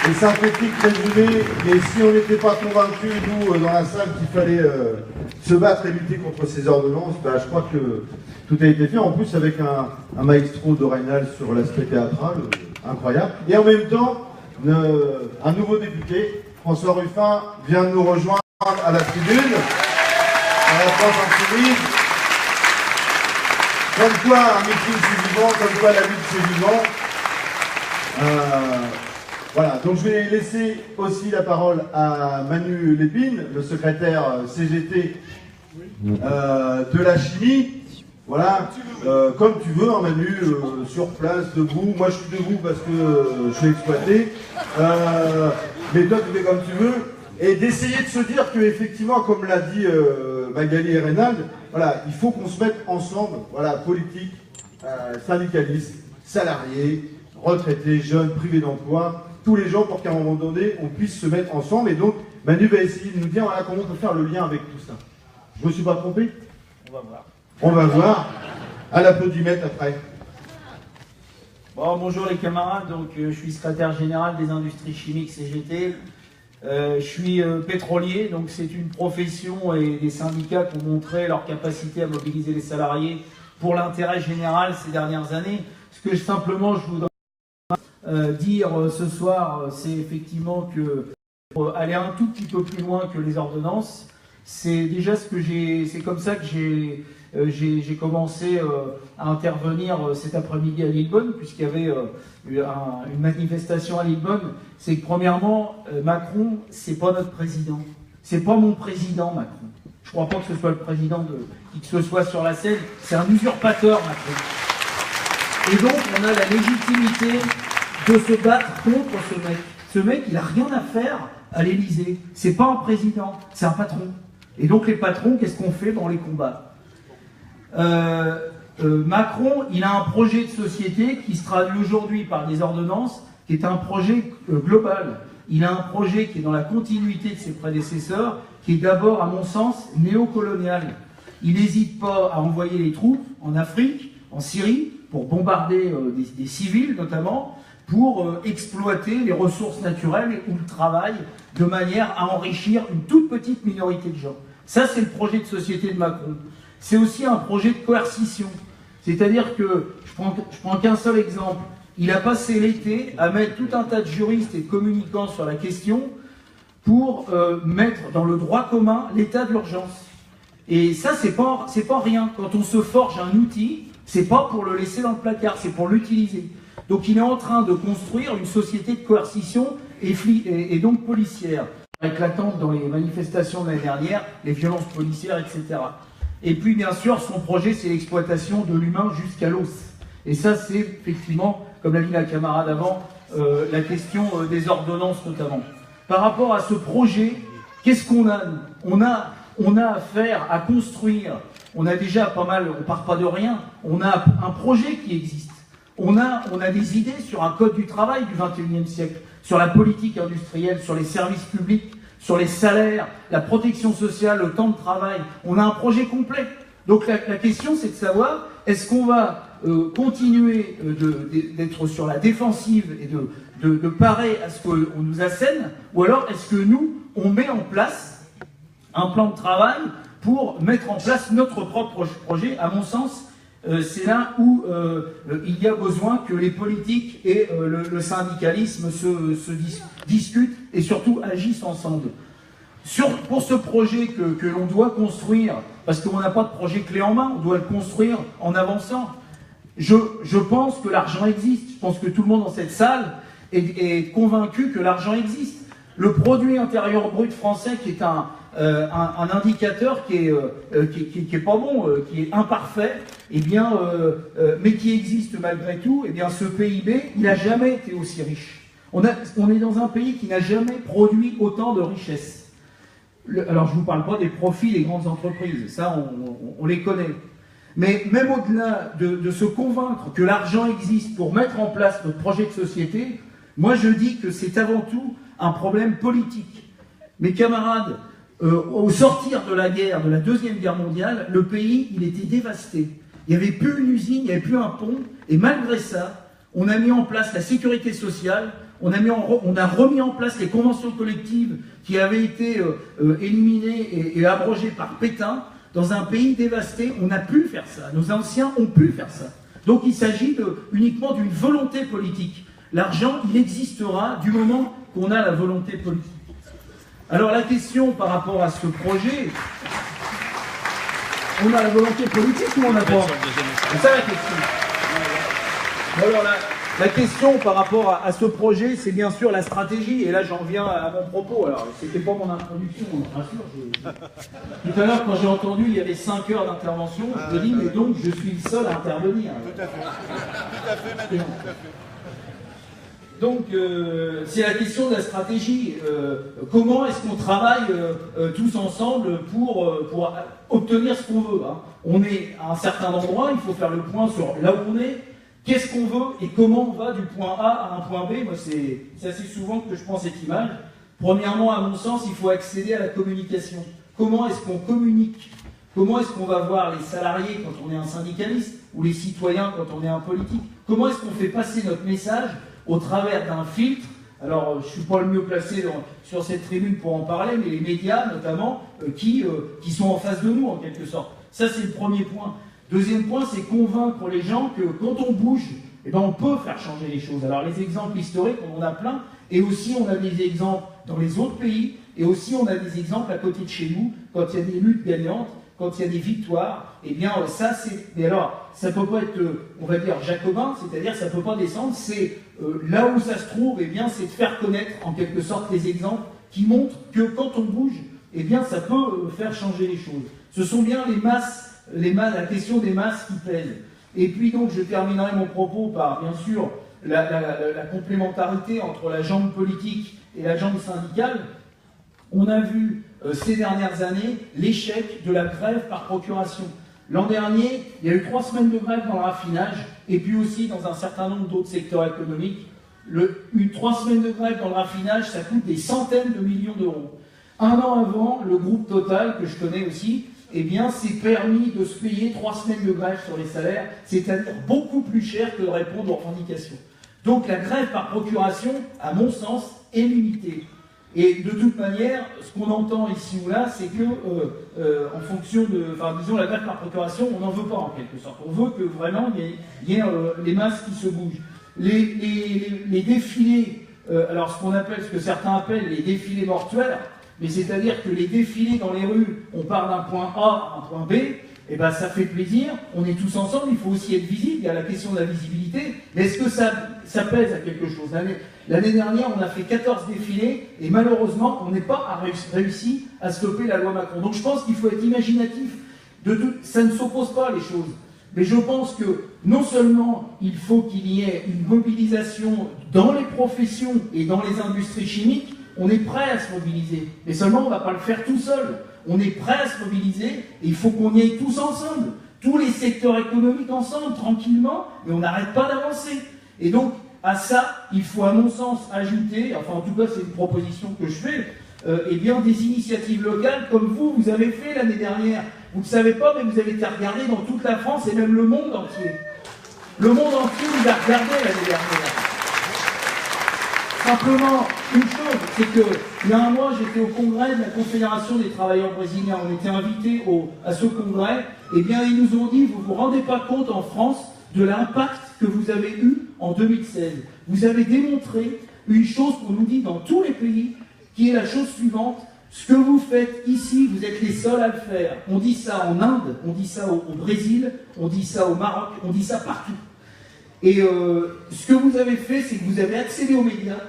Et synthétique résumé, et si on n'était pas convaincus, nous, dans la salle, qu'il fallait se battre et lutter contre ces ordonnances, bah, je crois que tout a été fait, en plus avec un maestro de Reynal sur l'aspect théâtral, incroyable. Et en même temps, un nouveau député, François Ruffin, vient de nous rejoindre à la tribune, à la France Insoumise. Comme quoi, un meeting c'est vivant, comme quoi la lutte c'est vivant. Voilà, donc je vais laisser aussi la parole à Manu Lépine, le secrétaire CGT de la chimie. Voilà, comme tu veux, hein, Manu, sur place, debout. Moi je suis debout parce que je suis exploité. Mais toi tu fais comme tu veux. Et d'essayer de se dire que, effectivement, comme l'a dit Magali et Reynald, voilà, il faut qu'on se mette ensemble, voilà, politique, syndicalistes, salariés, retraités, jeunes, privés d'emploi, tous les gens pour qu'à un moment donné, on puisse se mettre ensemble. Et donc, Manu va essayer de nous dire voilà, comment on peut faire le lien avec tout ça. Je me suis pas trompé? On va voir. On va voir. À l'applaudimètre après. Bon, bonjour les camarades, donc je suis secrétaire général des industries chimiques CGT. Je suis pétrolier, donc c'est une profession et des syndicats qui ont montré leur capacité à mobiliser les salariés pour l'intérêt général ces dernières années. Ce que simplement je voudrais dire ce soir, c'est effectivement que aller un tout petit peu plus loin que les ordonnances, c'est déjà ce que c'est comme ça que j'ai commencé à intervenir cet après-midi à Lillebonne, puisqu'il y avait une manifestation à Lillebonne. C'est que premièrement, Macron, c'est pas notre président. C'est pas mon président, Macron. Je crois pas que ce soit le président de qui que ce soit sur la scène. C'est un usurpateur, Macron. Et donc, on a la légitimité de se battre contre ce mec. Ce mec, il a rien à faire à l'Élysée. C'est pas un président, c'est un patron. Et donc, les patrons, qu'est-ce qu'on fait dans les combats? Macron, il a un projet de société qui se traduit aujourd'hui par des ordonnances, qui est un projet global. Il a un projet qui est dans la continuité de ses prédécesseurs, qui est d'abord, à mon sens, néocolonial. Il n'hésite pas à envoyer les troupes en Afrique, en Syrie, pour bombarder des civils notamment, pour exploiter les ressources naturelles ou le travail de manière à enrichir une toute petite minorité de gens. Ça, c'est le projet de société de Macron. C'est aussi un projet de coercition. C'est-à-dire que, je prends qu'un seul exemple, il a passé l'été à mettre tout un tas de juristes et de communicants sur la question pour mettre dans le droit commun l'état d'urgence. Et ça, c'est pas rien. Quand on se forge un outil, c'est pas pour le laisser dans le placard, c'est pour l'utiliser. Donc il est en train de construire une société de coercition et donc policière, éclatante dans les manifestations de l'année dernière, les violences policières, etc. Et puis bien sûr, son projet, c'est l'exploitation de l'humain jusqu'à l'os. Et ça, c'est effectivement, comme l'a dit la camarade avant, la question des ordonnances notamment. Par rapport à ce projet, qu'est-ce qu'on a? On a affaire à construire. On a déjà pas mal, on part pas de rien. On a un projet qui existe. On a des idées sur un code du travail du XXIe siècle, sur la politique industrielle, sur les services publics, sur les salaires, la protection sociale, le temps de travail. On a un projet complet. Donc la question, c'est de savoir, est-ce qu'on va continuer d'être sur la défensive et de parer à ce qu'on nous assène, ou alors est-ce que nous, on met en place un plan de travail pour mettre en place notre propre projet? À mon sens, c'est là où il y a besoin que les politiques et le syndicalisme se discutent et surtout agissent ensemble. Pour ce projet que l'on doit construire, parce qu'on n'a pas de projet clé en main, on doit le construire en avançant. Je pense que l'argent existe. Je pense que tout le monde dans cette salle est convaincu que l'argent existe. Le produit intérieur brut français, qui est un indicateur qui est pas bon, qui est imparfait, eh bien, mais qui existe malgré tout, eh bien, ce PIB, il n'a jamais été aussi riche. On est dans un pays qui n'a jamais produit autant de richesses. Alors, je ne vous parle pas des profits des grandes entreprises, ça, on les connaît. Mais même au-delà de se convaincre que l'argent existe pour mettre en place notre projet de société, moi, je dis que c'est avant tout un problème politique. Mes camarades, au sortir de la guerre, de la Deuxième Guerre mondiale, le pays, il était dévasté. Il n'y avait plus une usine, il n'y avait plus un pont, et malgré ça, on a mis en place la sécurité sociale, on a remis en place les conventions collectives qui avaient été éliminées et abrogées par Pétain. Dans un pays dévasté, on a pu faire ça. Nos anciens ont pu faire ça. Donc il s'agit uniquement d'une volonté politique. L'argent, il existera du moment qu'on a la volonté politique. Alors la question par rapport à ce projet, on a la volonté politique ou on n'a pas? C'est ça la question. Alors la question par rapport à ce projet, c'est bien sûr la stratégie. Et là, j'en viens à mon propos. Alors, c'était pas mon introduction, bien sûr. Tout à l'heure, quand j'ai entendu, il y avait 5 heures d'intervention. Je me dis, mais donc, je suis le seul à intervenir. Tout à fait. Tout à fait, Manu, tout à fait. Donc, c'est la question de la stratégie. Comment est-ce qu'on travaille tous ensemble pour obtenir ce qu'on veut, hein. On est à un certain endroit, il faut faire le point sur là où on est, qu'est-ce qu'on veut et comment on va du point A à un point B. Moi, c'est assez souvent que je prends cette image. Premièrement, à mon sens, il faut accéder à la communication. Comment est-ce qu'on communique? Comment est-ce qu'on va voir les salariés quand on est un syndicaliste ou les citoyens quand on est un politique? Comment est-ce qu'on fait passer notre message au travers d'un filtre? Alors, je ne suis pas le mieux placé sur cette tribune pour en parler, mais les médias, notamment, qui sont en face de nous, en quelque sorte. Ça, c'est le premier point. Deuxième point, c'est convaincre les gens que quand on bouge, eh ben, on peut faire changer les choses. Alors, les exemples historiques, on en a plein, et aussi, on a des exemples dans les autres pays, et aussi, on a des exemples à côté de chez nous, quand il y a des luttes gagnantes, quand il y a des victoires, eh bien, ça, c'est... Mais alors, ça ne peut pas être, on va dire, jacobin, c'est-à-dire, ça ne peut pas descendre, c'est là où ça se trouve, eh bien, c'est de faire connaître, en quelque sorte, les exemples qui montrent que quand on bouge, eh bien, ça peut faire changer les choses. Ce sont bien la question des masses qui pèsent. Et puis, donc, je terminerai mon propos par, bien sûr, la complémentarité entre la jambe politique et la jambe syndicale. On a vu ces dernières années l'échec de la grève par procuration. L'an dernier, il y a eu 3 semaines de grève dans le raffinage et puis aussi dans un certain nombre d'autres secteurs économiques. 3 semaines de grève dans le raffinage, ça coûte des centaines de millions d'euros. Un an avant, le groupe Total, que je connais aussi, eh bien, s'est permis de se payer 3 semaines de grève sur les salaires, c'est-à-dire beaucoup plus cher que de répondre aux revendications. Donc la grève par procuration, à mon sens, est limitée. Et de toute manière, ce qu'on entend ici ou là, c'est que, en fonction de, enfin, disons, la grève par procuration, on n'en veut pas en quelque sorte. On veut que vraiment il y ait les masses qui se bougent. Les défilés, alors ce que certains appellent les défilés mortuaires, mais c'est-à-dire que les défilés dans les rues, on part d'un point A à un point B, et ben ça fait plaisir, on est tous ensemble, il faut aussi être visible, il y a la question de la visibilité, mais est-ce que ça pèse à quelque chose? L'année dernière, on a fait 14 défilés, et malheureusement, on n'est pas réussi à stopper la loi Macron. Donc je pense qu'il faut être imaginatif, ça ne s'oppose pas les choses, mais je pense que non seulement il faut qu'il y ait une mobilisation dans les professions et dans les industries chimiques, on est prêt à se mobiliser, mais seulement on ne va pas le faire tout seul. On est prêt à se mobiliser et il faut qu'on y aille tous ensemble, tous les secteurs économiques ensemble, tranquillement, mais on n'arrête pas d'avancer. Et donc, à ça, il faut à mon sens ajouter, enfin en tout cas c'est une proposition que je fais, eh bien des initiatives locales comme vous avez fait l'année dernière. Vous ne savez pas, mais vous avez été regardé dans toute la France et même le monde entier. Le monde entier vous a regardé l'année dernière. Simplement, une chose, c'est que il y a un mois, j'étais au congrès de la Confédération des travailleurs brésiliens. On était invités à ce congrès. Eh bien, ils nous ont dit, vous ne vous rendez pas compte en France de l'impact que vous avez eu en 2016. Vous avez démontré une chose qu'on nous dit dans tous les pays, qui est la chose suivante. Ce que vous faites ici, vous êtes les seuls à le faire. On dit ça en Inde, on dit ça au Brésil, on dit ça au Maroc, on dit ça partout. Et ce que vous avez fait, c'est que vous avez accédé aux médias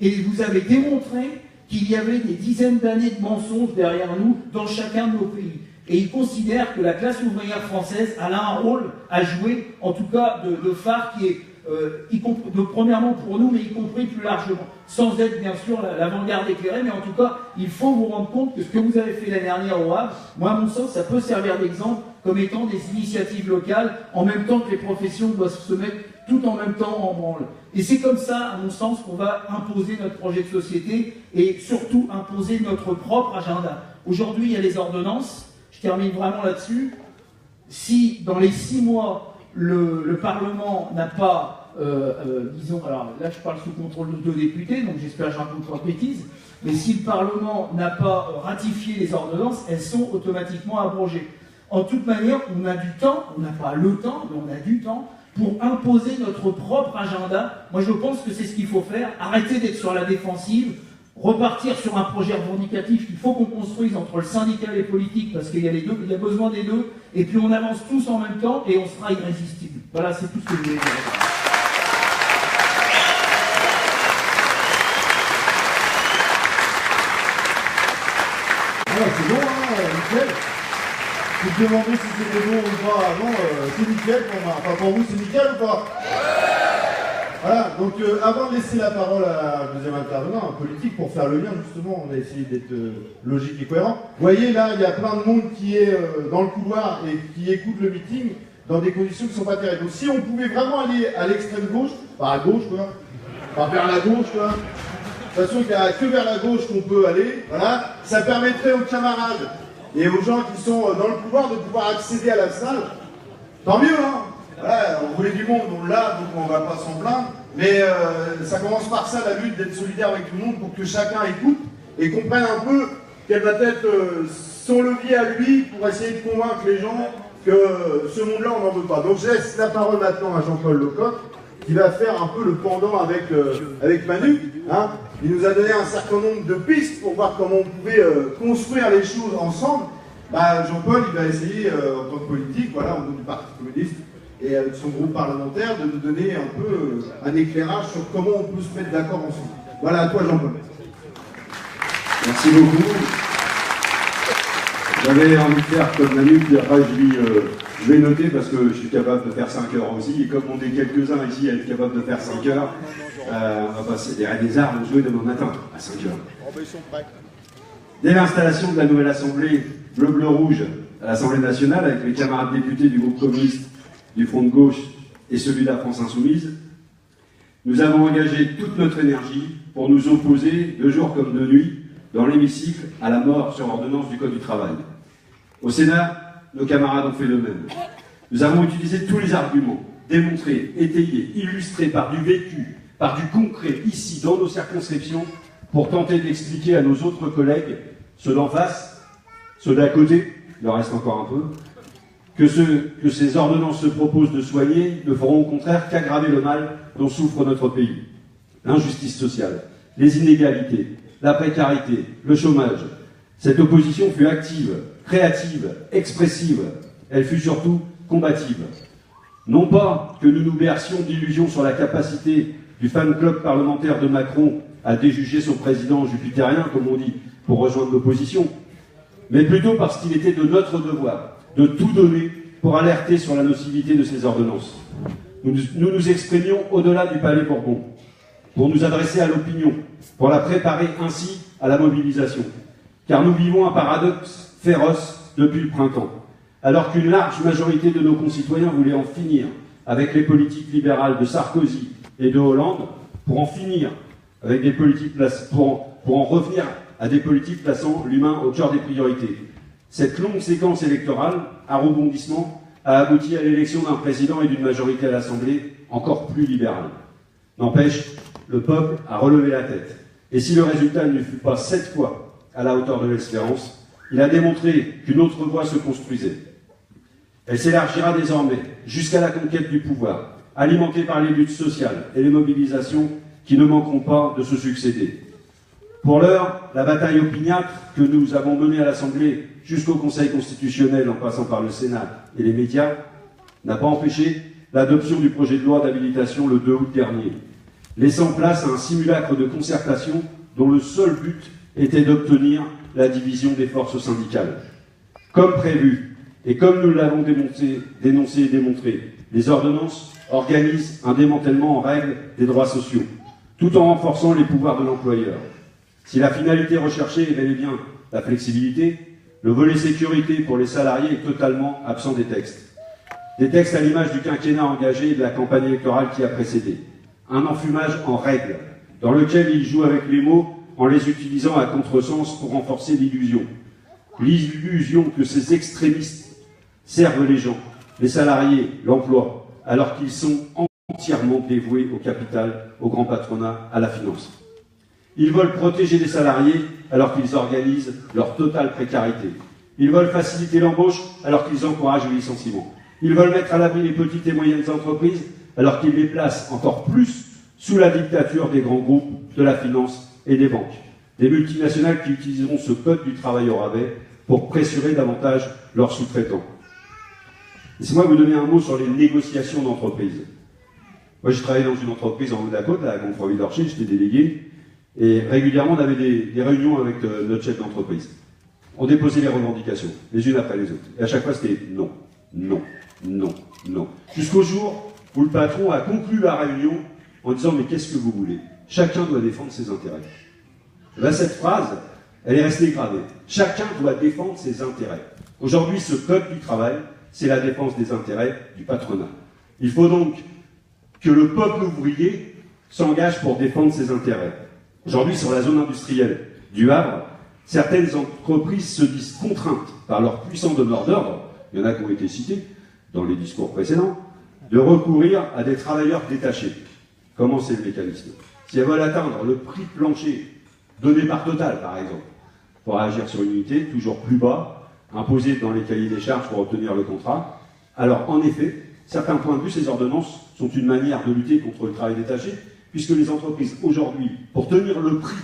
et vous avez démontré qu'il y avait des dizaines d'années de mensonges derrière nous dans chacun de nos pays. Et ils considèrent que la classe ouvrière française a là un rôle à jouer, en tout cas de phare qui est, premièrement pour nous, mais y compris plus largement. Sans être bien sûr l'avant-garde éclairée, mais en tout cas, il faut vous rendre compte que ce que vous avez fait l'année dernière au Havre, moi à mon sens, ça peut servir d'exemple comme étant des initiatives locales, en même temps que les professions doivent se mettre tout en même temps en branle. Et c'est comme ça, à mon sens, qu'on va imposer notre projet de société et surtout imposer notre propre agenda. Aujourd'hui, il y a les ordonnances. Je termine vraiment là-dessus. Si, dans les 6 mois, le Parlement n'a pas disons, alors là je parle sous contrôle de 2 députés, donc j'espère que je raconte pas de bêtises, mais si le Parlement n'a pas ratifié les ordonnances, elles sont automatiquement abrogées. En toute manière, on a du temps, on n'a pas le temps, mais on a du temps pour imposer notre propre agenda. Moi je pense que c'est ce qu'il faut faire, arrêter d'être sur la défensive, repartir sur un projet revendicatif qu'il faut qu'on construise entre le syndical et les politiques, parce qu'il y a les deux, il y a besoin des deux, et puis on avance tous en même temps et on sera irrésistible. Voilà, c'est tout ce que je voulais dire. Voilà, c'est bon, hein, nickel. Je me demandais si c'était bon ou pas avant, c'est nickel pour moi. Enfin, pour vous, c'est nickel ou pas? Voilà, donc avant de laisser la parole à un deuxième intervenant, un politique, pour faire le lien, justement, on a essayé d'être logique et cohérent. Vous voyez, là, il y a plein de monde qui est dans le couloir et qui écoute le meeting dans des conditions qui ne sont pas terribles. Donc si on pouvait vraiment aller à l'extrême gauche, par à gauche, quoi, par vers la gauche, quoi, de toute façon, il n'y a que vers la gauche qu'on peut aller, voilà, ça permettrait aux camarades et aux gens qui sont dans le couloir de pouvoir accéder à la salle. Tant mieux, hein. Voilà, on voulait du monde, on l'a, donc on ne va pas s'en plaindre. Mais ça commence par ça, la lutte, d'être solidaire avec tout le monde pour que chacun écoute et comprenne un peu quel va être son levier à lui pour essayer de convaincre les gens que ce monde-là, on n'en veut pas. Donc je laisse la parole maintenant à Jean-Paul Lecoq, qui va faire un peu le pendant avec Manu. Hein. Il nous a donné un certain nombre de pistes pour voir comment on pouvait construire les choses ensemble. Bah, Jean-Paul, il va essayer, en tant que politique, voilà, au nom du Parti communiste, et avec son groupe parlementaire, de nous donner un peu un éclairage sur comment on peut se mettre d'accord ensemble. Voilà, à toi Jean-Paul. Merci beaucoup. J'avais envie de faire comme Manu, puis après je vais noter parce que je suis capable de faire 5 heures aussi, et comme on est quelques-uns ici à être capable de faire 5 heures, on va passer des arts de jouer demain matin à 5 heures. Dès l'installation de la nouvelle Assemblée bleu-bleu-rouge à l'Assemblée nationale, avec les camarades députés du groupe communiste, du Front de gauche et celui de la France insoumise, nous avons engagé toute notre énergie pour nous opposer, de jour comme de nuit, dans l'hémicycle, à la mort sur ordonnance du Code du travail. Au Sénat, nos camarades ont fait le même. Nous avons utilisé tous les arguments, démontrés, étayés, illustrés par du vécu, par du concret, ici, dans nos circonscriptions, pour tenter d'expliquer à nos autres collègues, ceux d'en face, ceux d'à côté, il en reste encore un peu, que ces ordonnances se proposent de soigner ne feront au contraire qu'aggraver le mal dont souffre notre pays. L'injustice sociale, les inégalités, la précarité, le chômage. Cette opposition fut active, créative, expressive. Elle fut surtout combative. Non pas que nous nous bercions d'illusions sur la capacité du fan club parlementaire de Macron à déjuger son président jupitérien, comme on dit, pour rejoindre l'opposition, mais plutôt parce qu'il était de notre devoir de tout donner pour alerter sur la nocivité de ces ordonnances. Nous nous exprimions au-delà du Palais Bourbon, pour nous adresser à l'opinion, pour la préparer ainsi à la mobilisation. Car nous vivons un paradoxe féroce depuis le printemps. Alors qu'une large majorité de nos concitoyens voulaient en finir avec les politiques libérales de Sarkozy et de Hollande, pour en finir avec des politiques pour en revenir à des politiques plaçant l'humain au cœur des priorités. Cette longue séquence électorale, à rebondissement, a abouti à l'élection d'un président et d'une majorité à l'Assemblée encore plus libérale. N'empêche, le peuple a relevé la tête. Et si le résultat ne fut pas cette fois à la hauteur de l'espérance, il a démontré qu'une autre voie se construisait. Elle s'élargira désormais jusqu'à la conquête du pouvoir, alimentée par les luttes sociales et les mobilisations qui ne manqueront pas de se succéder. Pour l'heure, la bataille opiniâtre que nous avons menée à l'Assemblée jusqu'au Conseil constitutionnel en passant par le Sénat et les médias n'a pas empêché l'adoption du projet de loi d'habilitation le 2 août dernier, laissant place à un simulacre de concertation dont le seul but était d'obtenir la division des forces syndicales. Comme prévu, et comme nous l'avons dénoncé et démontré, les ordonnances organisent un démantèlement en règle des droits sociaux, tout en renforçant les pouvoirs de l'employeur. Si la finalité recherchée est bel et bien la flexibilité, le volet sécurité pour les salariés est totalement absent des textes. Des textes à l'image du quinquennat engagé et de la campagne électorale qui a précédé. Un enfumage en règle, dans lequel il joue avec les mots en les utilisant à contresens pour renforcer l'illusion. L'illusion que ces extrémistes servent les gens, les salariés, l'emploi, alors qu'ils sont entièrement dévoués au capital, au grand patronat, à la finance. Ils veulent protéger les salariés alors qu'ils organisent leur totale précarité. Ils veulent faciliter l'embauche alors qu'ils encouragent le licenciement. Ils veulent mettre à l'abri les petites et moyennes entreprises alors qu'ils les placent encore plus sous la dictature des grands groupes, de la finance et des banques. Des multinationales qui utiliseront ce code du travail au rabais pour pressurer davantage leurs sous-traitants. Laissez-moi vous donner un mot sur les négociations d'entreprise. Moi, j'ai travaillé dans une entreprise en haut de la côte, à Gonfreville-Orcher, j'étais délégué, et régulièrement, on avait des réunions avec notre chef d'entreprise. On déposait les revendications, les unes après les autres. Et à chaque fois, c'était non, non, non, non. Jusqu'au jour où le patron a conclu la réunion en disant « Mais qu'est-ce que vous voulez? Chacun doit défendre ses intérêts. » Là, cette phrase, elle est restée gravée. Chacun doit défendre ses intérêts. Aujourd'hui, ce code du travail, c'est la défense des intérêts du patronat. Il faut donc que le peuple ouvrier s'engage pour défendre ses intérêts. Aujourd'hui, sur la zone industrielle du Havre, certaines entreprises se disent contraintes par leurs puissants donneurs d'ordre, il y en a qui ont été cités dans les discours précédents, de recourir à des travailleurs détachés. Comment c'est le mécanisme? Si elles veulent atteindre le prix plancher donné par Total, par exemple, pour agir sur une unité toujours plus bas, imposé dans les cahiers des charges pour obtenir le contrat, alors en effet, certains points de vue, ces ordonnances sont une manière de lutter contre le travail détaché, puisque les entreprises aujourd'hui, pour tenir le prix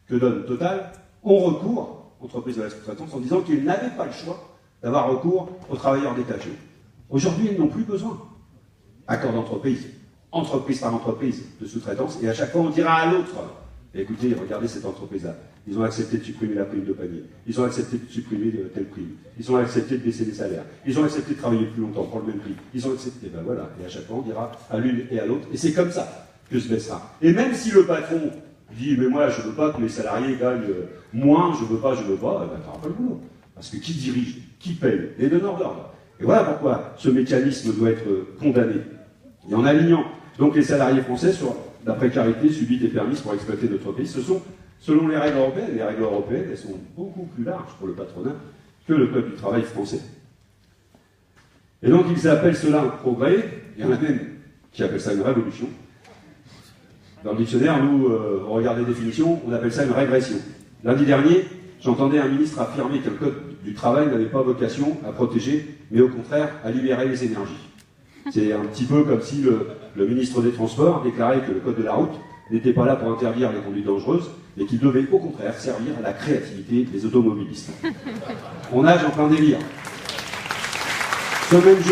que donne Total, ont recours, entreprises de la sous-traitance, en disant qu'ils n'avaient pas le choix d'avoir recours aux travailleurs détachés. Aujourd'hui, ils n'ont plus besoin. Accord d'entreprise, entreprise par entreprise de sous-traitance, et à chaque fois on dira à l'autre, écoutez, regardez cette entreprise-là, ils ont accepté de supprimer la prime de panier, ils ont accepté de supprimer telle prime, ils ont accepté de baisser les salaires, ils ont accepté de travailler plus longtemps pour le même prix, ils ont accepté, ben voilà, et à chaque fois on dira à l'une et à l'autre, et c'est comme ça que se baissera. Et même si le patron dit, mais moi je veux pas que mes salariés gagnent moins, je veux pas, ben t'auras pas le boulot. Parce que qui dirige, qui paye? Les donneurs d'ordre. Et voilà pourquoi ce mécanisme doit être condamné. Et en alignant donc les salariés français sur la précarité subite et permise pour exploiter notre pays, ce sont, selon les règles européennes, elles sont beaucoup plus larges pour le patronat que le code du travail français. Et donc ils appellent cela un progrès, il y en a même qui appellent ça une révolution. Dans le dictionnaire, nous, on regarde les définitions, on appelle ça une régression. Lundi dernier, j'entendais un ministre affirmer que le code du travail n'avait pas vocation à protéger, mais au contraire à libérer les énergies. C'est un petit peu comme si le ministre des Transports déclarait que le code de la route n'était pas là pour interdire les conduites dangereuses, mais qu'il devait au contraire servir à la créativité des automobilistes. On nage en plein délire. Ce même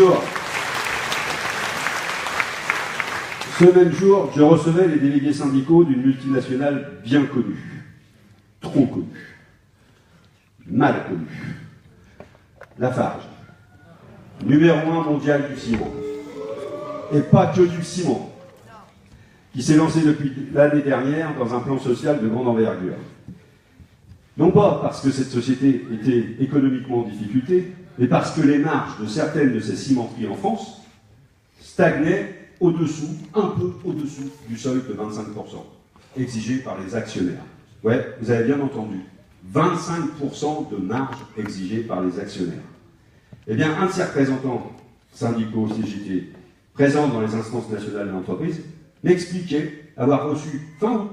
jour, je recevais les délégués syndicaux d'une multinationale bien connue, trop connue, mal connue, Lafarge, numéro 1 mondial du ciment, et pas que du ciment, qui s'est lancé depuis l'année dernière dans un plan social de grande envergure. Non pas parce que cette société était économiquement en difficulté, mais parce que les marges de certaines de ces cimenteries en France stagnaient au-dessous, un peu au-dessous du seuil de 25% exigé par les actionnaires. Ouais, vous avez bien entendu, 25% de marge exigée par les actionnaires. Eh bien, un de ces représentants syndicaux CGT présents dans les instances nationales de l'entreprise m'expliquait avoir reçu fin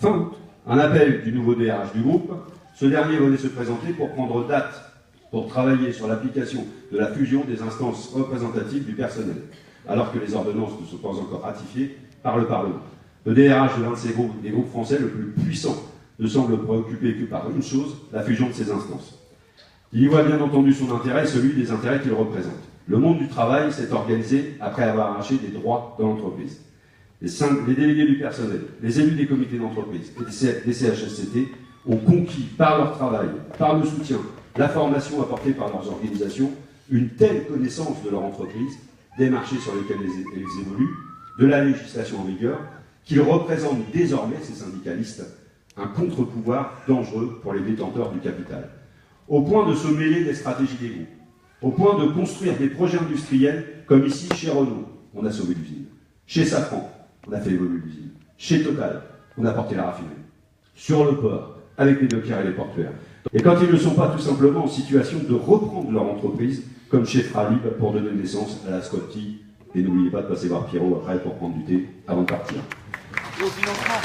août, un appel du nouveau DRH du groupe. Ce dernier venait se présenter pour prendre date pour travailler sur l'application de la fusion des instances représentatives du personnel, alors que les ordonnances ne sont pas encore ratifiées par le Parlement. Le DRH de l'un de ces groupes, des groupes français le plus puissant, ne semble préoccupé que par une chose, la fusion de ces instances. Il y voit bien entendu son intérêt, celui des intérêts qu'il représente. Le monde du travail s'est organisé après avoir arraché des droits dans l'entreprise. Les délégués du personnel, les élus des comités d'entreprise et des CHSCT ont conquis par leur travail, par le soutien, la formation apportée par leurs organisations, une telle connaissance de leur entreprise, des marchés sur lesquels elles évoluent, de la législation en vigueur, qu'ils représentent désormais, ces syndicalistes, un contre-pouvoir dangereux pour les détenteurs du capital. Au point de se mêler des stratégies des groupes, au point de construire des projets industriels, comme ici chez Renault, on a sauvé l'usine. Chez Safran, on a fait évoluer l'usine. Chez Total, on a porté la raffinerie. Sur le port, avec les dockers et les portuaires. Et quand ils ne sont pas tout simplement en situation de reprendre leur entreprise, comme chez Fralib pour donner naissance à la Scotty Et n'oubliez pas de passer voir Pierrot après pour prendre du thé avant de partir. Et au financement.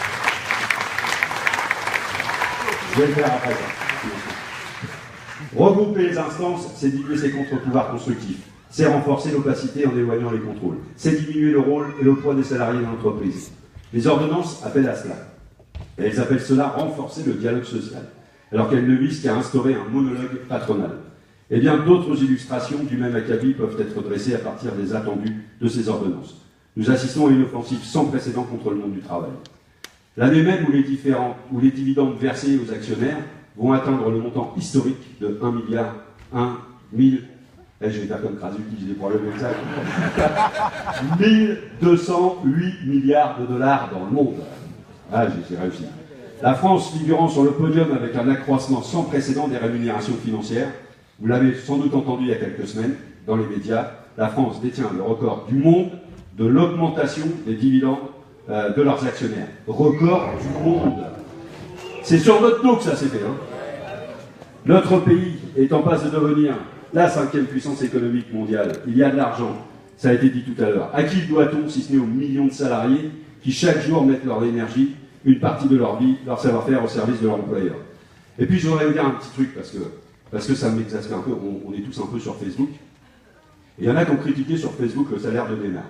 Je vais le faire après ça. Regrouper les instances, c'est diluer ses contre-pouvoirs constructifs. C'est renforcer l'opacité en éloignant les contrôles. C'est diminuer le rôle et le poids des salariés dans l'entreprise. Les ordonnances appellent à cela. Et elles appellent cela renforcer le dialogue social, alors qu'elles ne visent qu'à instaurer un monologue patronal. Et bien d'autres illustrations du même acabit peuvent être dressées à partir des attendus de ces ordonnances. Nous assistons à une offensive sans précédent contre le monde du travail. L'année même où les dividendes versés aux actionnaires vont atteindre le montant historique de 1 milliard, 1 000, je vais faire comme Krasuki, j'ai des problèmes avec ça, 1208 milliards de dollars dans le monde. Ah, j'ai réussi. La France figurant sur le podium avec un accroissement sans précédent des rémunérations financières. Vous l'avez sans doute entendu il y a quelques semaines dans les médias, la France détient le record du monde de l'augmentation des dividendes de leurs actionnaires. Record du monde. C'est sur notre dos que ça s'est fait. Hein. Notre pays est en passe de devenir la 5e puissance économique mondiale. Il y a de l'argent, ça a été dit tout à l'heure. À qui doit-on, si ce n'est aux millions de salariés qui chaque jour mettent leur énergie, une partie de leur vie, leur savoir-faire au service de leur employeur. Et puis je voudrais vous dire un petit truc, parce que ça m'exaspère un peu, on est tous un peu sur Facebook. Et il y en a qui ont critiqué sur Facebook le salaire de Neymar.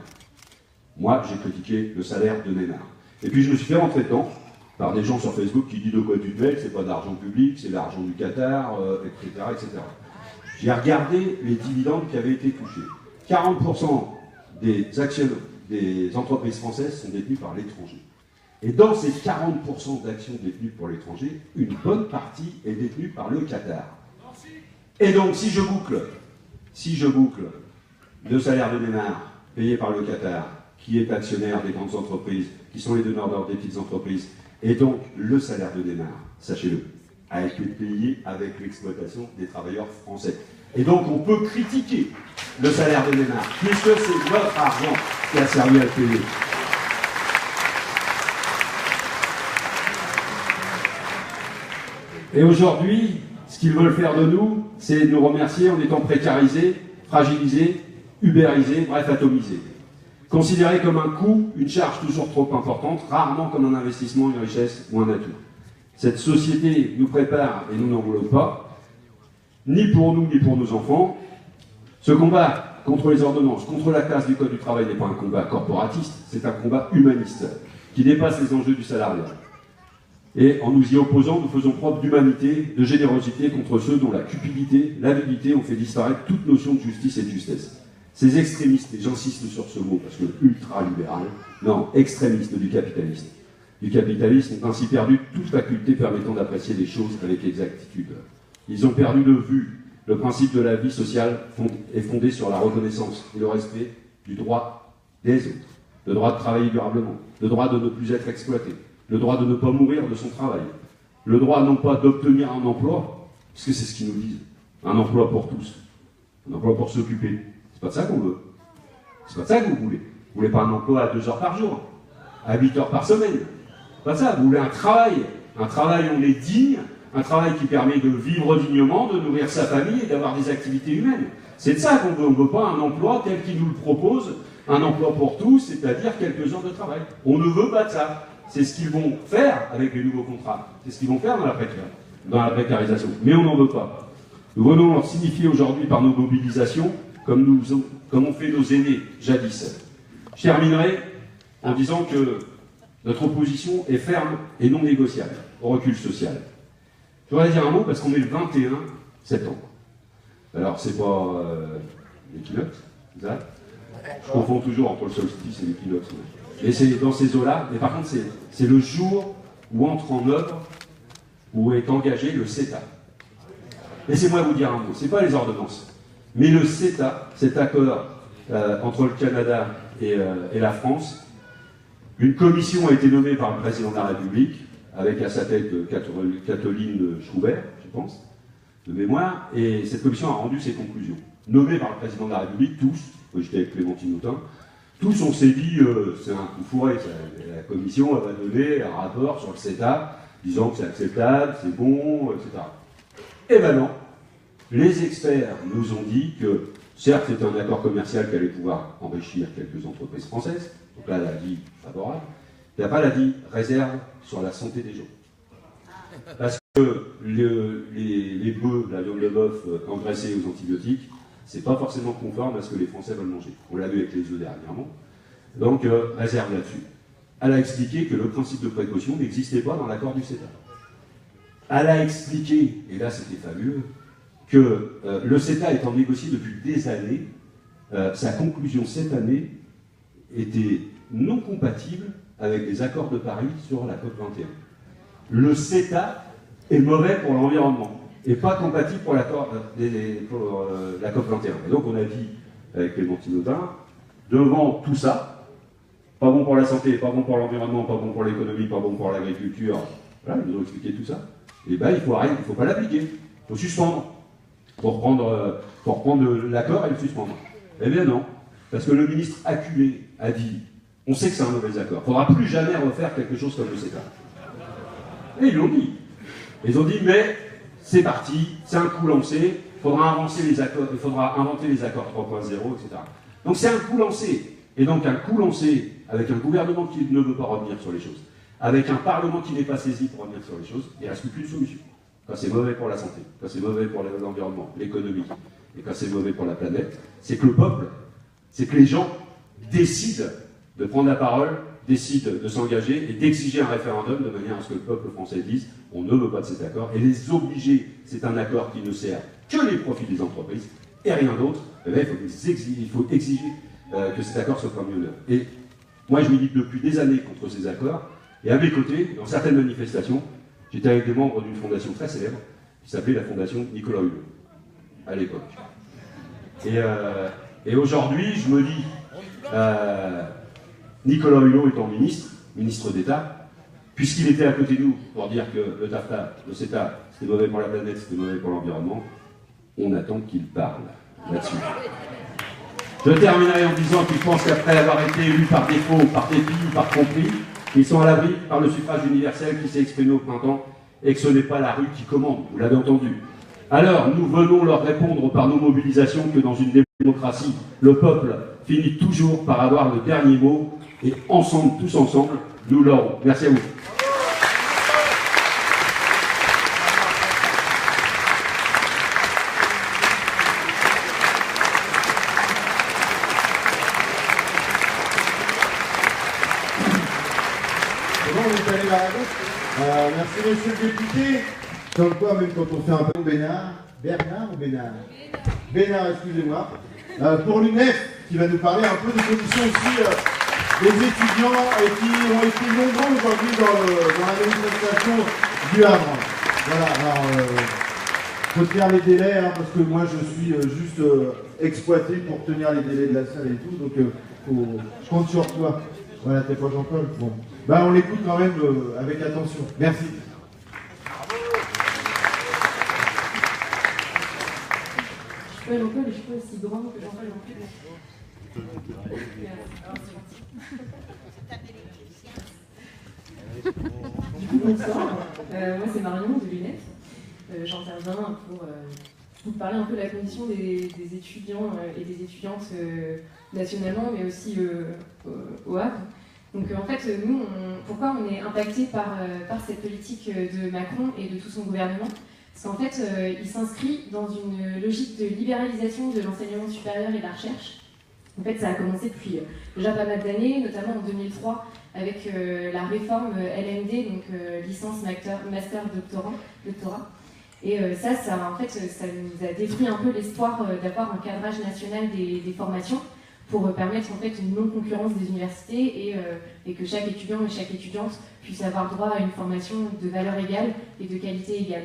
Moi, j'ai critiqué le salaire de Neymar. Et puis je me suis fait rentrer dedans par des gens sur Facebook qui disent de quoi tu te mêles, c'est pas d'argent public, c'est l'argent du Qatar, etc., etc. J'ai regardé les dividendes qui avaient été touchés. 40% des actions des entreprises françaises sont détenues par l'étranger. Et dans ces 40% d'actions détenues par l'étranger, une bonne partie est détenue par le Qatar. Et donc, si je boucle le salaire de Neymar payé par le Qatar, qui est actionnaire des grandes entreprises, qui sont les donneurs d'ordre des petites entreprises, et donc le salaire de Neymar, sachez-le, a été payé avec l'exploitation des travailleurs français. Et donc, on peut critiquer le salaire de Neymar, puisque c'est notre argent qui a servi à le payer. Et aujourd'hui, ce qu'ils veulent faire de nous, c'est nous remercier en étant précarisés, fragilisés, ubérisés, bref, atomisés. Considérés comme un coût, une charge toujours trop importante, rarement comme un investissement, une richesse ou un atout. Cette société nous prépare et nous n'en voulons pas, ni pour nous, ni pour nos enfants. Ce combat contre les ordonnances, contre la casse du Code du travail n'est pas un combat corporatiste, c'est un combat humaniste, qui dépasse les enjeux du salariat. Et en nous y opposant, nous faisons preuve d'humanité, de générosité contre ceux dont la cupidité, l'avidité ont fait disparaître toute notion de justice et de justesse. Ces extrémistes, et j'insiste sur ce mot parce que ultra-libéral, non, extrémistes du capitalisme ont ainsi perdu toute faculté permettant d'apprécier les choses avec exactitude. Ils ont perdu de vue le principe de la vie sociale est fondé sur la reconnaissance et le respect du droit des autres, le droit de travailler durablement, le droit de ne plus être exploité, le droit de ne pas mourir de son travail, le droit non pas d'obtenir un emploi, parce que c'est ce qu'ils nous disent, un emploi pour tous, un emploi pour s'occuper. C'est pas de ça qu'on veut. C'est pas de ça que vous voulez. Vous voulez pas un emploi à 2 heures par jour, à 8 heures par semaine. C'est pas ça. Vous voulez un travail où on est digne, un travail qui permet de vivre dignement, de nourrir sa famille et d'avoir des activités humaines. C'est de ça qu'on veut. On ne veut pas un emploi tel qu'il nous le propose, un emploi pour tous, c'est-à-dire quelques heures de travail. On ne veut pas de ça. C'est ce qu'ils vont faire avec les nouveaux contrats. C'est ce qu'ils vont faire dans la précarisation. Mais on n'en veut pas. Nous venons leur signifier aujourd'hui par nos mobilisations, comme ont fait nos aînés jadis. Je terminerai en disant que notre opposition est ferme et non négociable au recul social. Je voudrais dire un mot parce qu'on est le 21 septembre. Alors, c'est pas l'équinoxe, ça. Je confonds toujours entre le solstice et l'équinoxe. Mais c'est dans ces eaux-là. Mais par contre, c'est le jour où entre en œuvre, où est engagé le CETA. Laissez-moi vous dire un mot. C'est pas les ordonnances. Mais le CETA, cet accord entre le Canada et la France, une commission a été nommée par le président de la République, avec à sa tête Kathleen Schubert, je pense, de mémoire, et cette commission a rendu ses conclusions. Nommée par le président de la République, tous, moi j'étais avec Clémentine Autain, tous on s'est dit, c'est un coup fourré, la commission elle va donner un rapport sur le CETA, disant que c'est acceptable, c'est bon, etc. Eh ben non, les experts nous ont dit que Certes, c'était un accord commercial qui allait pouvoir enrichir quelques entreprises françaises, donc là, l'avis favorable. Il n'y a pas l'avis réserve sur la santé des gens. Parce que les bœufs, la viande de bœuf engraissée aux antibiotiques, c'est pas forcément conforme à ce que les Français veulent manger. On l'a vu avec les œufs dernièrement. Donc, réserve là-dessus. Elle a expliqué que le principe de précaution n'existait pas dans l'accord du CETA. Elle a expliqué, et là c'était fabuleux, que le CETA étant négocié depuis des années, sa conclusion cette année était non compatible avec les accords de Paris sur la COP21. Le CETA est mauvais pour l'environnement et pas compatible pour la COP21. Et donc on a dit avec Clémentine Autain, devant tout ça, pas bon pour la santé, pas bon pour l'environnement, pas bon pour l'économie, pas bon pour l'agriculture, voilà, ils nous ont expliqué tout ça, et bien il faut arrêter, il ne faut pas l'appliquer, il faut suspendre. Pour reprendre l'accord et le suspendre. Eh bien non, parce que le ministre acculé a dit, on sait que c'est un mauvais accord, il ne faudra plus jamais refaire quelque chose comme le CETA. Et ils l'ont dit. Ils ont dit, mais c'est parti, c'est un coup lancé, il faudra inventer les accords 3.0, etc. Donc c'est un coup lancé. Et donc un coup lancé avec un gouvernement qui ne veut pas revenir sur les choses, avec un parlement qui n'est pas saisi pour revenir sur les choses, il ne reste plus qu'une solution. Quand c'est mauvais pour la santé, quand c'est mauvais pour l'environnement, l'économie, et quand c'est mauvais pour la planète, c'est que le peuple, c'est que les gens décident de prendre la parole, décident de s'engager et d'exiger un référendum de manière à ce que le peuple français dise on ne veut pas de cet accord, et les obliger, c'est un accord qui ne sert que les profits des entreprises et rien d'autre, il faut exiger que cet accord soit mis en œuvre. Et moi je milite depuis des années contre ces accords, et à mes côtés, dans certaines manifestations, j'étais avec des membres d'une fondation très célèbre qui s'appelait la fondation Nicolas Hulot, à l'époque. Et aujourd'hui, je me dis, Nicolas Hulot étant ministre d'État, puisqu'il était à côté de nous pour dire que le TAFTA, le CETA, c'était mauvais pour la planète, c'était mauvais pour l'environnement, on attend qu'il parle là-dessus. Je terminerai en disant qu'ils pensent qu'après avoir été élus par défaut, par dépit, par compris, ils sont à l'abri par le suffrage universel qui s'est exprimé au printemps et que ce n'est pas la rue qui commande, vous l'avez entendu. Alors, nous venons leur répondre par nos mobilisations que dans une démocratie, le peuple finit toujours par avoir le dernier mot et ensemble, tous ensemble, nous l'aurons. Merci à vous. Merci monsieur le député. Comme quoi, même quand on fait un peu Bernard Bénard, excusez-moi, pour l'UNEF, qui va nous parler un peu des conditions aussi des étudiants et qui ont été nombreux aujourd'hui dans la manifestation du Havre. Voilà, alors, faut tenir les délais, hein, parce que moi je suis juste exploité pour tenir les délais de la salle et tout, donc je compte sur toi. Voilà, t'es pas Jean-Paul. Bon. Bah, on l'écoute quand même avec attention. Merci. Je suis pas Jean-Paul et je suis pas aussi grand que Jean-Paul non plus. Du coup, bonsoir. Moi, c'est Marion de l'UNEF. J'interviens pour vous parler un peu de la condition des étudiants et des étudiantes nationalement, mais aussi au Havre. Donc en fait, nous, pourquoi on est impacté par cette politique de Macron et de tout son gouvernement? Parce qu'en fait, il s'inscrit dans une logique de libéralisation de l'enseignement supérieur et de la recherche. En fait, ça a commencé depuis déjà pas mal d'années, notamment en 2003, avec la réforme LMD, donc licence, master, doctorat. Et ça en fait, ça nous a détruit un peu l'espoir d'avoir un cadrage national des formations, pour permettre en fait une non-concurrence des universités et que chaque étudiant et chaque étudiante puisse avoir droit à une formation de valeur égale et de qualité égale.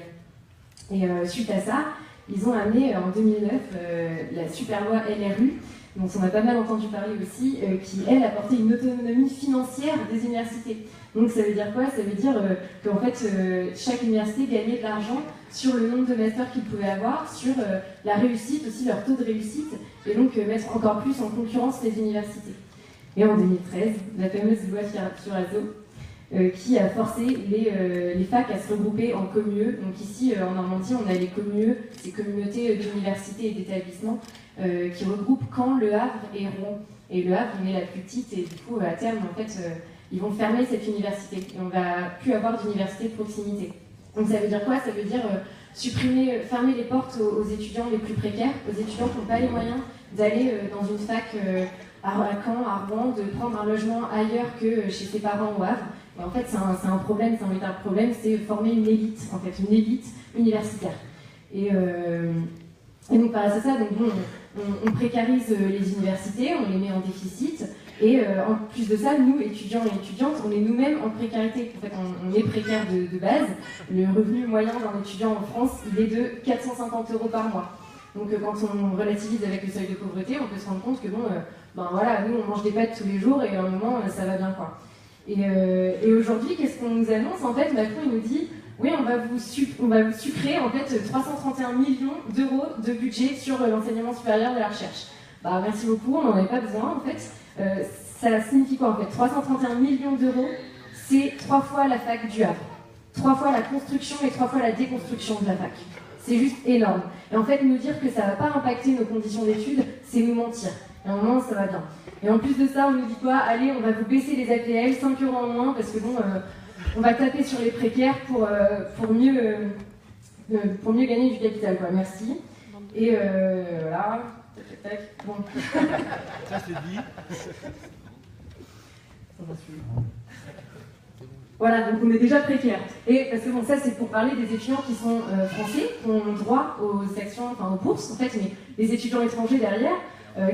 Et suite à ça, ils ont amené en 2009 la super loi LRU, dont on a pas mal entendu parler aussi, qui elle apportait une autonomie financière des universités. Donc ça veut dire quoi? Ça veut dire qu'en fait chaque université gagnait de l'argent sur le nombre de masters qu'ils pouvaient avoir, sur la réussite, aussi leur taux de réussite, et donc mettre encore plus en concurrence les universités. Et en 2013, la fameuse loi Fioraso qui a forcé les facs à se regrouper en communes. Donc ici, en Normandie, on a les communes, ces communautés d'universités et d'établissements qui regroupent Caen, Le Havre et Rouen. Et Le Havre, on est la plus petite, et du coup, à terme, en fait, ils vont fermer cette université. Et on va plus avoir d'université de proximité. Donc ça veut dire quoi? Ça veut dire fermer les portes aux étudiants les plus précaires, aux étudiants qui n'ont pas les moyens d'aller dans une fac à Caen, à Rouen, de prendre un logement ailleurs que chez ses parents au Havre. Et en fait, c'est un problème, c'est un véritable problème, c'est former une élite, en fait, une élite universitaire. Et donc, par rapport à ça, donc, bon, on précarise les universités, on les met en déficit, et en plus de ça, nous, étudiants et étudiantes, on est nous-mêmes en précarité. En fait, on est précaire de base. Le revenu moyen d'un étudiant en France, il est de 450 € par mois. Donc, quand on relativise avec le seuil de pauvreté, on peut se rendre compte que, bon, ben voilà, nous, on mange des pâtes tous les jours, et à un moment, ça va bien, quoi. Et aujourd'hui, qu'est-ce qu'on nous annonce? En fait, Macron, il nous dit, oui, on va vous sucrer, en fait, 331 millions d'euros de budget sur l'enseignement supérieur de la recherche. Bah, merci beaucoup, on n'en avait pas besoin, en fait. Ça signifie quoi, en fait? 331 millions d'euros, c'est 3 fois la fac du Havre. 3 fois la construction et 3 fois la déconstruction de la fac. C'est juste énorme. Et en fait, nous dire que ça ne va pas impacter nos conditions d'études, c'est nous mentir. Et à un moment, ça va bien. Et en plus de ça, on nous dit quoi? Allez, on va vous baisser les APL, 5 € en moins, parce que bon, on va taper sur les précaires pour mieux gagner du capital, quoi. Merci. Et voilà. Tac, tac, tac. Bon. Ça c'est dit. Voilà, donc on est déjà précaire. Et parce que bon, ça c'est pour parler des étudiants qui sont français, qui ont droit aux actions, enfin aux bourses, en fait, mais les étudiants étrangers derrière,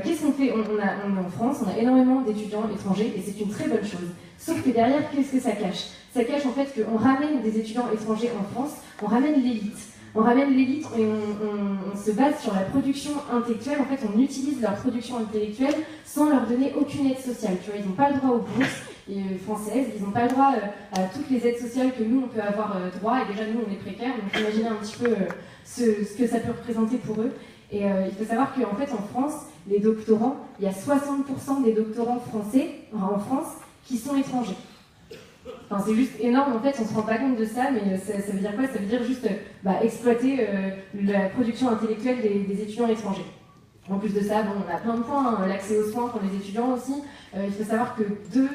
qu'est-ce qu'on fait? On est en France, on a énormément d'étudiants étrangers, et c'est une très bonne chose. Sauf que derrière, qu'est-ce que ça cache? Ça cache en fait qu'on ramène des étudiants étrangers en France, on ramène l'élite. On ramène l'élite et on se base sur la production intellectuelle. En fait, on utilise leur production intellectuelle sans leur donner aucune aide sociale. Tu vois, ils n'ont pas le droit aux bourses françaises, ils n'ont pas le droit à toutes les aides sociales que nous, on peut avoir droit. Et déjà, nous, on est précaires, donc imaginez un petit peu ce que ça peut représenter pour eux. Et il faut savoir qu'en fait, en France, les doctorants, il y a 60% des doctorants français, en France, qui sont étrangers. Enfin, c'est juste énorme, en fait, on se rend pas compte de ça, mais ça veut dire quoi? Ça veut dire juste exploiter la production intellectuelle des étudiants étrangers. En plus de ça, bon, on a plein de points, hein, l'accès aux soins pour les étudiants aussi. Il faut savoir que 2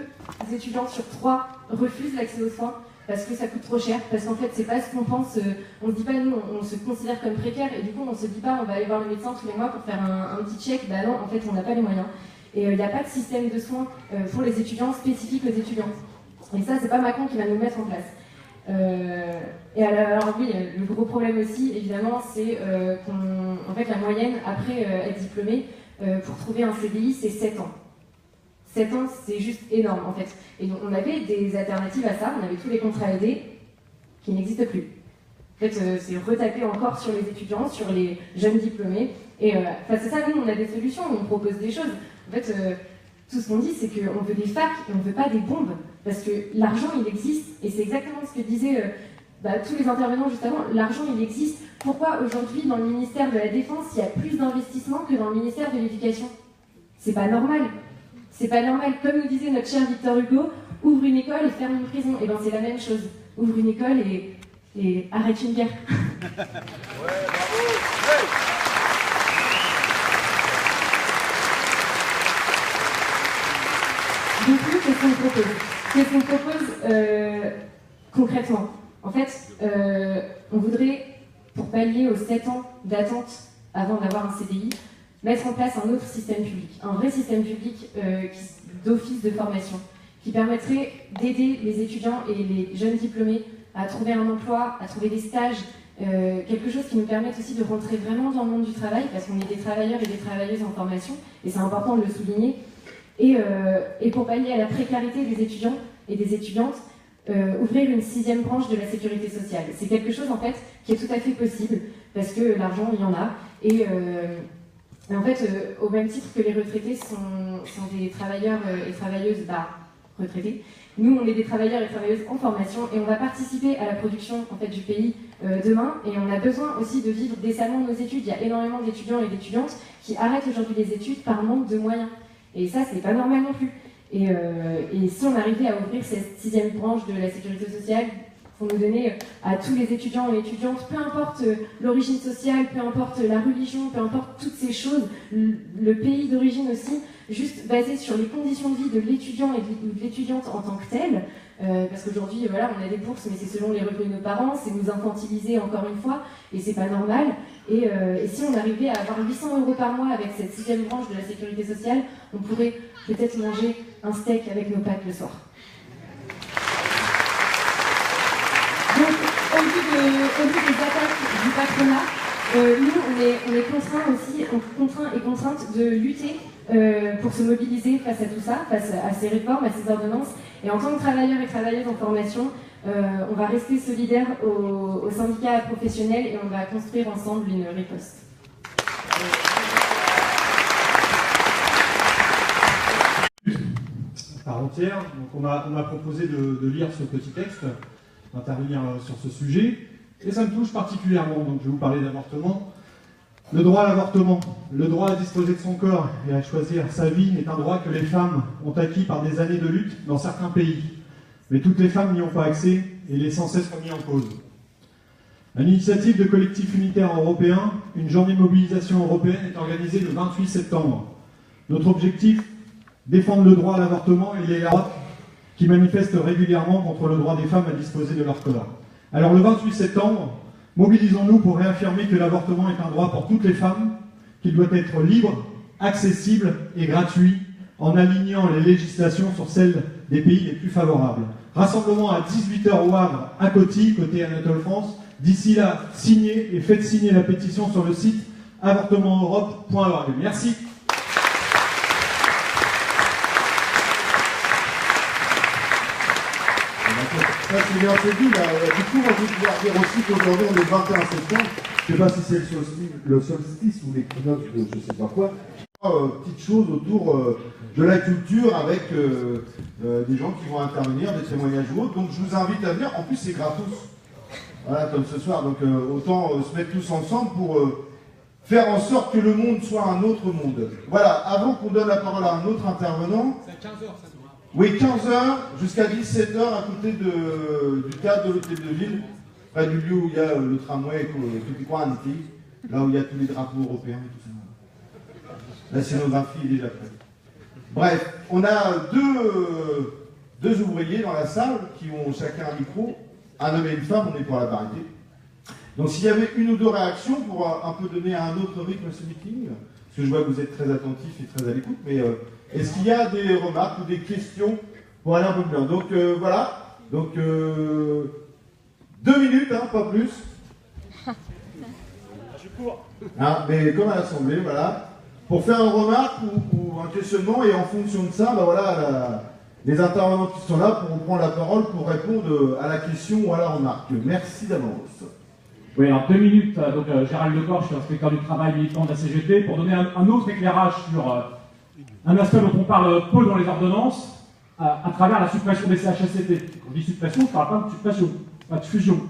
étudiants sur 3 refusent l'accès aux soins parce que ça coûte trop cher, parce qu'en fait, c'est pas ce qu'on pense, on se dit pas, nous, on se considère comme précaire, et du coup, on se dit pas, on va aller voir le médecin tous les mois pour faire un petit check. Bah non, en fait, on n'a pas les moyens. Et il n'y a pas de système de soins pour les étudiants spécifique aux étudiants. Et ça, c'est pas Macron qui va nous mettre en place. Et alors oui, le gros problème aussi, évidemment, c'est qu'en fait, la moyenne, après être diplômé, pour trouver un CDI, c'est 7 ans. 7 ans, c'est juste énorme, en fait. Et donc, on avait des alternatives à ça, on avait tous les contrats aidés qui n'existent plus. En fait, c'est retaper encore sur les étudiants, sur les jeunes diplômés. Et face à ça, nous, on a des solutions, on propose des choses. En fait, tout ce qu'on dit, c'est qu'on veut des facs et on ne veut pas des bombes. Parce que l'argent, il existe. Et c'est exactement ce que disaient tous les intervenants juste avant. L'argent, il existe. Pourquoi aujourd'hui, dans le ministère de la Défense, il y a plus d'investissements que dans le ministère de l'Éducation? C'est pas normal. C'est pas normal. Comme nous disait notre cher Victor Hugo, ouvre une école et ferme une prison. Et bien c'est la même chose. Ouvre une école et arrête une guerre. Ouais, bravo. Ouais. Donc nous, qu'est-ce qu'on propose? Qu'est-ce qu'on propose concrètement? En fait, on voudrait, pour pallier aux 7 ans d'attente avant d'avoir un CDI, mettre en place un autre système public, un vrai système public d'office de formation, qui permettrait d'aider les étudiants et les jeunes diplômés à trouver un emploi, à trouver des stages, quelque chose qui nous permette aussi de rentrer vraiment dans le monde du travail, parce qu'on est des travailleurs et des travailleuses en formation, et c'est important de le souligner. Et pour pallier à la précarité des étudiants et des étudiantes, ouvrir une 6e branche de la sécurité sociale. C'est quelque chose en fait qui est tout à fait possible, parce que l'argent, il y en a. Et en fait, au même titre que les retraités sont des travailleurs et travailleuses retraités, nous, on est des travailleurs et travailleuses en formation, et on va participer à la production en fait, du pays demain, et on a besoin aussi de vivre décemment nos études. Il y a énormément d'étudiants et d'étudiantes qui arrêtent aujourd'hui les études par manque de moyens. Et ça, c'est pas normal non plus. Et si on arrivait à ouvrir cette 6e branche de la sécurité sociale, pour nous donner à tous les étudiants et étudiantes, peu importe l'origine sociale, peu importe la religion, peu importe toutes ces choses, le pays d'origine aussi, juste basé sur les conditions de vie de l'étudiant et de l'étudiante en tant que tel, parce qu'aujourd'hui, voilà, on a des bourses, mais c'est selon les revenus de nos parents, c'est nous infantiliser encore une fois, et c'est pas normal. Et si on arrivait à avoir 800 € par mois avec cette 6e branche de la sécurité sociale, on pourrait peut-être manger un steak avec nos pâtes le soir. Donc, au vu des attaques du patronat, nous, on est contraints et contraintes de lutter pour se mobiliser face à tout ça, face à ces réformes, à ces ordonnances. Et en tant que travailleurs et travailleuses en formation, on va rester solidaires aux syndicats professionnels et on va construire ensemble une riposte. Par entière, donc on m'a proposé de lire ce petit texte, d'intervenir sur ce sujet, et ça me touche particulièrement, donc je vais vous parler d'avortement. Le droit à l'avortement, le droit à disposer de son corps et à choisir sa vie est un droit que les femmes ont acquis par des années de lutte dans certains pays. Mais toutes les femmes n'y ont pas accès et il est sans cesse remis en cause. À l'initiative de collectifs unitaires européens, une journée de mobilisation européenne est organisée le 28 septembre. Notre objectif, défendre le droit à l'avortement et les droits qui manifestent régulièrement contre le droit des femmes à disposer de leur corps. Alors le 28 septembre, mobilisons-nous pour réaffirmer que l'avortement est un droit pour toutes les femmes, qu'il doit être libre, accessible et gratuit, en alignant les législations sur celles des pays les plus favorables. Rassemblement à 18 h au Havre, à Coty, côté Anatole France. D'ici là, signez et faites signer la pétition sur le site avortementeurope.org. Merci. Ça, c'est bien entendu. Du coup, moi, je voulais dire aussi qu'aujourd'hui, on est le 21 septembre. Je ne sais pas si c'est le solstice ou l'équinoxe de je ne sais pas quoi. Petite chose autour de la culture avec des gens qui vont intervenir, des témoignages ou autres. Donc, je vous invite à venir. En plus, c'est gratos. Voilà, comme ce soir. Donc, autant se mettre tous ensemble pour faire en sorte que le monde soit un autre monde. Voilà, avant qu'on donne la parole à un autre intervenant. C'est à 15 h, ça doit. Oui, 15 h jusqu'à 17 h à côté du théâtre de l'Hôtel de Ville, près du lieu où il y a le tramway tutti quanti, là où il y a tous les drapeaux européens et tout ça. La scénographie est déjà prête. Bref, on a deux ouvriers dans la salle qui ont chacun un micro, un homme et une femme, on est pour la parité. Donc s'il y avait une ou deux réactions pour un peu donner un autre rythme à ce meeting, parce que je vois que vous êtes très attentifs et très à l'écoute, mais est-ce qu'il y a des remarques ou des questions pour aller un peu plus loin? Donc voilà, donc 2 minutes, hein, pas plus. Je cours. Hein, mais comme à l'Assemblée, voilà, pour faire une remarque ou un questionnement, et en fonction de ça, bah voilà, les intervenants qui sont là pourront prendre la parole pour répondre à la question ou à la remarque. Merci d'avance. Oui, alors 2 minutes, donc Gérald Lecor, je suis inspecteur du travail militant de la CGT, pour donner un autre éclairage sur un aspect dont on parle peu dans les ordonnances, à travers la suppression des CHSCT. Quand je dis suppression, je ne parle pas de suppression, pas de fusion.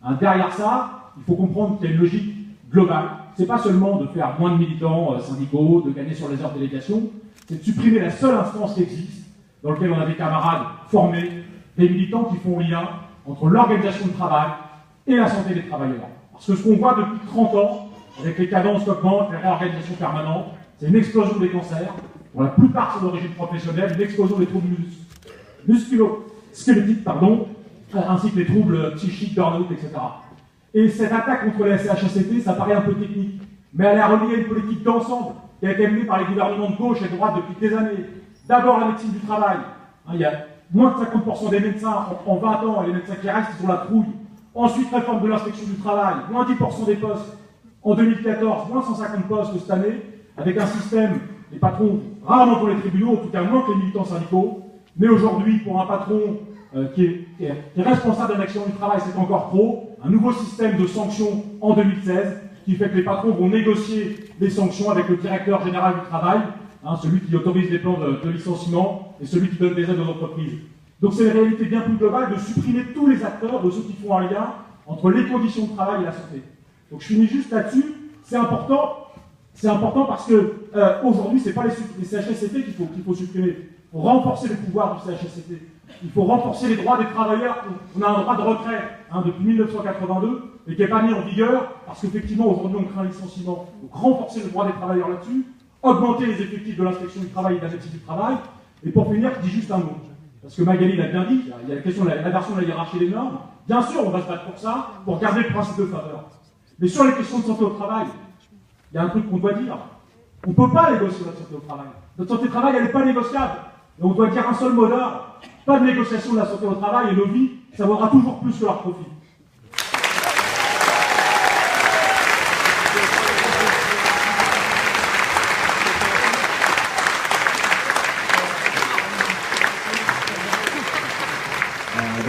Hein, derrière ça, il faut comprendre qu'il y a une logique globale. Ce n'est pas seulement de faire moins de militants syndicaux, de gagner sur les heures de délégation, c'est de supprimer la seule instance qui existe, dans laquelle on a des camarades formés, des militants qui font lien entre l'organisation du travail et la santé des travailleurs. Parce que ce qu'on voit depuis 30 ans, avec les cadences augmentent, les réorganisations permanentes, c'est une explosion des cancers, pour la plupart c'est d'origine professionnelle, une explosion des troubles musculo-squelettiques, ainsi que les troubles psychiques, burn-out, etc. Et cette attaque contre les CHSCT, ça paraît un peu technique, mais elle est reliée à une politique d'ensemble qui a été menée par les gouvernements de gauche et de droite depuis des années. D'abord la médecine du travail. Hein, il y a moins de 50% des médecins en 20 ans, et les médecins qui restent, ils sont la trouille. Ensuite, réforme de l'inspection du travail, moins 10% des postes en 2014, moins 150 postes cette année, avec un système, les patrons, rarement pour les tribunaux, en tout cas moins que les militants syndicaux, mais aujourd'hui, pour un patron qui est responsable d'un accident du travail, c'est encore trop, un nouveau système de sanctions en 2016, qui fait que les patrons vont négocier des sanctions avec le directeur général du travail, hein, celui qui autorise les plans de licenciement et celui qui donne des aides aux entreprises. Donc c'est une réalité bien plus globale de supprimer tous les acteurs, de ceux qui font un lien entre les conditions de travail et la santé. Donc je finis juste là-dessus, c'est important parce que aujourd'hui, ce n'est pas les CHSCT qu'il faut supprimer, faut renforcer le pouvoir du CHSCT. Il faut renforcer les droits des travailleurs. On a un droit de retrait depuis 1982, mais qui n'est pas mis en vigueur, parce qu'effectivement, aujourd'hui, on craint un licenciement. Donc renforcer le droit des travailleurs là-dessus, augmenter les effectifs de l'inspection du travail et de la médecine du travail. Et pour finir, je dis juste un mot. Parce que Magali l'a bien dit, il y a la question de l'inversion de la hiérarchie des normes. Bien sûr, on va se battre pour ça, pour garder le principe de faveur. Mais sur les questions de santé au travail, il y a un truc qu'on doit dire. On ne peut pas négocier notre santé au travail. Notre santé au travail, elle n'est pas négociable. Et on doit dire un seul mot d'ordre. Pas de négociation de la santé au travail et nos vies, ça vaudra toujours plus que leur profit.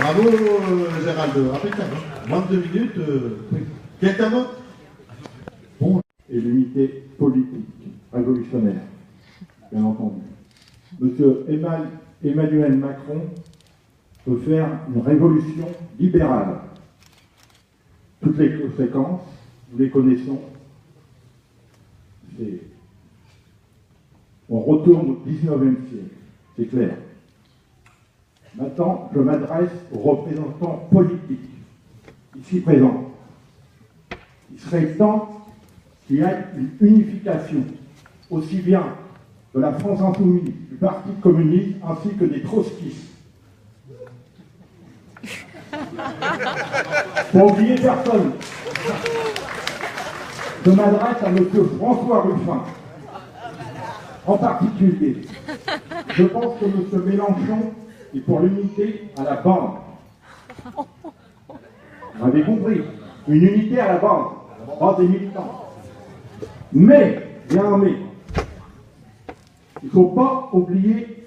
Bravo Gérald, impeccable. Moins de 2 minutes. Quelqu'un d'autre? Bon, et l'unité politique, révolutionnaire, bien entendu. Monsieur Emmanuel Macron peut faire une révolution libérale. Toutes les conséquences, nous les connaissons. On retourne au 19e siècle, c'est clair. Maintenant, je m'adresse aux représentants politiques, ici présents. Il serait temps qu'il y ait une unification, aussi bien de la France insoumise, du Parti communiste, ainsi que des trotskistes. Pour oublier personne. Je m'adresse à M. François Ruffin, en particulier. Je pense que M. Mélenchon est pour l'unité à la bande. Vous avez compris, une unité à la bande, pas des militants. Mais, il y a un mais. Il ne faut pas oublier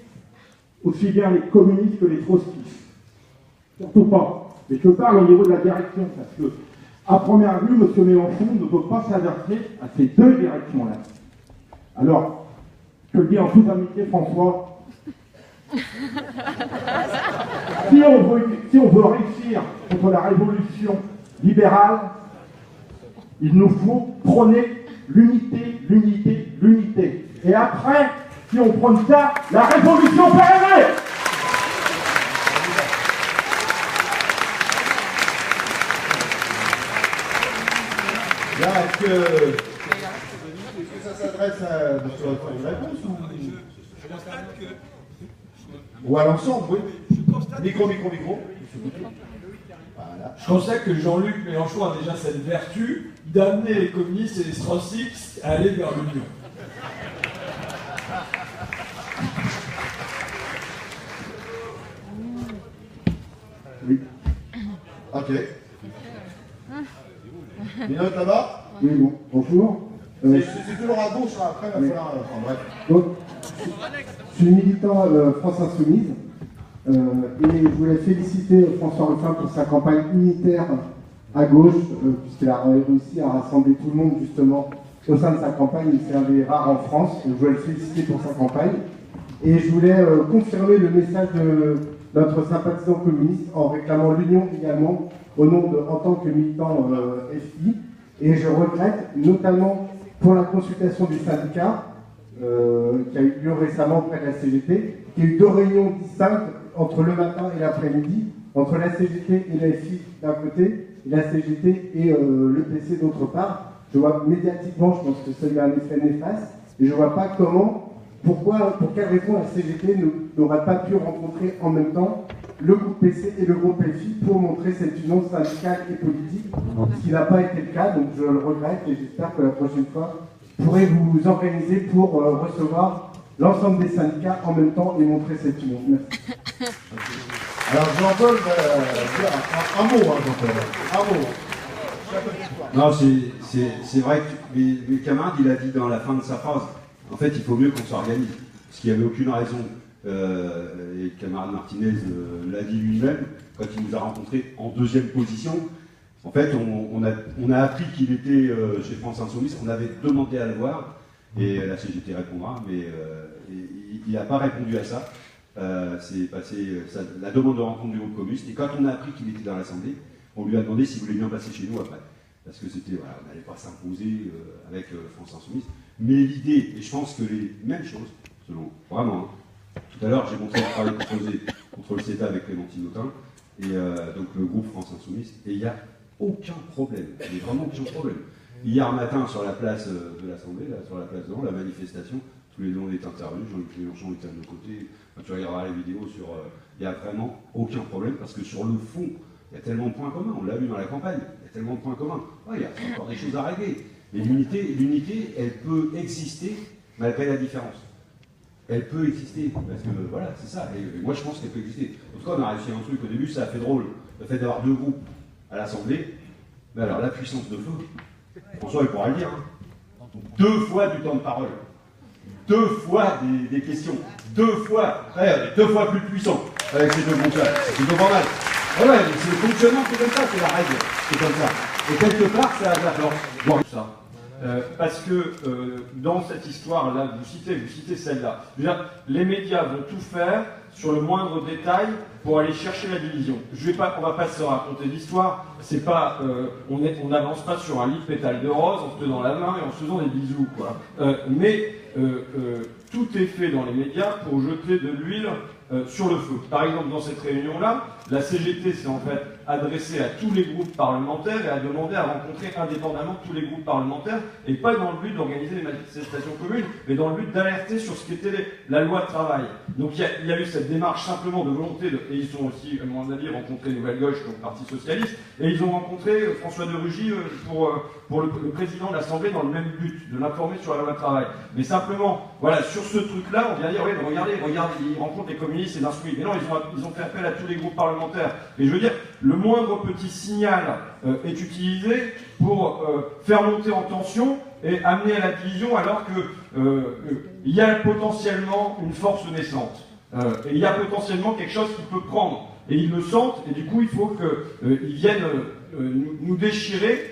aussi bien les communistes que les trotskistes. Surtout pas. Mais je parle au niveau de la direction, parce que, à première vue, M. Mélenchon ne peut pas s'adapter à ces deux directions-là. Alors, je le dis en toute amitié, François, si on veut réussir contre la révolution libérale, il nous faut prôner l'unité, l'unité, l'unité. Et après, si on prône ça, la révolution peut arriver. Là, est-ce que ça s'adresse à monsieur une réponse ou à l'ensemble, oui. Micro. Voilà. Je constate que Jean-Luc Mélenchon a déjà cette vertu d'amener les communistes et les trotskistes à aller vers l'union. Oui. Ok. Une autre là-bas? Oui, bon, bonjour. C'est toujours à gauche, là, après, il va falloir. Enfin, bref. Donc, je suis militant France Insoumise et je voulais féliciter François Ruffin pour sa campagne unitaire à gauche, puisqu'il a réussi à rassembler tout le monde justement au sein de sa campagne. C'est un des rares en France, donc je voulais le féliciter pour sa campagne. Et je voulais confirmer le message de notre sympathisant communiste en réclamant l'union également en tant que militant FI. Et je regrette, notamment pour la consultation du syndicat, qui a eu lieu récemment près de la CGT, qu'il y a eu deux réunions distinctes entre le matin et l'après-midi, entre la CGT et la FI d'un côté, et la CGT et le PC d'autre part. Je vois médiatiquement, je pense que ça a eu un effet néfaste, et je ne vois pas pour quelle raison la CGT n'aurait pas pu rencontrer en même temps le groupe PC et le groupe FI pour montrer cette union syndicale et politique, ce qui n'a pas été le cas, donc je le regrette et j'espère que la prochaine fois, vous pourrez vous organiser pour recevoir l'ensemble des syndicats en même temps et montrer cette union. Merci. Alors Jean-Paul va dire un mot, hein, Jean-Paul. Un mot. Non, c'est vrai que mes camarades, il a dit dans la fin de sa phrase, en fait, il faut mieux qu'on s'organise. Parce qu'il n'y avait aucune raison, et le camarade Martinez l'a dit lui-même, quand il nous a rencontrés en deuxième position. En fait, on a appris qu'il était chez France Insoumise, on avait demandé à le voir, et la CGT répondra, mais il n'a pas répondu à ça. C'est passé la demande de rencontre du groupe communiste, et quand on a appris qu'il était dans l'Assemblée, on lui a demandé s'il voulait bien passer chez nous après. Parce que c'était, voilà, on n'allait pas s'imposer avec France Insoumise. Mais l'idée, et je pense que les mêmes choses, selon vraiment, Tout à l'heure, j'ai montré le travail contre le CETA avec Clémentine Autain, et donc le groupe France Insoumise, et il n'y a aucun problème, il n'y a vraiment aucun problème. Hier matin, sur la place de l'Assemblée, sur la place devant, la manifestation, tous les deux on est intervenus, Jean-Luc Mélenchon était à nos côtés, tu regarderas les vidéos sur... il n'y a vraiment aucun problème, parce que sur le fond, il y a tellement de points communs, on l'a vu dans la campagne, il y a tellement de points communs. Ouais, il y a encore des choses à régler. Mais l'unité, elle peut exister malgré la différence. Elle peut exister, parce que voilà, c'est ça. Et moi, je pense qu'elle peut exister. En tout cas, on a réussi un truc au début, ça a fait drôle. Le fait d'avoir deux groupes à l'Assemblée, mais alors la puissance de feu, François, il pourra le dire, hein. 2 fois du temps de parole, 2 fois des questions, 2 fois plus puissant avec ces deux groupes-là. C'est plutôt pas mal. Ouais, c'est le fonctionnement, c'est comme ça, c'est la règle, c'est comme ça. Et quelque part, ça a de la force. Bon, ça. Parce que dans cette histoire-là, vous citez celle-là, les médias vont tout faire sur le moindre détail pour aller chercher la division. On va pas se raconter l'histoire, c'est pas, on n'avance pas sur un lit de pétales de rose en se tenant la main et en se faisant des bisous, quoi. Mais tout est fait dans les médias pour jeter de l'huile sur le feu. Par exemple, dans cette réunion-là, la CGT s'est en fait adressée à tous les groupes parlementaires et a demandé à rencontrer indépendamment tous les groupes parlementaires, et pas dans le but d'organiser des manifestations communes, mais dans le but d'alerter sur ce qu'était la loi de travail. Donc il y a eu cette démarche simplement de volonté, et ils ont aussi, à mon avis, rencontré Nouvelle Gauche, donc Parti Socialiste, et ils ont rencontré François de Rugy pour le président de l'Assemblée dans le même but, de l'informer sur la loi de travail. Mais simplement, voilà, sur ce truc-là, on vient dire, oui, mais regardez, ils rencontrent les communistes et l'insoumis. Mais non, ils ont fait appel à tous les groupes parlementaires. Et je veux dire, le moindre petit signal est utilisé pour faire monter en tension et amener à la division, alors qu'il y a potentiellement une force naissante. Et il y a potentiellement quelque chose qui peut prendre. Et ils le sentent, et du coup, il faut qu'ils viennent nous déchirer.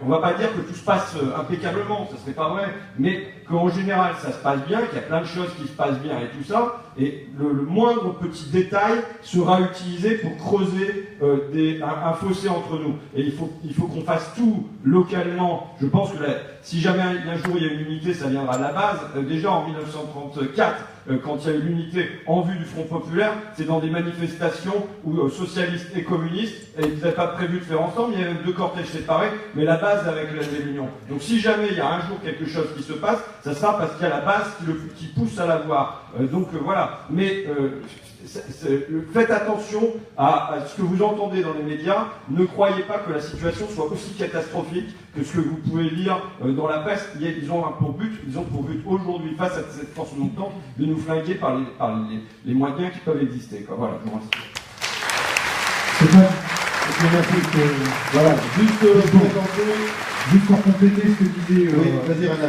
On ne va pas dire que tout se passe impeccablement, ça serait pas vrai, mais qu'en général ça se passe bien, qu'il y a plein de choses qui se passent bien et tout ça, et le moindre petit détail sera utilisé pour creuser un fossé entre nous. Et il faut qu'on fasse tout localement. Je pense que si jamais un jour il y a une unité, ça viendra de la base. Déjà en 1934, quand il y a eu l'unité en vue du Front Populaire, c'est dans des manifestations où socialistes et communistes, et ils n'avaient pas prévu de faire ensemble, il y avait même 2 cortèges séparés, mais la base avec l'Union. Donc si jamais il y a un jour quelque chose qui se passe, ça sera parce qu'il y a la base qui pousse à l'avoir. Voilà. Mais faites attention à ce que vous entendez dans les médias. Ne croyez pas que la situation soit aussi catastrophique que ce que vous pouvez lire dans la presse. Ils ont pour but aujourd'hui, face à cette force montante, de nous flinguer par les moyens qui peuvent exister, quoi. Voilà, je vous remercie. Voilà, juste pour compléter ce que disait,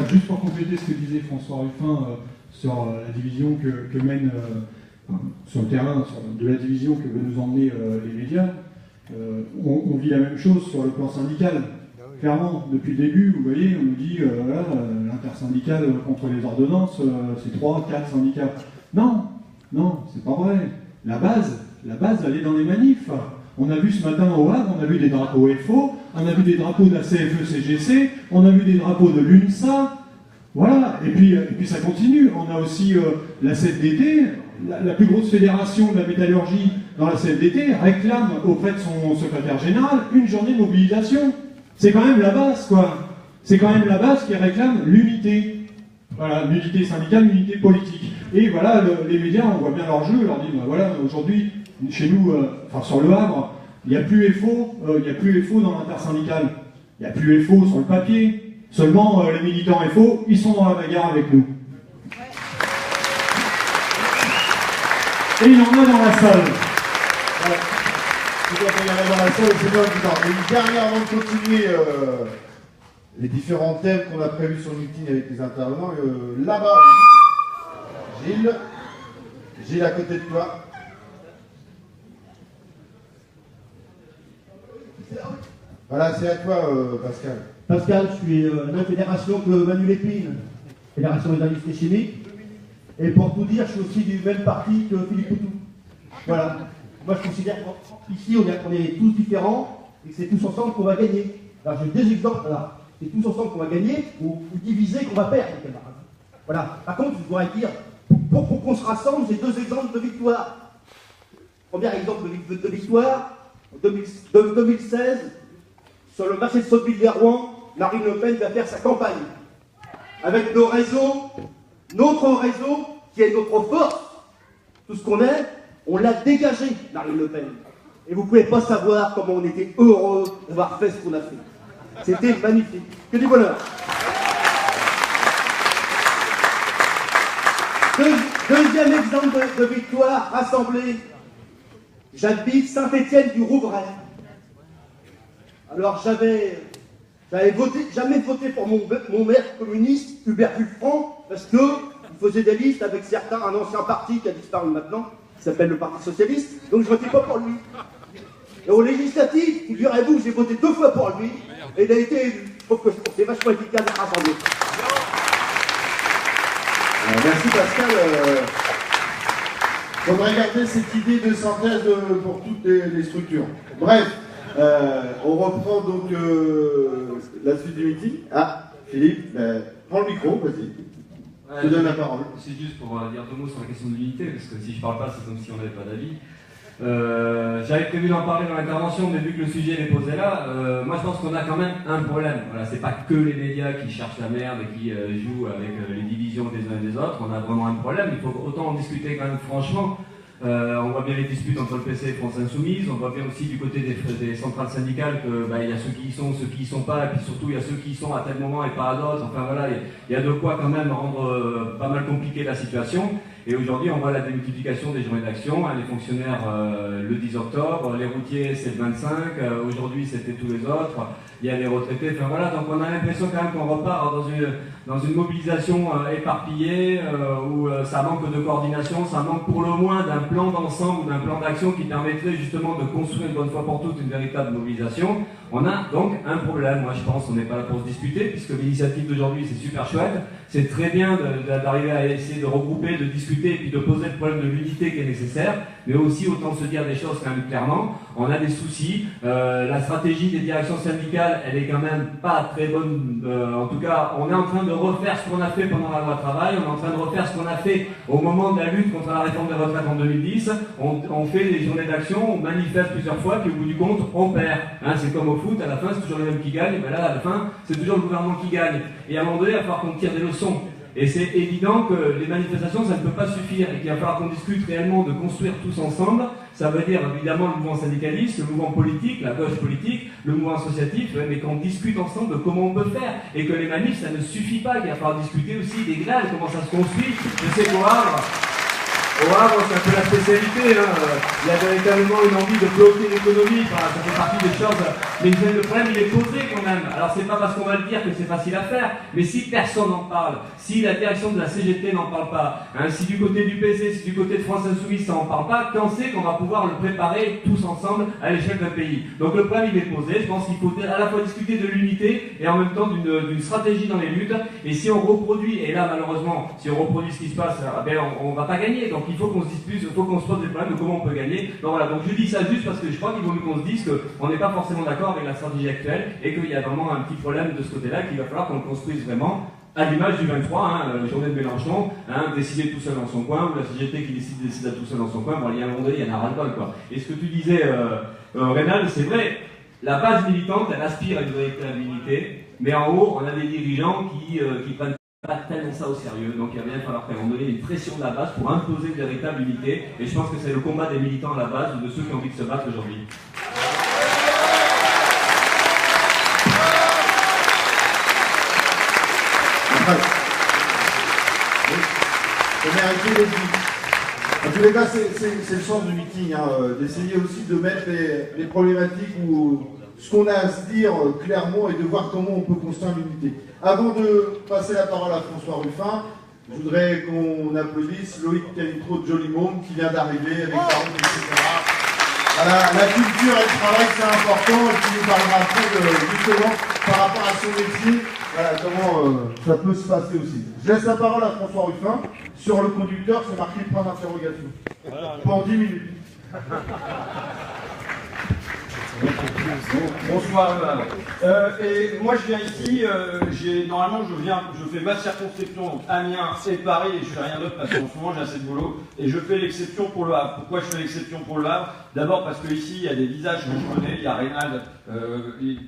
juste pour compléter ce que disait François Ruffin sur la division que mène sur le terrain, de la division que veulent nous emmener les médias, on vit la même chose sur le plan syndical. Clairement, depuis le début, vous voyez, on nous dit l'intersyndicale contre les ordonnances, c'est 3-4 syndicats. Non, c'est pas vrai. La base, elle est dans les manifs. On a vu ce matin au Havre, on a vu des drapeaux FO, on a vu des drapeaux de la CFE-CGC, on a vu des drapeaux de l'UNSA. Voilà, et puis ça continue. On a aussi la CFDT, la plus grosse fédération de la métallurgie dans la CFDT, réclame auprès de son secrétaire général une journée de mobilisation. C'est quand même la base, quoi. C'est quand même la base qui réclame l'unité. Voilà, l'unité syndicale, l'unité politique. Et voilà, les médias, on voit bien leur jeu, on leur dit, voilà, aujourd'hui, chez nous, sur le Havre, il n'y a plus FO dans l'intersyndicale. Il n'y a plus FO sur le papier. Seulement, les militants FO, ils sont dans la bagarre avec nous. Et il y en a dans la salle. Voilà. Tout à fait, il y en a dans la salle, c'est bien. Une dernière avant de continuer les différents thèmes qu'on a prévus sur le meeting avec les intervenants. Là-bas, Gilles, à côté de toi. Voilà, c'est à toi, Pascal. Pascal, je suis de la même fédération que Manu Lépine, Fédération des industries chimiques. Et pour tout dire, je suis aussi du même parti que Philippe Poutou. Voilà. Moi, je considère qu'ici, on est tous différents et que c'est tous ensemble qu'on va gagner. Alors, j'ai 2 exemples là. C'est tous ensemble qu'on va gagner ou diviser qu'on va perdre, les camarades. Voilà. Par contre, je voudrais dire pour qu'on se rassemble, j'ai deux exemples de victoire. Premier exemple de victoire, en 2016, sur le marché de Sotteville-les-Rouen, Marine Le Pen va faire sa campagne. Avec nos réseaux, notre réseau, qui est notre force, tout ce qu'on est, on l'a dégagé, Marine Le Pen. Et vous ne pouvez pas savoir comment on était heureux d'avoir fait ce qu'on a fait. C'était magnifique. Que du bonheur. Deuxième exemple de victoire rassemblée. J'habite Saint-Étienne-du-Rouvray. Alors j'avais jamais voté pour mon maire communiste, Hubert Buffran, parce qu'il faisait des listes avec certains, un ancien parti qui a disparu maintenant, qui s'appelle le Parti Socialiste, donc je ne votais pas pour lui. Et aux législatives, figurez-vous, j'ai voté 2 fois pour lui, et il a été élu. Je trouve que c'est vachement efficace à rassembler. Merci Pascal. Il faudrait garder cette idée de synthèse pour toutes les structures. Bref, on reprend donc la suite du meeting. Ah, Philippe, prends le micro, vas-y. Je te donne la parole. C'est juste pour dire 2 mots sur la question de l'unité, parce que si je parle pas, c'est comme si on n'avait pas d'avis. J'avais prévu d'en parler dans l'intervention, mais vu que le sujet est posé là, moi je pense qu'on a quand même un problème. Voilà, c'est pas que les médias qui cherchent la merde et qui jouent avec les divisions des uns et des autres. On a vraiment un problème. Il faut autant en discuter quand même franchement. On voit bien les disputes entre le PC et France Insoumise. On voit bien aussi du côté des centrales syndicales que il y a ceux qui y sont, ceux qui y sont pas, et puis surtout il y a ceux qui y sont à tel moment et pas à d'autres. Enfin voilà, il y a de quoi quand même rendre pas mal compliqué la situation. Et aujourd'hui, on voit la démultiplication des journées d'action. Les fonctionnaires le 10 octobre, les routiers c'est le 25, aujourd'hui c'était tous les autres, il y a les retraités, enfin voilà, donc on a l'impression quand même qu'on repart dans une mobilisation éparpillée, où ça manque de coordination, ça manque pour le moins d'un plan d'ensemble, d'un plan d'action qui permettrait justement de construire une bonne fois pour toutes une véritable mobilisation. On a donc un problème, moi je pense, on n'est pas là pour se disputer, puisque l'initiative d'aujourd'hui c'est super chouette, c'est très bien d'arriver à essayer de regrouper, de discuter et puis de poser le problème de l'unité qui est nécessaire, mais aussi autant se dire des choses quand même clairement. On a des soucis, la stratégie des directions syndicales elle est quand même pas très bonne, en tout cas on est en train de refaire ce qu'on a fait pendant la loi travail, on est en train de refaire ce qu'on a fait au moment de la lutte contre la réforme des retraites en 2010, on fait des journées d'action, on manifeste plusieurs fois, puis au bout du compte on perd, hein, c'est comme au foot, à la fin c'est toujours les mêmes qui gagnent, et ben là à la fin c'est toujours le gouvernement qui gagne, et à un moment donné il va falloir qu'on tire des leçons. Et c'est évident que les manifestations, ça ne peut pas suffire et qu'il va falloir qu'on discute réellement de construire tous ensemble. Ça veut dire évidemment le mouvement syndicaliste, le mouvement politique, la gauche politique, le mouvement associatif, mais qu'on discute ensemble de comment on peut faire. Et que les manifs, ça ne suffit pas, qu'il va falloir discuter aussi des grèves, comment ça se construit. Je sais qu'au Havre, c'est un peu la spécialité, hein. Il y a véritablement une envie de bloquer l'économie, ça fait partie des choses, mais le problème il est posé quand même. Alors c'est pas parce qu'on va le dire que c'est facile à faire, mais si personne n'en parle, si la direction de la CGT n'en parle pas, hein, si du côté du PC, si du côté de France Insoumise ça n'en parle pas, quand c'est qu'on va pouvoir le préparer tous ensemble à l'échelle d'un pays? Donc le problème il est posé, je pense qu'il faut à la fois discuter de l'unité et en même temps d'une stratégie dans les luttes, et si on reproduit, et là malheureusement, si on reproduit ce qui se passe, on va pas gagner. Donc il faut qu'on se dispute, il faut qu'on se pose des problèmes de comment on peut gagner. Donc voilà, donc je dis ça juste parce que je crois qu'il vaut mieux qu'on se dise qu'on n'est pas forcément d'accord avec la stratégie actuelle et qu'il y a vraiment un petit problème de ce côté-là qu'il va falloir qu'on le construise vraiment à l'image du 23, la journée de Mélenchon, décider tout seul dans son coin, ou la CGT qui décide à tout seul dans son coin. Bon, il y a un moment donné, il y en a ras-le-bol, quoi. Et ce que tu disais, Rénal, c'est vrai, la base militante, elle aspire à une véritable unité, mais en haut, on a des dirigeants qui prennent pas tellement ça au sérieux, donc il va bien falloir qu'à un moment donné une pression de la base pour imposer une véritable unité, et je pense que c'est le combat des militants à la base ou de ceux qui ont envie de se battre aujourd'hui. En tous les cas, c'est le sens du meeting, d'essayer aussi de mettre les problématiques ou ce qu'on a à se dire clairement et de voir comment on peut construire l'unité. Avant de passer la parole à François Ruffin, je voudrais qu'on applaudisse Loïc Calitro de Jolimont qui vient d'arriver avec Baron, etc. Voilà, la culture et le travail c'est important et qui nous parlera après justement par rapport à son métier, voilà, comment ça peut se passer aussi. Je laisse la parole à François Ruffin. Sur le conducteur, c'est marqué point d'interrogation. Pendant 10 minutes. Bonsoir. Et moi je viens ici, normalement je fais ma circonscription, donc Amiens et Paris, et je fais rien d'autre parce qu'en ce moment j'ai assez de boulot, et je fais l'exception pour le Havre. Pourquoi je fais l'exception pour le Havre? D'abord parce que ici il y a des visages que je connais, il y a Reynald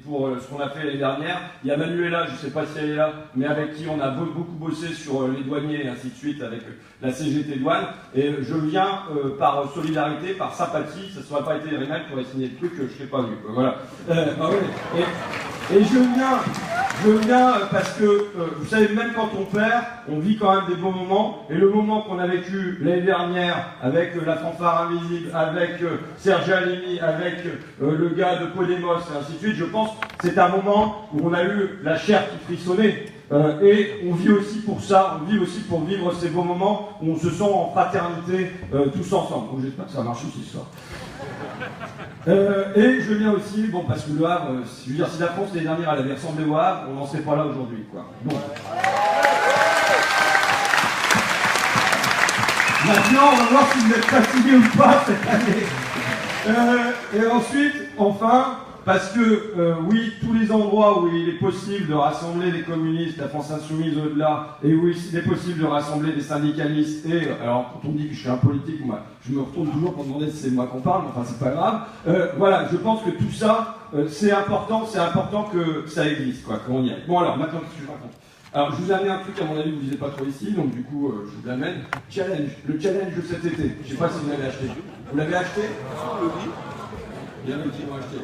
pour ce qu'on a fait l'année dernière, il y a Manuela, je ne sais pas si elle est là, mais avec qui on a beaucoup bossé sur les douaniers et ainsi de suite avec la CGT Douane, et je viens par solidarité, par sympathie, ça ne serait pas été Reynald qui aurait signé le truc que je n'ai pas vu. Voilà. Bah oui. Et je viens parce que, vous savez, même quand on perd, on vit quand même des beaux moments, et le moment qu'on a vécu l'année dernière avec la fanfare invisible, avec Serge Alimi, avec le gars de Podemos, et ainsi de suite, je pense que c'est un moment où on a eu la chair qui frissonnait. Et on vit aussi pour ça, on vit aussi pour vivre ces beaux moments où on se sent en fraternité tous ensemble. Donc j'espère que ça marche aussi ce soir. Et je viens aussi, bon, parce que le Havre, je veux dire, si la France l'année dernière elle avait ressemblé au Havre, on n'en serait pas là aujourd'hui, quoi. Bon. Maintenant, on va voir si vous êtes fatigué ou pas cette année. Et ensuite, enfin, parce que, oui, tous les endroits où il est possible de rassembler des communistes, la France Insoumise au-delà, et où il est possible de rassembler des syndicalistes, et, alors, quand on dit que je suis un politique, moi, je me retourne toujours pour demander si c'est moi qu'on parle, mais enfin, c'est pas grave. Voilà, je pense que tout ça, c'est important que ça existe, quoi, qu'on y aille. Bon, alors, maintenant, qu'est-ce que je raconte? Alors, je vous ai amené un truc, à mon avis, vous ne disiez pas trop ici, donc du coup, je vous l'amène. Challenge, le challenge de cet été. Je ne sais pas si vous l'avez acheté. Vous l'avez acheté? Il y en a qui l'ont acheté.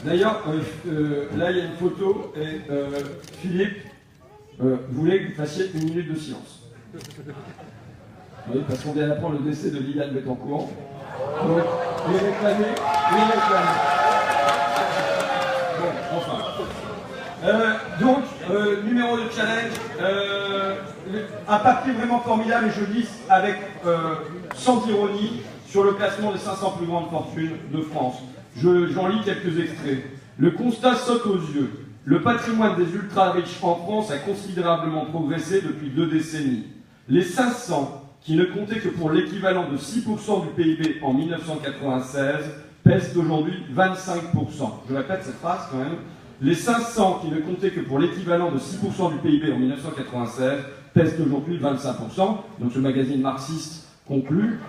D'ailleurs, là, il y a une photo, et Philippe voulait que vous fassiez une minute de silence. Oui, parce qu'on vient d'apprendre le décès de Liliane Bettencourt. Donc, il est réclamé. Bon, enfin. Donc, numéro de challenge, un papier vraiment formidable, et je dis avec sans ironie, sur le classement des 500 plus grandes fortunes de France. J'en lis quelques extraits. Le constat saute aux yeux. Le patrimoine des ultra-riches en France a considérablement progressé depuis 2 décennies. Les 500, qui ne comptaient que pour l'équivalent de 6% du PIB en 1996, pèsent aujourd'hui 25%. Je répète cette phrase quand même. Les 500 qui ne comptaient que pour l'équivalent de 6% du PIB en 1996 pèsent aujourd'hui 25%. Donc ce magazine marxiste conclut.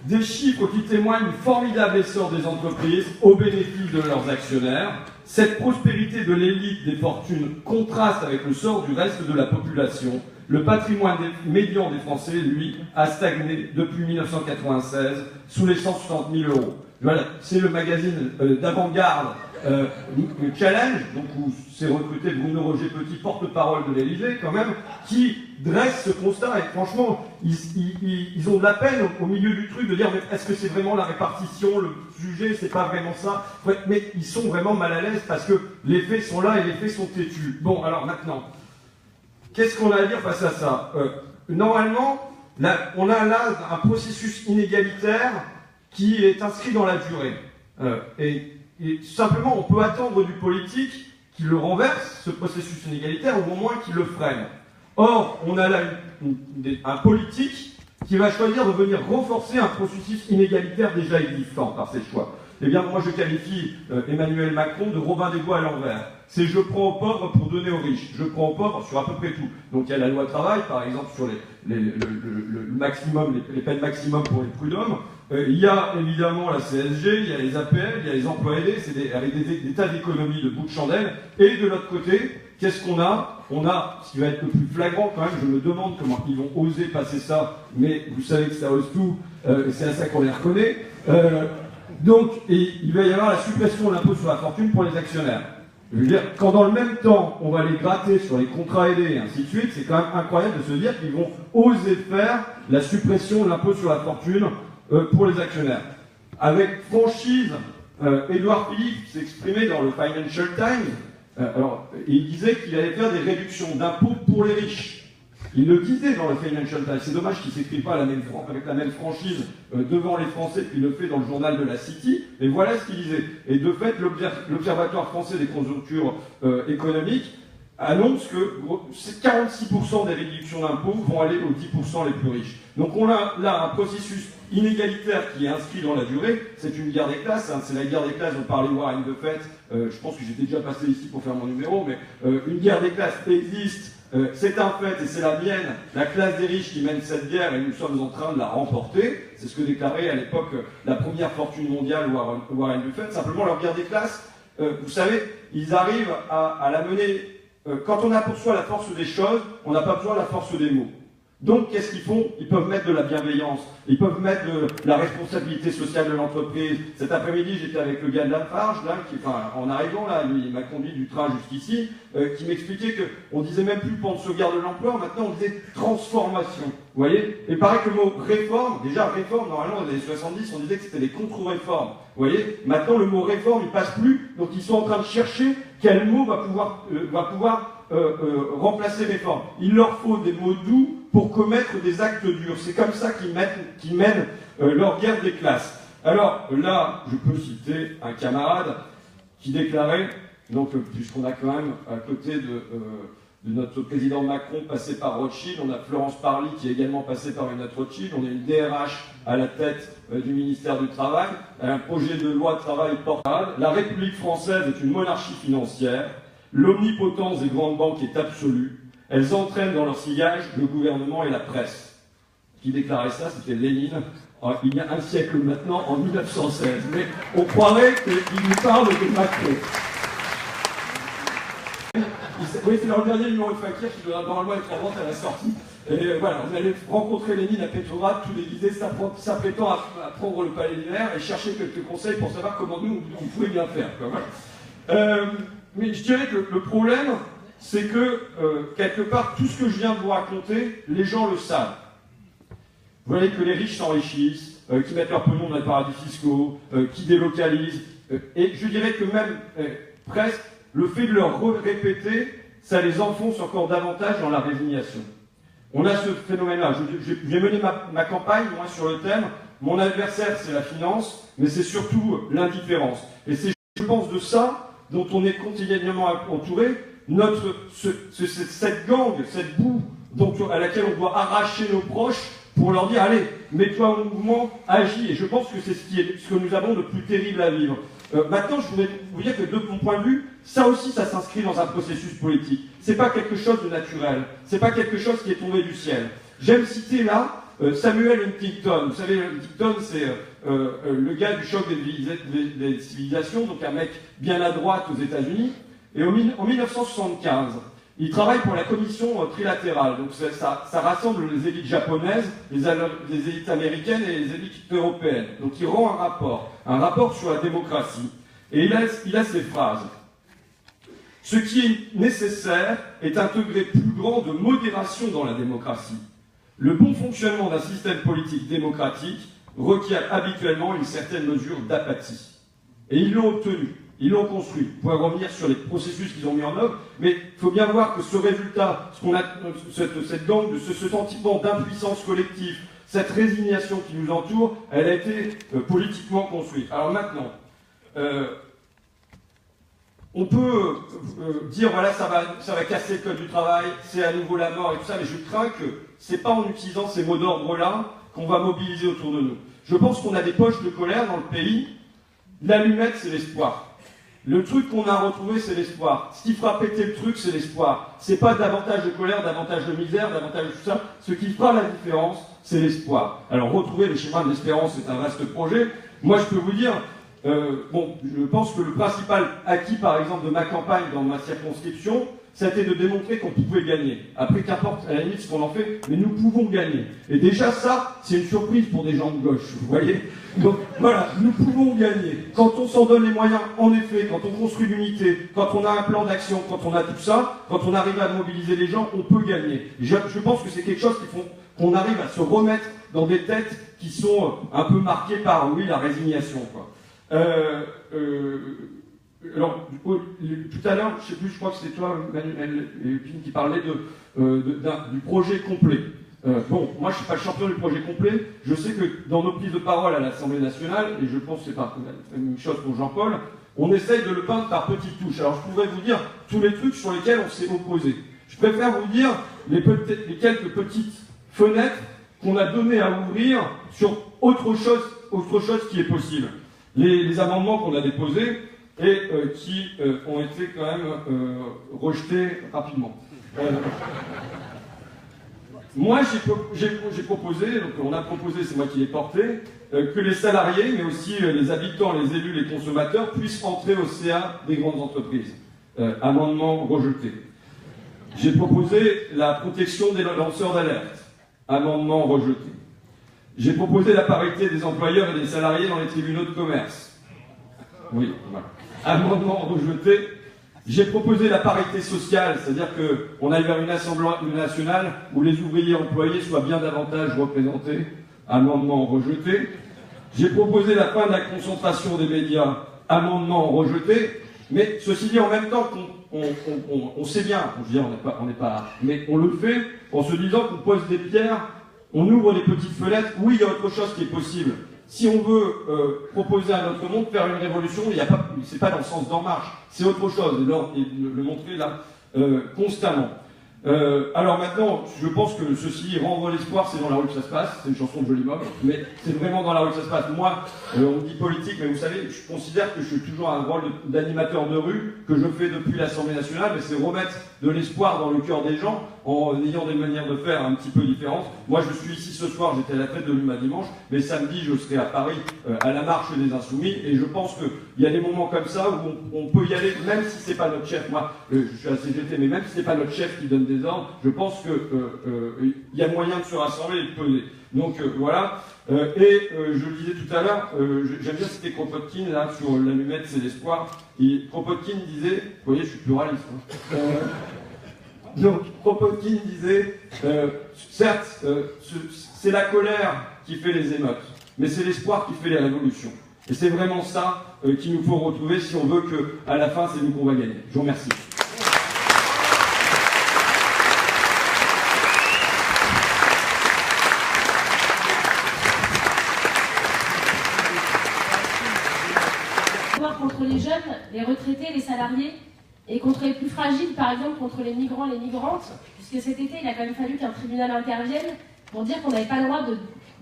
Des chiffres qui témoignent du formidable essor des entreprises au bénéfice de leurs actionnaires. Cette prospérité de l'élite des fortunes contraste avec le sort du reste de la population. Le patrimoine médian des Français, lui, a stagné depuis 1996 sous les 160 000 €. Voilà, c'est le magazine d'avant-garde Challenge, donc où s'est recruté Bruno Roger-Petit, porte-parole de l'Élysée quand même, qui dresse ce constat, et franchement, ils ont de la peine au milieu du truc de dire mais est-ce que c'est vraiment la répartition, le sujet, c'est pas vraiment ça, ouais, mais ils sont vraiment mal à l'aise parce que les faits sont là et les faits sont têtus. Bon, alors maintenant, qu'est-ce qu'on a à dire face à ça? Normalement, on a là un processus inégalitaire qui est inscrit dans la durée. Et simplement, on peut attendre du politique qu'il le renverse, ce processus inégalitaire, ou au moins qu'il le freine. Or, on a là un politique qui va choisir de venir renforcer un processus inégalitaire déjà existant par ses choix. Eh bien, moi, je qualifie Emmanuel Macron de Robin des Bois à l'envers. C'est je prends aux pauvres pour donner aux riches. Je prends aux pauvres sur à peu près tout. Donc, il y a la loi travail, par exemple, sur le maximum, les peines maximum pour les prud'hommes. Il y a évidemment la CSG, il y a les APL, il y a les emplois aidés, avec des tas d'économies de bout de chandelle. Et de l'autre côté, qu'est-ce qu'on a? On a, ce qui va être le plus flagrant quand même, je me demande comment ils vont oser passer ça, mais vous savez que ça ose tout, et c'est à ça qu'on les reconnaît. Donc, il va y avoir la suppression de l'impôt sur la fortune pour les actionnaires. Je veux dire, quand dans le même temps, on va les gratter sur les contrats aidés et ainsi de suite, c'est quand même incroyable de se dire qu'ils vont oser faire la suppression de l'impôt sur la fortune pour les actionnaires. Avec franchise, Édouard Philippe s'est exprimé dans le Financial Times, il disait qu'il allait faire des réductions d'impôts pour les riches. Il le disait dans le Financial Times. C'est dommage qu'il ne s'écrit pas avec la même franchise devant les Français qu'il le fait dans le journal de la City. Mais voilà ce qu'il disait. Et de fait, l'Observatoire français des conjonctures économiques annonce que 46% des réductions d'impôts vont aller aux 10% les plus riches. Donc on a là un processus inégalitaire qui est inscrit dans la durée, c'est une guerre des classes, hein, c'est la guerre des classes dont parlait Warren Buffett, je pense que j'étais déjà passé ici pour faire mon numéro, mais une guerre des classes existe, c'est un fait et c'est la mienne, la classe des riches qui mène cette guerre et nous sommes en train de la remporter, c'est ce que déclarait à l'époque la première fortune mondiale Warren Buffett, simplement leur guerre des classes, vous savez, ils arrivent à la mener, quand on aperçoit la force des choses, on n'a pas besoin de la force des mots. Donc, qu'est-ce qu'ils font? Ils peuvent mettre de la bienveillance, ils peuvent mettre de la responsabilité sociale de l'entreprise. Cet après-midi, j'étais avec le gars de Lafarge, là, en arrivant, là, lui, il m'a conduit du train jusqu'ici, qui m'expliquait qu'on disait même plus plan de sauvegarde de l'emploi, maintenant on disait transformation. Vous voyez? Et pareil que le mot réforme, déjà réforme, normalement, dans les années 70, on disait que c'était des contre-réformes. Vous voyez? Maintenant, le mot réforme, il passe plus, donc ils sont en train de chercher quel mot va pouvoir remplacer réforme. Il leur faut des mots doux pour commettre des actes durs. C'est comme ça qu'ils mènent leur guerre des classes. Alors là, je peux citer un camarade qui déclarait, donc puisqu'on a quand même à côté de notre président Macron passé par Rothschild, on a Florence Parly qui est également passée par une autre Rothschild, on a une DRH à la tête du ministère du Travail, un projet de loi de travail portable. La République française est une monarchie financière, l'omnipotence des grandes banques est absolue, elles entraînent dans leur sillage le gouvernement et la presse. Qui déclarait ça, c'était Lénine, il y a un siècle maintenant, en 1916. Mais on croirait qu'il nous parle de Macron. Oui, c'est leur dernier numéro de Fakir qui doit normalement être en vente à la sortie. Et voilà, vous allez rencontrer Lénine à Petrograd, tous les idées s'apprêtant à prendre le palais lunaire et chercher quelques conseils pour savoir comment nous, on pouvait bien faire. Quoi, voilà. Mais je dirais que le problème, c'est que, quelque part, tout ce que je viens de vous raconter, les gens le savent. Vous voyez que les riches s'enrichissent, qui mettent leur pognon dans les paradis fiscaux, qui délocalisent, et je dirais que même, presque, le fait de leur répéter, ça les enfonce encore davantage dans la résignation. On a ce phénomène-là. Je vais mener ma campagne, moi, sur le thème. Mon adversaire, c'est la finance, mais c'est surtout l'indifférence. Et c'est, je pense, de ça dont on est quotidiennement entouré, cette gangue, cette boue à laquelle on doit arracher nos proches pour leur dire, allez, mets-toi en mouvement, agis. Et je pense que c'est ce que nous avons de plus terrible à vivre. Maintenant, je voudrais vous dire que de mon point de vue, ça aussi, ça s'inscrit dans un processus politique. C'est pas quelque chose de naturel. C'est pas quelque chose qui est tombé du ciel. J'aime citer là Samuel Huntington. Vous savez, Huntington, c'est le gars du choc des civilisations, donc un mec bien à droite aux États-Unis. Et en 1975, il travaille pour la commission trilatérale. Donc ça rassemble les élites japonaises, les élites américaines et les élites européennes. Donc il rend un rapport sur la démocratie. Et il a ces phrases. Ce qui est nécessaire est un degré plus grand de modération dans la démocratie. Le bon fonctionnement d'un système politique démocratique requiert habituellement une certaine mesure d'apathie. Et ils l'ont obtenu. Ils l'ont construit. Vous pouvez revenir sur les processus qu'ils ont mis en œuvre, mais il faut bien voir que ce résultat, cette gangue, ce sentiment d'impuissance collective, cette résignation qui nous entoure, elle a été politiquement construite. Alors maintenant, on peut dire, voilà, ça va casser le code du travail, c'est à nouveau la mort et tout ça, mais je crains que c'est pas en utilisant ces mots d'ordre-là qu'on va mobiliser autour de nous. Je pense qu'on a des poches de colère dans le pays. L'allumette, c'est l'espoir. Le truc qu'on a retrouvé, c'est l'espoir. Ce qui fera péter le truc, c'est l'espoir. C'est pas davantage de colère, davantage de misère, davantage de tout ça. Ce qui fera la différence, c'est l'espoir. Alors, retrouver les chemins de l'espérance, c'est un vaste projet. Moi, je peux vous dire, je pense que le principal acquis, par exemple, de ma campagne dans ma circonscription, c'était de démontrer qu'on pouvait gagner. Après, qu'importe à la limite ce qu'on en fait, mais nous pouvons gagner. Et déjà ça, c'est une surprise pour des gens de gauche, vous voyez. Donc voilà, nous pouvons gagner. Quand on s'en donne les moyens, en effet, quand on construit l'unité, quand on a un plan d'action, quand on a tout ça, quand on arrive à mobiliser les gens, on peut gagner. Je pense que c'est quelque chose qu'on arrive à se remettre dans des têtes qui sont un peu marquées par, oui, la résignation, quoi. Alors, tout à l'heure, je ne sais plus, je crois que c'était toi, Manuel Lépine, qui parlait du projet complet. Moi je ne suis pas le champion du projet complet. Je sais que dans nos prises de parole à l'Assemblée nationale, et je pense que c'est la même chose pour Jean-Paul, on essaye de le peindre par petites touches. Alors je pourrais vous dire tous les trucs sur lesquels on s'est opposé. Je préfère vous dire les quelques petites fenêtres qu'on a donné à ouvrir sur autre chose qui est possible. Les amendements qu'on a déposés et qui ont été quand même rejetés rapidement. Moi, j'ai proposé, donc on a proposé, c'est moi qui l'ai porté, que les salariés, mais aussi les habitants, les élus, les consommateurs, puissent entrer au CA des grandes entreprises. Amendement rejeté. J'ai proposé la protection des lanceurs d'alerte. Amendement rejeté. J'ai proposé la parité des employeurs et des salariés dans les tribunaux de commerce. Oui, voilà. Amendement rejeté. J'ai proposé la parité sociale, c'est-à-dire qu'on aille vers une assemblée nationale où les ouvriers employés soient bien davantage représentés. Amendement rejeté. J'ai proposé la fin de la concentration des médias. Amendement rejeté. Mais ceci dit, en même temps on sait bien, je veux dire, on n'est pas, mais on le fait en se disant qu'on pose des pierres, on ouvre des petites fenêtres. Oui, il y a autre chose qui est possible. Si on veut proposer à notre monde faire une révolution, c'est pas dans le sens d'En Marche, c'est autre chose, et le montrer là constamment. Alors maintenant, je pense que ceci rendre l'espoir, c'est dans la rue que ça se passe, c'est une chanson de Jolie Mob, mais c'est vraiment dans la rue que ça se passe. Moi, on me dit politique, mais vous savez, je considère que je suis toujours un rôle d'animateur de rue, que je fais depuis l'Assemblée nationale, mais c'est remettre de l'espoir dans le cœur des gens, en ayant des manières de faire un petit peu différentes. Moi, je suis ici ce soir, j'étais à la fête de l'Humain dimanche, mais samedi, je serai à Paris, à la marche des Insoumis, et je pense qu'il y a des moments comme ça où on peut y aller, même si c'est pas notre chef. Moi, je suis à la CGT, mais même si c'est pas notre chef qui donne des ordres, je pense qu'il y a moyen de se rassembler et de peser. Donc voilà. Je le disais tout à l'heure, j'aime bien citer Kropotkin là sur l'allumette, c'est l'espoir. Kropotkin disait, vous voyez, je suis pluraliste. Hein. Donc Kropotkin disait, certes, c'est la colère qui fait les émeutes, mais c'est l'espoir qui fait les révolutions. Et c'est vraiment ça qu'il nous faut retrouver si on veut qu'à la fin, c'est nous qu'on va gagner. Je vous remercie. Contre les jeunes, les retraités, les salariés, et contre les plus fragiles, par exemple contre les migrants, les migrantes, puisque cet été, il a quand même fallu qu'un tribunal intervienne pour dire qu'on n'avait pas le droit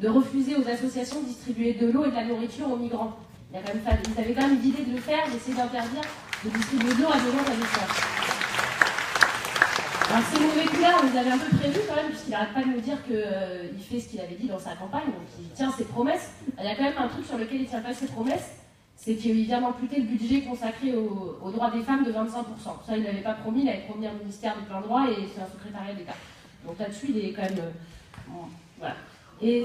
de refuser aux associations de distribuer de l'eau et de la nourriture aux migrants. Ils avaient quand même l'idée de le faire, d'essayer d'interdire de distribuer de l'eau à des gens qui avaient soif. Alors ces mauvais coups-là, on les avait un peu prévus quand même, puisqu'il n'arrête pas de nous dire qu'il fait ce qu'il avait dit dans sa campagne, donc il tient ses promesses. Il y a quand même un truc sur lequel il ne tient pas ses promesses, c'est qu'il vient d'amputer le budget consacré aux droits des femmes de 25%. Ça, il ne l'avait pas promis, il avait promis un ministère de plein droit et c'est un secrétariat d'État. Donc là-dessus, il est quand même... voilà. Et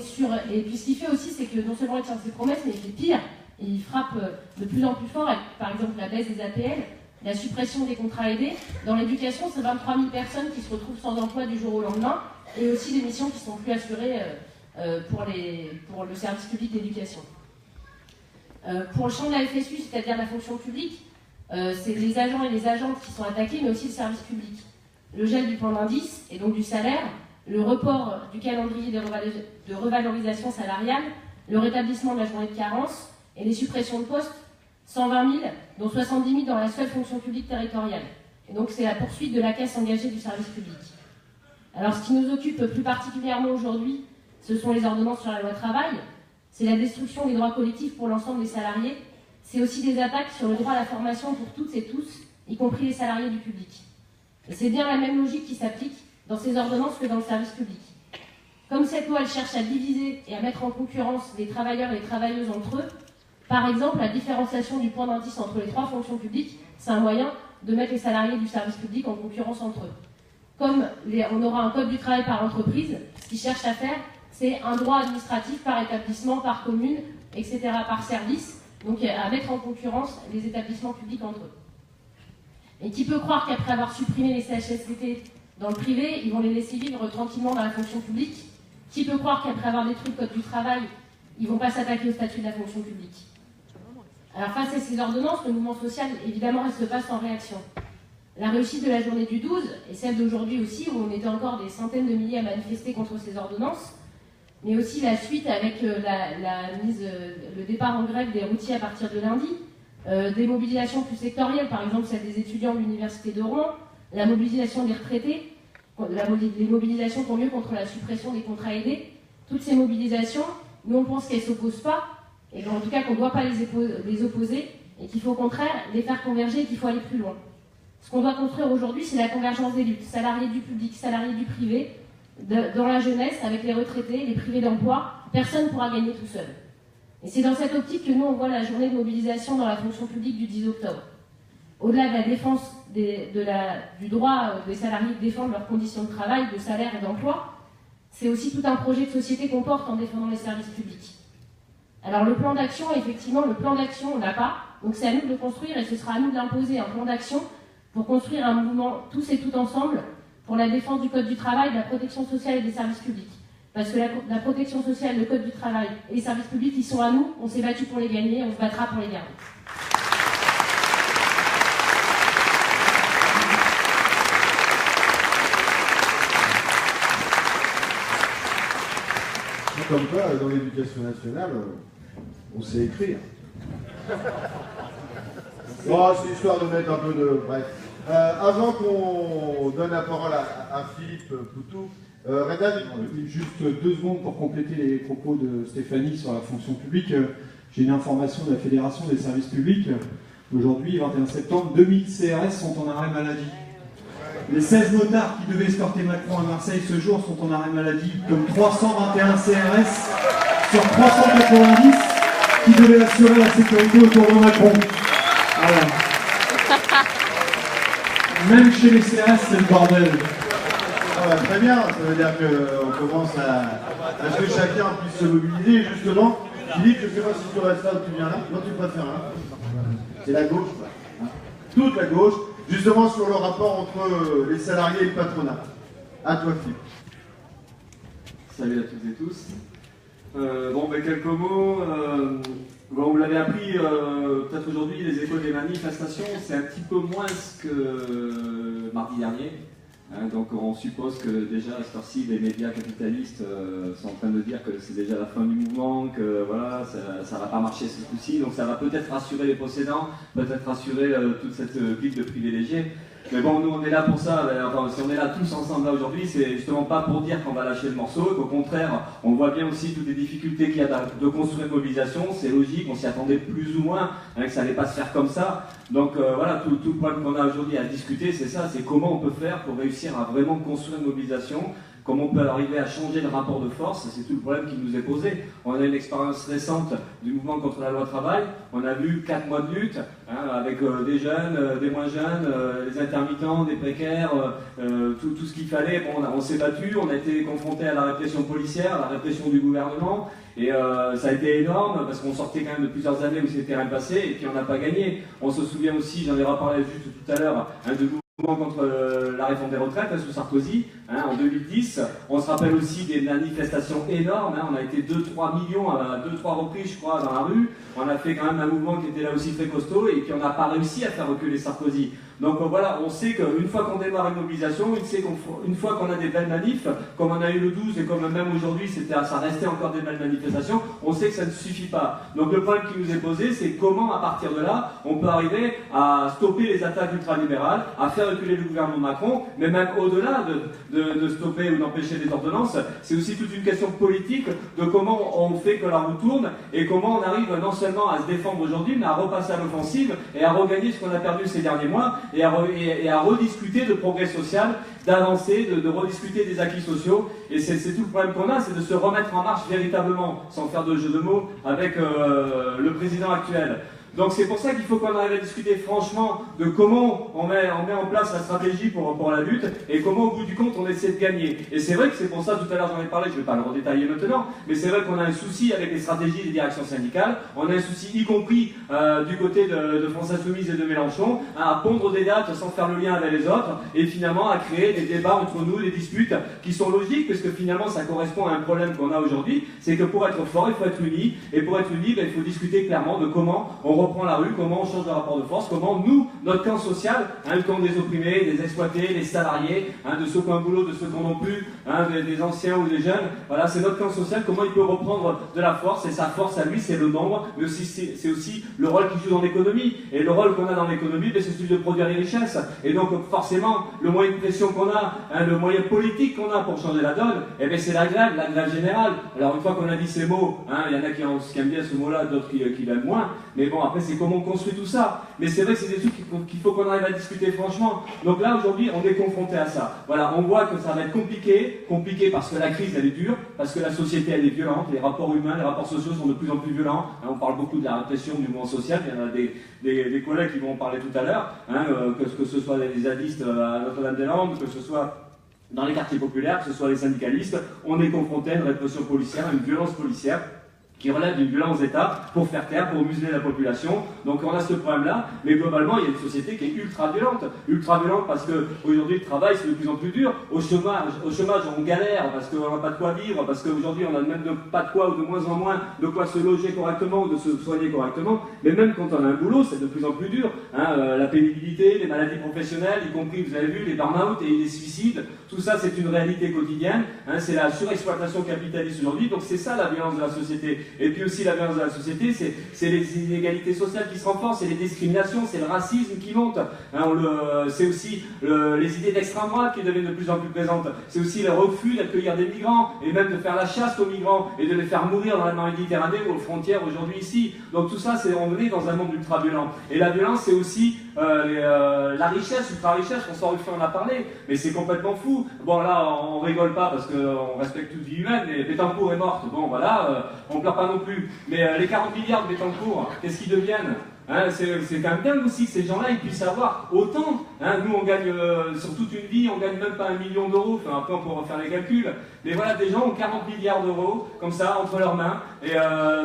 puis ce qu'il fait aussi, c'est que non seulement il tient ses promesses, mais il fait pire. Il frappe de plus en plus fort avec, par exemple, la baisse des APL, la suppression des contrats aidés. Dans l'éducation, c'est 23 000 personnes qui se retrouvent sans emploi du jour au lendemain, et aussi des missions qui ne sont plus assurées pour le service public d'éducation. Pour le champ de la FSU, c'est-à-dire la fonction publique, c'est les agents et les agentes qui sont attaqués, mais aussi le service public. Le gel du point d'indice et donc du salaire, le report du calendrier de revalorisation salariale, le rétablissement de la journée de carence et les suppressions de postes, 120 000, dont 70 000 dans la seule fonction publique territoriale. Et donc c'est la poursuite de la caisse engagée du service public. Alors ce qui nous occupe plus particulièrement aujourd'hui, ce sont les ordonnances sur la loi travail. C'est la destruction des droits collectifs pour l'ensemble des salariés. C'est aussi des attaques sur le droit à la formation pour toutes et tous, y compris les salariés du public. Et c'est bien la même logique qui s'applique dans ces ordonnances que dans le service public. Comme cette loi, elle cherche à diviser et à mettre en concurrence les travailleurs et les travailleuses entre eux, par exemple, la différenciation du point d'indice entre les trois fonctions publiques, c'est un moyen de mettre les salariés du service public en concurrence entre eux. Comme on aura un code du travail par entreprise, ce qu'ils cherchent à faire, c'est un droit administratif par établissement, par commune, etc., par service, donc à mettre en concurrence les établissements publics entre eux. Et qui peut croire qu'après avoir supprimé les CHSCT dans le privé, ils vont les laisser vivre tranquillement dans la fonction publique? Qui peut croire qu'après avoir détruit le code du travail, ils ne vont pas s'attaquer au statut de la fonction publique? Alors face à ces ordonnances, le mouvement social, évidemment, reste pas sans réaction. La réussite de la journée du 12, et celle d'aujourd'hui aussi, où on était encore des centaines de milliers à manifester contre ces ordonnances, mais aussi la suite avec le départ en grève des routiers à partir de lundi, des mobilisations plus sectorielles, par exemple celle des étudiants de l'université de Rouen, la mobilisation des retraités, les mobilisations pour mieux contre la suppression des contrats aidés. Toutes ces mobilisations, Nous, on pense qu'elles ne s'opposent pas, et qu'en tout cas qu'on ne doit pas les opposer, et qu'il faut au contraire les faire converger et qu'il faut aller plus loin. Ce qu'on doit construire aujourd'hui, c'est la convergence des luttes, salariés du public, salariés du privé, dans la jeunesse, avec les retraités, les privés d'emploi. Personne ne pourra gagner tout seul. Et c'est dans cette optique que nous, on voit la journée de mobilisation dans la fonction publique du 10 octobre. Au-delà de la défense du droit des salariés de défendre leurs conditions de travail, de salaire et d'emploi, c'est aussi tout un projet de société qu'on porte en défendant les services publics. Alors le plan d'action, effectivement, le plan d'action, on n'a pas, donc c'est à nous de le construire et ce sera à nous de l'imposer, un plan d'action pour construire un mouvement tous et toutes ensemble pour la défense du Code du travail, de la protection sociale et des services publics. Parce que la protection sociale, le Code du travail et les services publics, ils sont à nous, on s'est battu pour les gagner, on se battra pour les garder. Comme quoi, dans l'éducation nationale, on sait écrire. Bon, c'est histoire de mettre un peu de... Bref. Avant qu'on donne la parole à Philippe Poutou, Reda, juste 2 secondes pour compléter les propos de Stéphanie sur la fonction publique. J'ai une information de la Fédération des services publics. Aujourd'hui, 21 septembre, 2000 CRS sont en arrêt maladie. Les 16 motards qui devaient escorter Macron à Marseille ce jour sont en arrêt maladie, comme 321 CRS sur 390 qui devaient assurer la sécurité autour de Macron. Voilà. Même chez les CRS, c'est le bordel. Ah bah, très bien, ça veut dire qu'on commence à ce que chacun puisse se mobiliser, justement. Philippe, je ne sais pas si tu restes là ou tu viens là. Non, tu préfères là. C'est la gauche, hein. Toute la gauche. Justement sur le rapport entre les salariés et le patronat. À toi, Philippe. Salut à toutes et tous. Quelques mots. Vous l'avez appris peut-être aujourd'hui, les échos des manifestations, c'est un petit peu moins que mardi dernier. Donc on suppose que déjà à cette heure-ci, les médias capitalistes sont en train de dire que c'est déjà la fin du mouvement, que voilà, ça ne va pas marcher ce coup-ci. Donc ça va peut-être rassurer les possédants, peut-être rassurer toute cette clique de privilégiés. Mais bon, nous on est là pour ça, enfin, si on est là tous ensemble là aujourd'hui, c'est justement pas pour dire qu'on va lâcher le morceau, qu'au contraire, on voit bien aussi toutes les difficultés qu'il y a de construire une mobilisation, c'est logique, on s'y attendait plus ou moins, que ça n'allait pas se faire comme ça. Donc voilà, tout le point qu'on a aujourd'hui à discuter, c'est ça, c'est comment on peut faire pour réussir à vraiment construire une mobilisation, comment on peut arriver à changer le rapport de force, c'est tout le problème qui nous est posé. On a une expérience récente du mouvement contre la loi travail, on a vu 4 mois de lutte, avec des jeunes, des moins jeunes, les intermittents, des précaires, tout ce qu'il fallait. Bon, on s'est battu, on a été confronté à la répression policière, à la répression du gouvernement, et ça a été énorme, parce qu'on sortait quand même de plusieurs années où c'était rien passé, et puis on n'a pas gagné. On se souvient aussi, j'en ai reparlé juste tout à l'heure, de contre la réforme des retraites sous Sarkozy, en 2010. On se rappelle aussi des manifestations énormes, on a été 2-3 millions à 2-3 reprises, je crois, dans la rue. On a fait quand même un mouvement qui était là aussi très costaud, et puis on n'a pas réussi à faire reculer Sarkozy. Donc voilà, on sait qu'une fois qu'on démarre une mobilisation, une fois qu'on a des belles manifs, comme on a eu le 12 et comme même aujourd'hui ça restait encore des belles manifestations, on sait que ça ne suffit pas. Donc le problème qui nous est posé, c'est comment à partir de là, on peut arriver à stopper les attaques ultralibérales, à faire reculer le gouvernement Macron, mais même au-delà de stopper ou d'empêcher les ordonnances, c'est aussi toute une question politique de comment on fait que la roue tourne et comment on arrive non seulement à se défendre aujourd'hui, mais à repasser à l'offensive et à regagner ce qu'on a perdu ces derniers mois et à rediscuter de progrès social, d'avancer, de rediscuter des acquis sociaux. Et c'est tout le problème qu'on a, c'est de se remettre en marche véritablement, sans faire de jeu de mots, avec le président actuel. Donc c'est pour ça qu'il faut qu'on arrive à discuter franchement de comment on met en place la stratégie pour la lutte et comment au bout du compte on essaie de gagner. Et c'est vrai que c'est pour ça, tout à l'heure j'en ai parlé, je ne vais pas le redétailler maintenant, mais c'est vrai qu'on a un souci avec les stratégies des directions syndicales, on a un souci y compris du côté de France Insoumise et de Mélenchon, à pondre des dates sans faire le lien avec les autres et finalement à créer des débats entre nous, des disputes qui sont logiques parce que finalement ça correspond à un problème qu'on a aujourd'hui, c'est que pour être fort il faut être uni et pour être uni il faut discuter clairement de comment on reprend la rue, comment on change de rapport de force, comment nous, notre camp social, le camp des opprimés, des exploités, des salariés, de ceux qui ont un boulot, de ceux qui n'en ont plus, des anciens ou des jeunes, voilà, c'est notre camp social, comment il peut reprendre de la force, et sa force à lui, c'est le nombre, mais aussi c'est aussi le rôle qu'il joue dans l'économie, et le rôle qu'on a dans l'économie, c'est celui de produire les richesses, et donc forcément, le moyen de pression qu'on a, le moyen politique qu'on a pour changer la donne, c'est la grève générale. Alors une fois qu'on a dit ces mots, il y en a qui aiment bien ce mot-là, d'autres qui l'aiment moins, mais bon, après c'est comment on construit tout ça. Mais c'est vrai que c'est des trucs qu'il faut qu'on arrive à discuter franchement. Donc là, aujourd'hui, on est confronté à ça. Voilà, on voit que ça va être compliqué parce que la crise, elle est dure, parce que la société, elle est violente, les rapports humains, les rapports sociaux sont de plus en plus violents. On parle beaucoup de la répression du mouvement social, il y en a des collègues qui vont en parler tout à l'heure, que ce soit les zadistes à Notre-Dame-des-Landes, que ce soit dans les quartiers populaires, que ce soit les syndicalistes, on est confronté à une répression policière, à une violence policière qui relève d'une violence d'État pour faire taire, pour museler la population. Donc on a ce problème-là, mais globalement, il y a une société qui est ultra violente parce qu'aujourd'hui, le travail, c'est de plus en plus dur. Au chômage, on galère parce qu'on n'a pas de quoi vivre, parce qu'aujourd'hui, on n'a même pas de quoi, ou de moins en moins, de quoi se loger correctement ou de se soigner correctement. Mais même quand on a un boulot, c'est de plus en plus dur. La pénibilité, les maladies professionnelles, y compris, vous avez vu, les burn-out et les suicides, tout ça, c'est une réalité quotidienne. C'est la surexploitation capitaliste aujourd'hui, donc c'est ça la violence de la société. Et puis aussi la violence de la société, c'est les inégalités sociales qui se renforcent, c'est les discriminations, c'est le racisme qui monte. C'est aussi les idées d'extrême droite qui deviennent de plus en plus présentes. C'est aussi le refus d'accueillir des migrants et même de faire la chasse aux migrants et de les faire mourir dans la mer Méditerranée ou aux frontières aujourd'hui ici. Donc tout ça, on est dans un monde ultra violent. Et la violence, c'est aussi la richesse, ultra-richesse, on en a parlé, mais c'est complètement fou. Bon là, on rigole pas parce qu'on respecte toute vie humaine, mais Bettencourt est morte. Bon voilà, on pleure pas non plus. Mais les 40 milliards de Bettencourt, qu'est-ce qu'ils deviennent ? C'est quand même dingue aussi que ces gens-là ils puissent avoir autant. Nous on gagne sur toute une vie, on gagne même pas 1 million d'euros, enfin après on peut refaire les calculs. Mais voilà, des gens ont 40 milliards d'euros comme ça entre leurs mains. Et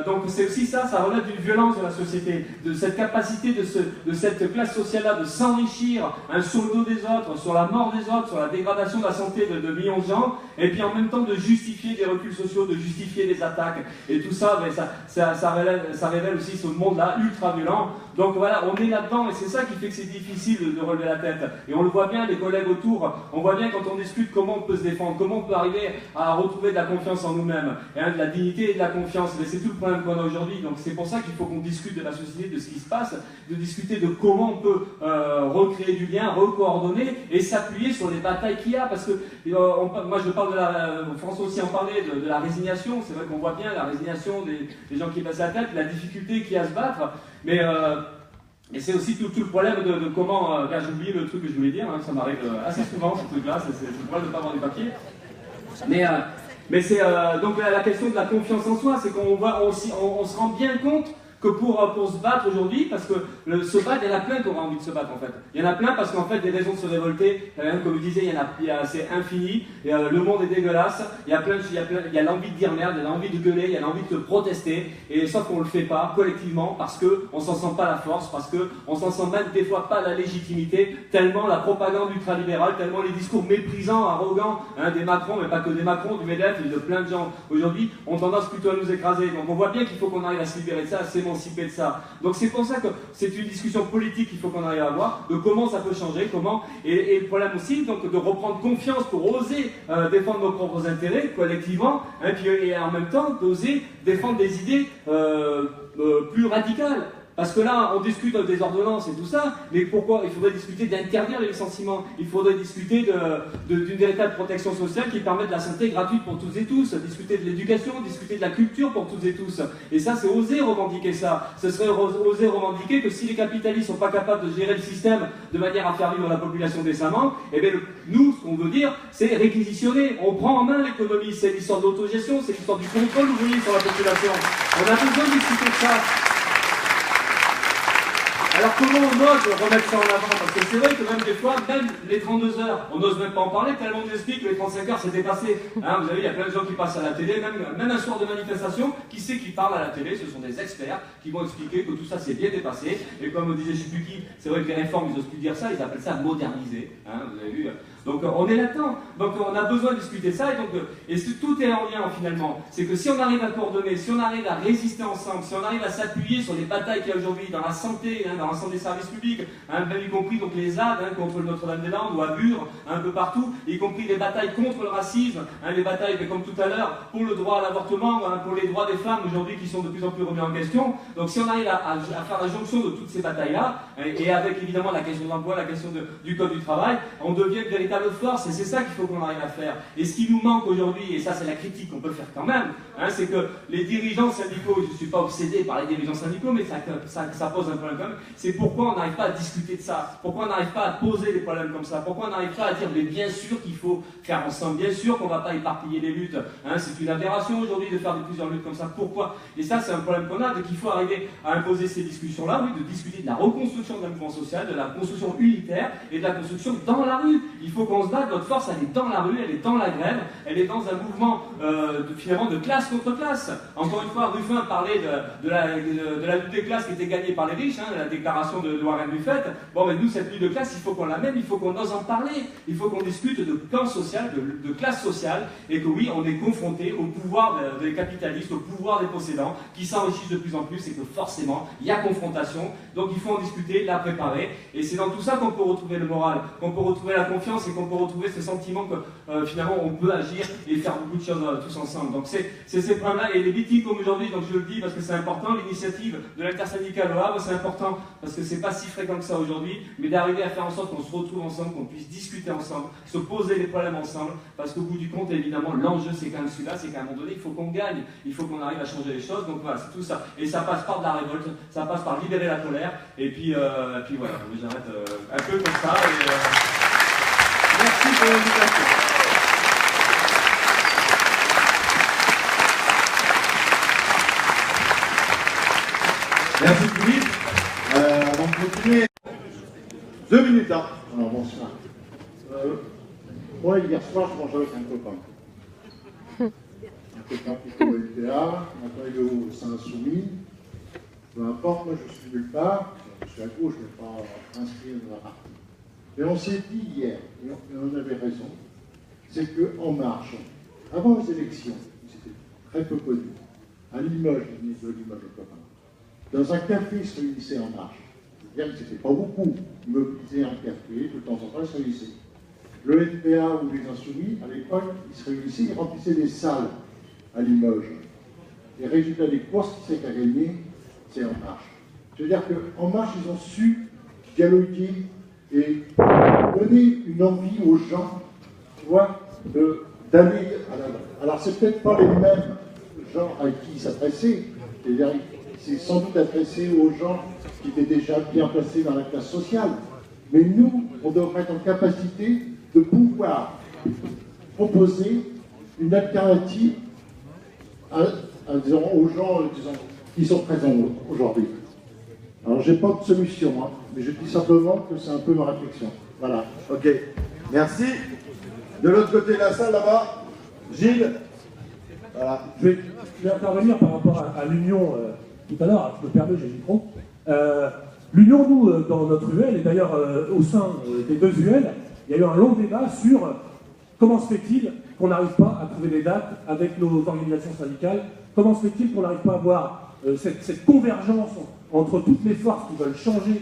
donc c'est aussi ça relève d'une violence de la société, de cette capacité de cette classe sociale-là de s'enrichir sur le dos des autres, sur la mort des autres, sur la dégradation de la santé de millions de gens, et puis en même temps de justifier des reculs sociaux, de justifier des attaques. Et tout ça, ça révèle aussi ce monde-là ultra violent. Donc voilà, on est là-dedans et c'est ça qui fait que c'est difficile de relever la tête. Et on le voit bien, les collègues autour, on voit bien quand on discute comment on peut se défendre, comment on peut arriver à retrouver de la confiance en nous-mêmes, de la dignité et de la confiance. Mais c'est tout le problème qu'on a aujourd'hui. Donc c'est pour ça qu'il faut qu'on discute de la société, de ce qui se passe, de discuter de comment on peut recréer du lien, recoordonner et s'appuyer sur les batailles qu'il y a. Parce que moi je parle François aussi en parlait, de la résignation. C'est vrai qu'on voit bien la résignation des gens qui baissent la tête, la difficulté qu'il y a à se battre. Mais c'est aussi tout le problème de comment... j'ai oublié le truc que je voulais dire, ça m'arrive assez souvent ce truc-là, c'est le problème de ne pas avoir du papier. Mais c'est donc la question de la confiance en soi, c'est qu'on se rend bien compte que pour se battre aujourd'hui, parce que se battre, il y en a plein qui auraient envie de se battre en fait. Il y en a plein parce qu'en fait, des raisons de se révolter, comme je disais, c'est infini, le monde est dégueulasse, il y a l'envie de dire merde, il y a l'envie de gueuler, il y a l'envie de protester, et sauf qu'on ne le fait pas collectivement, parce qu'on ne s'en sent pas la force, parce qu'on ne s'en sent même des fois pas la légitimité, tellement la propagande ultralibérale, tellement les discours méprisants, arrogants, des Macron, mais pas que des Macron, du MEDEF et de plein de gens aujourd'hui, ont tendance plutôt à nous écraser. Donc on voit bien qu'il faut qu'on arrive à se libérer de ça, de ça. Donc c'est pour ça que c'est une discussion politique qu'il faut qu'on arrive à avoir, de comment ça peut changer, et le problème aussi, donc de reprendre confiance pour oser défendre nos propres intérêts collectivement, et en même temps d'oser défendre des idées plus radicales. Parce que là, on discute des ordonnances et tout ça, mais pourquoi? Il faudrait discuter d'interdire les licenciements, il faudrait discuter d'une véritable protection sociale qui permette de la santé gratuite pour toutes et tous, discuter de l'éducation, discuter de la culture pour toutes et tous. Et ça, c'est oser revendiquer ça. Ce serait oser revendiquer que si les capitalistes ne sont pas capables de gérer le système de manière à faire vivre la population décemment, eh bien, nous, ce qu'on veut dire, c'est réquisitionner. On prend en main l'économie, c'est l'histoire de l'autogestion, c'est l'histoire du contrôle ouvrier sur la population. On a besoin de discuter de ça. Alors comment on ose remettre ça en avant? Parce que c'est vrai que même des fois, même les 32 heures, on n'ose même pas en parler tellement on nous explique que les 35 heures c'est dépassé. Vous avez, il y a plein de gens qui passent à la télé, même un soir de manifestation, qui sait qui parle à la télé? Ce sont des experts qui vont expliquer que tout ça c'est bien dépassé. Et comme disait je ne sais plus qui, c'est vrai que les réformes ils n'osent plus dire ça, ils appellent ça moderniser. Vous avez vu, Donc on est là-dedans. Donc on a besoin de discuter ça. Et tout est en lien finalement. C'est que si on arrive à coordonner, si on arrive à résister ensemble, si on arrive à s'appuyer sur les batailles qu'il y a aujourd'hui dans la santé, dans l'ensemble des services publics, même y compris donc les ZAD contre le Notre-Dame-des-Landes ou à Bure, un peu partout, y compris les batailles contre le racisme, les batailles comme tout à l'heure pour le droit à l'avortement, pour les droits des femmes aujourd'hui qui sont de plus en plus remis en question. Donc si on arrive à faire la jonction de toutes ces batailles-là, et avec évidemment la question de l'emploi, la question du code du travail, on devient une véritable force, et c'est ça qu'il faut qu'on arrive à faire. Et ce qui nous manque aujourd'hui, et ça c'est la critique qu'on peut faire quand même, c'est que les dirigeants syndicaux, je ne suis pas obsédé par les dirigeants syndicaux, mais ça pose un problème quand même, c'est pourquoi on n'arrive pas à discuter de ça, pourquoi on n'arrive pas à poser des problèmes comme ça, pourquoi on n'arrive pas à dire, mais bien sûr qu'il faut faire ensemble, bien sûr qu'on ne va pas éparpiller les luttes, c'est une aberration aujourd'hui de faire plusieurs luttes comme ça, pourquoi? Et ça c'est un problème qu'on a, donc il faut arriver à imposer ces discussions-là, oui, de discuter de la reconstruction d'un mouvement social, de la construction unitaire et de la construction dans la rue. Il faut qu'on se batte, notre force elle est dans la rue, elle est dans la grève, elle est dans un mouvement finalement de classe contre classe. Encore une fois, Ruffin parlait de la lutte des classes qui était gagnée par les riches, la déclaration de Warren Buffett. Bon, mais nous, cette lutte de classe, il faut qu'on la mène, il faut qu'on ose en parler, il faut qu'on discute de camp social, de classe sociale, et que oui, on est confronté au pouvoir des capitalistes, au pouvoir des possédants, qui s'enrichissent de plus en plus, et que forcément, il y a confrontation, donc il faut en discuter, la préparer, et c'est dans tout ça qu'on peut retrouver le moral, qu'on peut retrouver la confiance, et qu'on peut retrouver ce sentiment que finalement, on peut agir et faire beaucoup de choses tous ensemble. Donc c'est ces points-là, et les meetings comme aujourd'hui, donc je le dis parce que c'est important, l'initiative de l'intersyndicale au Havre, c'est important, parce que c'est pas si fréquent que ça aujourd'hui, mais d'arriver à faire en sorte qu'on se retrouve ensemble, qu'on puisse discuter ensemble, se poser les problèmes ensemble, parce qu'au bout du compte, évidemment, l'enjeu c'est quand même celui-là, c'est qu'à un moment donné, il faut qu'on gagne, il faut qu'on arrive à changer les choses, donc voilà, c'est tout ça. Et ça passe par de la révolte, ça passe par libérer la colère, et puis voilà, j'arrête un peu comme ça, et merci pour l'invitation. Merci Philippe. On va continuer. 2 minutes. Alors bonsoir. Moi, hier soir, je mangeais avec un copain. Un copain plutôt au LPA, maintenant il est au sein insoumis. Peu importe, moi je suis nulle part. Je suis à gauche, je ne vais pas inscrire dans la partie. Mais on s'est dit hier, et on avait raison, c'est qu'En Marche, avant les élections, c'était très peu connu, à Limoges, le ministre de Limoges, le copain, dans un café, ils se réunissaient En Marche. C'est-à-dire que c'était pas beaucoup. Ils mobilisaient un café, de temps en temps, ils se réunissaient. Le LPA ou les Insoumis, à l'époque, ils se réunissaient, ils remplissaient des salles à Limoges. Les résultats des courses, qui c'est qui a gagné? C'est En Marche. C'est-à-dire qu'En Marche, ils ont su dialoguer et donner une envie aux gens, tu vois, d'aller à l'avant. Alors, c'est peut-être pas les mêmes gens à qui ils s'adressaient, c'est-à-dire c'est sans doute adressé aux gens qui étaient déjà bien placés dans la classe sociale. Mais nous, on devrait être en capacité de pouvoir proposer une alternative aux gens qui sont présents aujourd'hui. Alors, je n'ai pas de solution, mais je dis simplement que c'est un peu ma réflexion. Voilà. Ok, merci. De l'autre côté de la salle, là-bas, Gilles. Voilà. Je vais intervenir par rapport à l'union tout à l'heure, je me permets, j'ai le micro. L'union, nous, dans notre UL, et d'ailleurs au sein des 2 UL, il y a eu un long débat sur comment se fait-il qu'on n'arrive pas à trouver des dates avec nos organisations syndicales, comment se fait-il qu'on n'arrive pas à avoir cette convergence entre toutes les forces qui veulent changer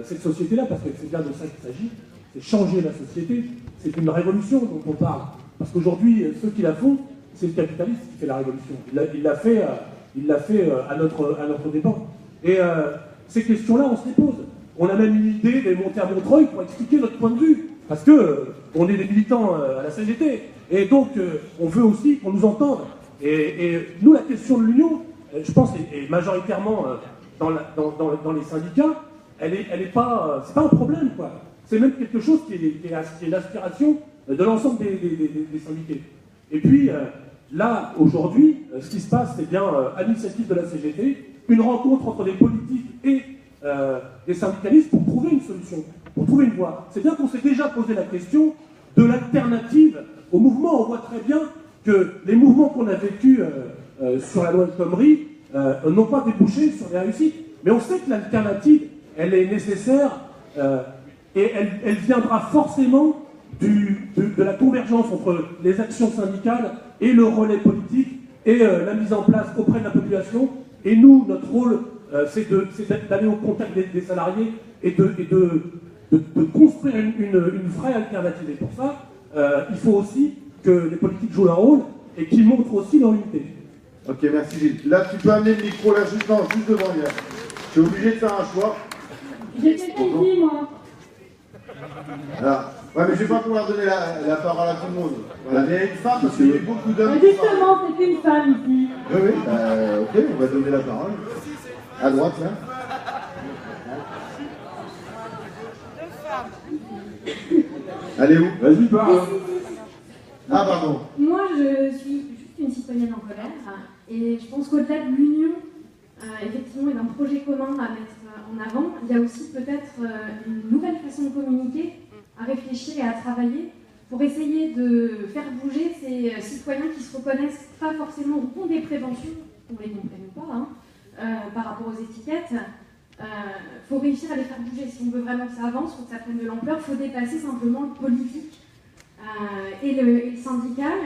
cette société-là, parce que c'est bien de ça qu'il s'agit, c'est changer la société, c'est une révolution dont on parle. Parce qu'aujourd'hui, ceux qui la font, c'est le capitaliste qui fait la révolution. Il l'a fait à notre dépens. Et ces questions-là, on se les pose. On a même une idée de monter à Montreuil pour expliquer notre point de vue. Parce que on est des militants à la CGT. Et donc, on veut aussi qu'on nous entende. Et nous, la question de l'union, je pense, et majoritairement dans les syndicats, c'est pas un problème, quoi. C'est même quelque chose qui est l'aspiration de l'ensemble des syndiqués. Et puis, là, aujourd'hui, ce qui se passe, c'est bien, à l'initiative de la CGT, une rencontre entre les politiques et des syndicalistes pour trouver une solution, pour trouver une voie. C'est bien qu'on s'est déjà posé la question de l'alternative au mouvement. On voit très bien que les mouvements qu'on a vécus sur la loi El Khomri n'ont pas débouché sur des réussites. Mais on sait que l'alternative, elle est nécessaire et elle viendra forcément de la convergence entre les actions syndicales et le relais politique et la mise en place auprès de la population. Et nous, notre rôle, c'est d'aller au contact des salariés et de construire une vraie alternative. Et pour ça, il faut aussi que les politiques jouent leur rôle et qu'ils montrent aussi leur unité. Ok, merci Gilles. Là, tu peux amener le micro là, juste devant lui. Je suis obligé de faire un choix. J'ai quelqu'un ici, moi. Alors, ouais, mais je vais pas pouvoir donner la parole à tout le monde. Voilà, mais il y a une femme, parce qu'il y a eu beaucoup d'hommes. Justement, c'est une femme ici. Oui, oui, ok, on va donner la parole. À droite, là. Allez où? Vas-y, parle. Ah, pardon. Moi, je suis juste une citoyenne en colère. Et je pense qu'au-delà de l'union, effectivement, et d'un projet commun à mettre en avant, il y a aussi peut-être une nouvelle façon de communiquer, à réfléchir et à travailler pour essayer de faire bouger ces citoyens qui se reconnaissent pas forcément ou qui ont des préventions, qu'on les comprenne pas, par rapport aux étiquettes. Faut réussir à les faire bouger. Si on veut vraiment que ça avance, faut que ça prenne de l'ampleur, il faut dépasser simplement le politique et le syndical.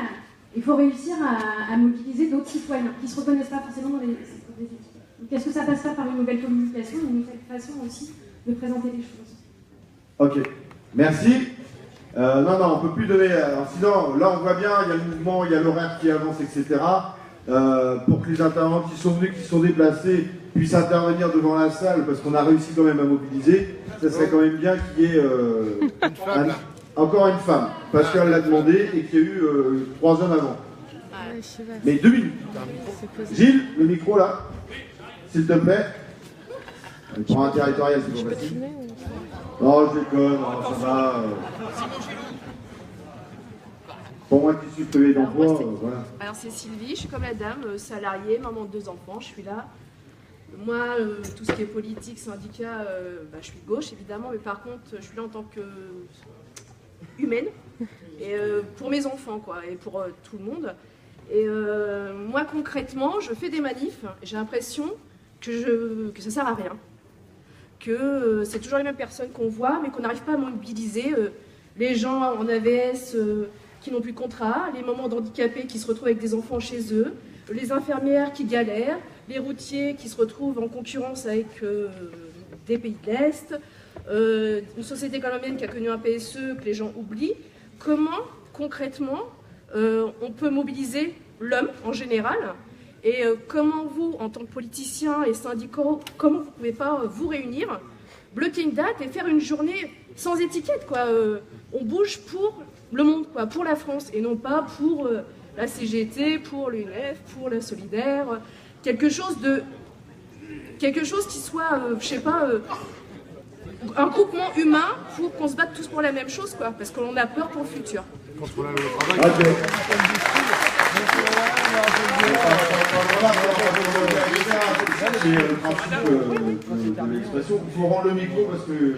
Il faut réussir à mobiliser d'autres citoyens qui ne se reconnaissent pas forcément dans les étiquettes. Donc est-ce que ça passe pas par une nouvelle communication, une nouvelle façon aussi de présenter les choses? Ok, merci. Non, on ne peut plus donner. Sinon, là, on voit bien, il y a le mouvement, il y a l'horaire qui avance, etc. Pour que les intervenants qui sont venus, qui sont déplacés, puissent intervenir devant la salle, parce qu'on a réussi quand même à mobiliser, ça serait quand même bien qu'il y ait encore une femme, parce qu'elle l'a demandé et qu'il y a eu 3 hommes avant. Mais 2 minutes. Gilles, le micro là, s'il te plaît. Pour un territorial, c'est pas facile. Non, je déconne, ça va. Pour moi qui suis privé d'emploi, voilà. Alors c'est Sylvie, je suis comme la dame, salariée, maman de 2 enfants, je suis là. Moi, tout ce qui est politique, syndicat, je suis de gauche évidemment, mais par contre, je suis là en tant que humaine, et pour mes enfants, quoi, et pour tout le monde. Et moi, concrètement, je fais des manifs, j'ai l'impression que ça sert à rien. Que c'est toujours les mêmes personnes qu'on voit, mais qu'on n'arrive pas à mobiliser les gens en AVS qui n'ont plus de contrat, les mamans d'handicapés qui se retrouvent avec des enfants chez eux, les infirmières qui galèrent, les routiers qui se retrouvent en concurrence avec des pays de l'Est, une société colombienne qui a connu un PSE que les gens oublient. Comment, concrètement, on peut mobiliser l'homme en général? Et comment vous, en tant que politiciens et syndicaux, comment vous ne pouvez pas vous réunir, bloquer une date et faire une journée sans étiquette, quoi. On bouge pour le monde, quoi, pour la France, et non pas pour la CGT, pour l'UNEF, pour la Solidaire, quelque chose qui soit, je sais pas, un groupement humain pour qu'on se batte tous pour la même chose, quoi, parce qu'on a peur pour le futur. C'est le principe de l'expression. Il faut rendre le micro parce que...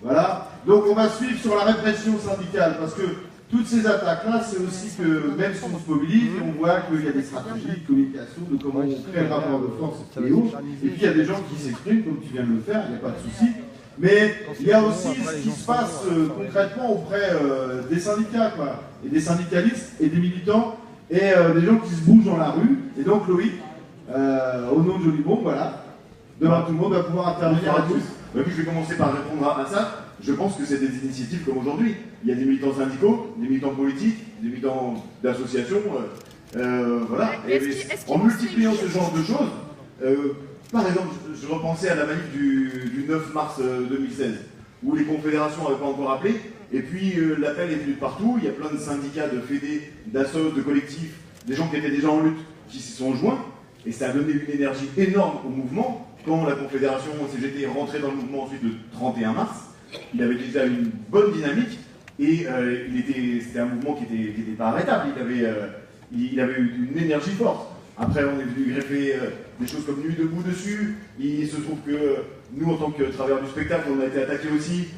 Voilà. Donc on va suivre sur la répression syndicale parce que toutes ces attaques-là, c'est aussi que même si on se mobilise, on voit qu'il y a des stratégies de communication, de comment on crée le rapport de force et autres. Et puis il y a des gens qui s'expriment comme tu viens de le faire, il n'y a pas de souci. Mais il y a aussi ce qui se passe concrètement auprès des syndicats, quoi, et des syndicalistes et des militants et des gens qui se bougent dans la rue. Et donc Loïc, au nom de Jolibon, voilà, demain tout le monde va pouvoir intervenir à tous. Bah, puis je vais commencer par répondre à ça. Je pense que c'est des initiatives comme aujourd'hui. Il y a des militants syndicaux, des militants politiques, des militants d'associations, voilà. Et en multipliant ce genre de choses, par exemple, je repensais à la manif du 9 mars 2016, où les confédérations n'avaient pas encore appelé, et puis l'appel est venu de partout, il y a plein de syndicats, de fédés, d'assos, de collectifs, des gens qui étaient déjà en lutte, qui s'y sont joints, et ça a donné une énergie énorme au mouvement. Quand la confédération CGT est rentrée dans le mouvement ensuite le 31 mars, il avait déjà une bonne dynamique, et c'était un mouvement qui n'était pas arrêtable, il avait eu une énergie forte. Après, on est venu greffer des choses comme Nuit debout dessus. Il se trouve que nous, en tant que travailleurs du spectacle, on a été attaqués aussi.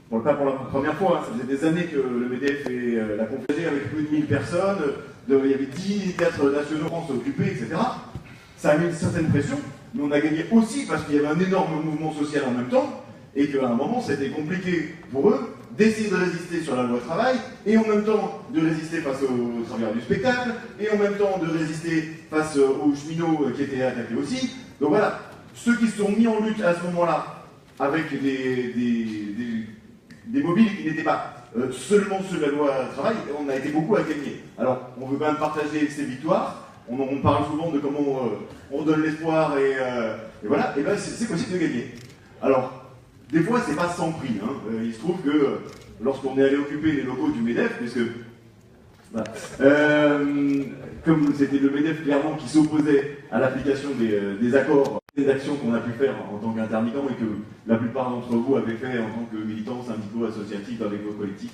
Bon, pas pour la première fois, hein. Ça faisait des années que le MEDEF et la Confédération avec plus de 1000 personnes. Il y avait 10 théâtres nationaux France occupés, etc. Ça a mis une certaine pression, mais on a gagné aussi parce qu'il y avait un énorme mouvement social en même temps et qu'à un moment, c'était compliqué pour eux d'essayer de résister sur la loi travail, et en même temps de résister face aux travailleurs du spectacle, et en même temps de résister face aux cheminots qui étaient attaqués aussi. Donc voilà, ceux qui se sont mis en lutte à ce moment-là, avec des mobiles qui n'étaient pas seulement ceux de la loi travail, on a été beaucoup à gagner. Alors, on veut quand même partager ces victoires, on parle souvent de comment on donne l'espoir, et voilà, et ben c'est possible de gagner. Alors, des fois, c'est pas sans prix. Hein. Il se trouve que lorsqu'on est allé occuper les locaux du MEDEF, puisque voilà, comme c'était le MEDEF clairement qui s'opposait à l'application des accords, des actions qu'on a pu faire en tant qu'intermittent et que la plupart d'entre vous avaient fait en tant que militants syndicaux, associatifs avec vos collectifs,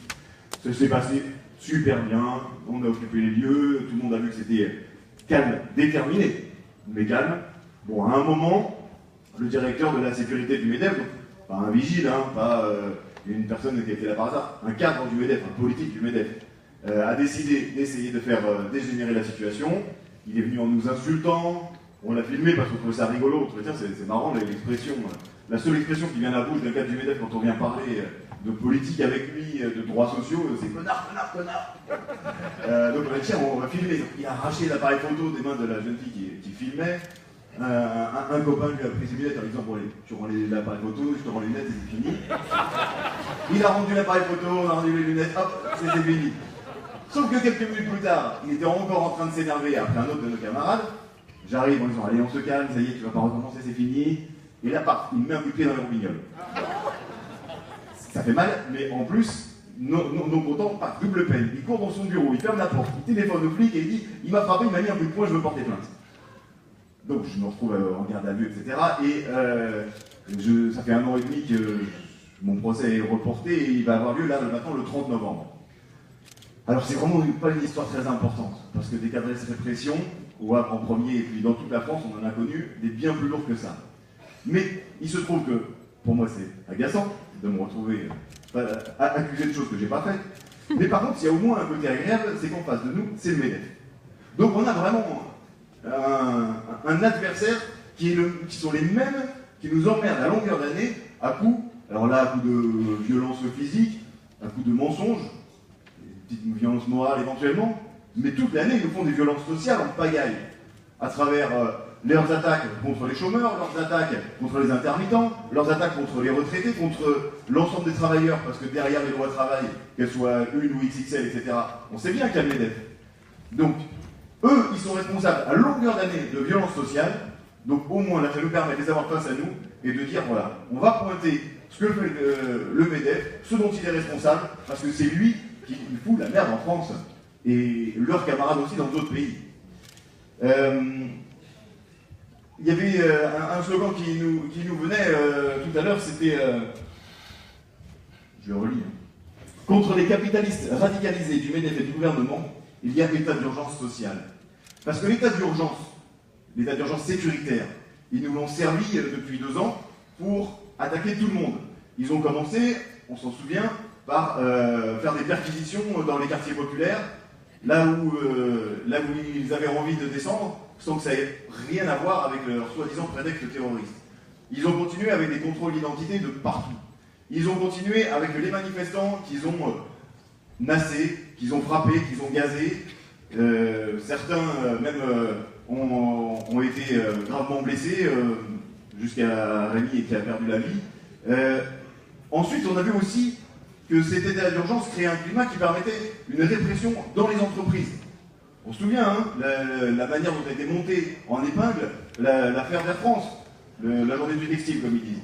ça s'est passé super bien. On a occupé les lieux, tout le monde a vu que c'était calme, déterminé, mais calme. Bon, à un moment, le directeur de la sécurité du MEDEF, pas un vigile, hein, pas une personne qui était là par hasard, un cadre du MEDEF, un politique du MEDEF, a décidé d'essayer de faire dégénérer la situation. Il est venu en nous insultant, on l'a filmé parce qu'on trouvait ça rigolo, on trouvait tiens c'est marrant l'expression, la seule expression qui vient à la bouche d'un cadre du MEDEF quand on vient parler de politique avec lui, de droits sociaux, c'est connard, connard, connard. Donc on a dit tiens on va filmer. Il a arraché l'appareil photo des mains de la jeune fille qui filmait. Un copain lui a pris ses lunettes en disant bon allez, tu rends l'appareil photo, je te rends les lunettes et c'est fini. Il a rendu l'appareil photo, on a rendu les lunettes, hop, c'était fini. Sauf que quelques minutes plus tard, il était encore en train de s'énerver après un autre de nos camarades. J'arrive en disant allez on se calme, ça y est, tu vas pas recommencer, c'est fini. Et là paf, il me met un coup de pied dans les roubignoles. Ça fait mal, mais en plus, non content, paf, double peine. Il court dans son bureau, il ferme la porte, il téléphone au flic et il dit il m'a frappé, il m'a mis un coup de poing, je veux porter plainte. Donc je me retrouve en garde à vue, etc. Et ça fait 1 an et demi que mon procès est reporté et il va avoir lieu là maintenant le 30 novembre. Alors c'est vraiment pas une histoire très importante, parce que des cadres de répression, au Havre en premier et puis dans toute la France, on en a connu des bien plus lourds que ça. Mais il se trouve que, pour moi c'est agaçant de me retrouver accusé de choses que j'ai pas faites. Mais par contre, il y a au moins un côté agréable, c'est qu'en face de nous, c'est le MEDEF. Donc on a vraiment un adversaire qui sont les mêmes qui nous emmerdent à longueur d'année à coups, alors là à coups de violence physique, à coups de mensonges, des petites violences morales éventuellement, mais toute l'année ils nous font des violences sociales en pagaille, à travers leurs attaques contre les chômeurs, leurs attaques contre les intermittents, leurs attaques contre les retraités, contre l'ensemble des travailleurs, parce que derrière les lois travail, qu'elles soient une ou XXL, etc., on sait bien qu'il y a le MEDEF. Donc, eux, ils sont responsables à longueur d'année de violences sociales, donc au moins là, ça nous permet de les avoir face à nous et de dire voilà, on va pointer ce que fait le MEDEF, ce dont il est responsable, parce que c'est lui qui fout la merde en France et leurs camarades aussi dans d'autres pays. Il y avait un slogan qui nous venait tout à l'heure, c'était, je le relis, contre les capitalistes radicalisés du MEDEF et du gouvernement, il y a l'état d'urgence sociale. Parce que l'état d'urgence sécuritaire, ils nous l'ont servi depuis 2 ans pour attaquer tout le monde. Ils ont commencé, on s'en souvient, par faire des perquisitions dans les quartiers populaires, là où ils avaient envie de descendre, sans que ça ait rien à voir avec leur soi-disant prétexte terroriste. Ils ont continué avec des contrôles d'identité de partout. Ils ont continué avec les manifestants qu'ils ont nassés, qu'ils ont frappés, qu'ils ont gazés. Certains même ont été gravement blessés, jusqu'à Rémi qui a perdu la vie. Ensuite, on a vu aussi que cet état d'urgence créait un climat qui permettait une répression dans les entreprises. On se souvient, hein, la manière dont a été montée en épingle l'affaire d'Air France, la journée du textile, comme ils disent.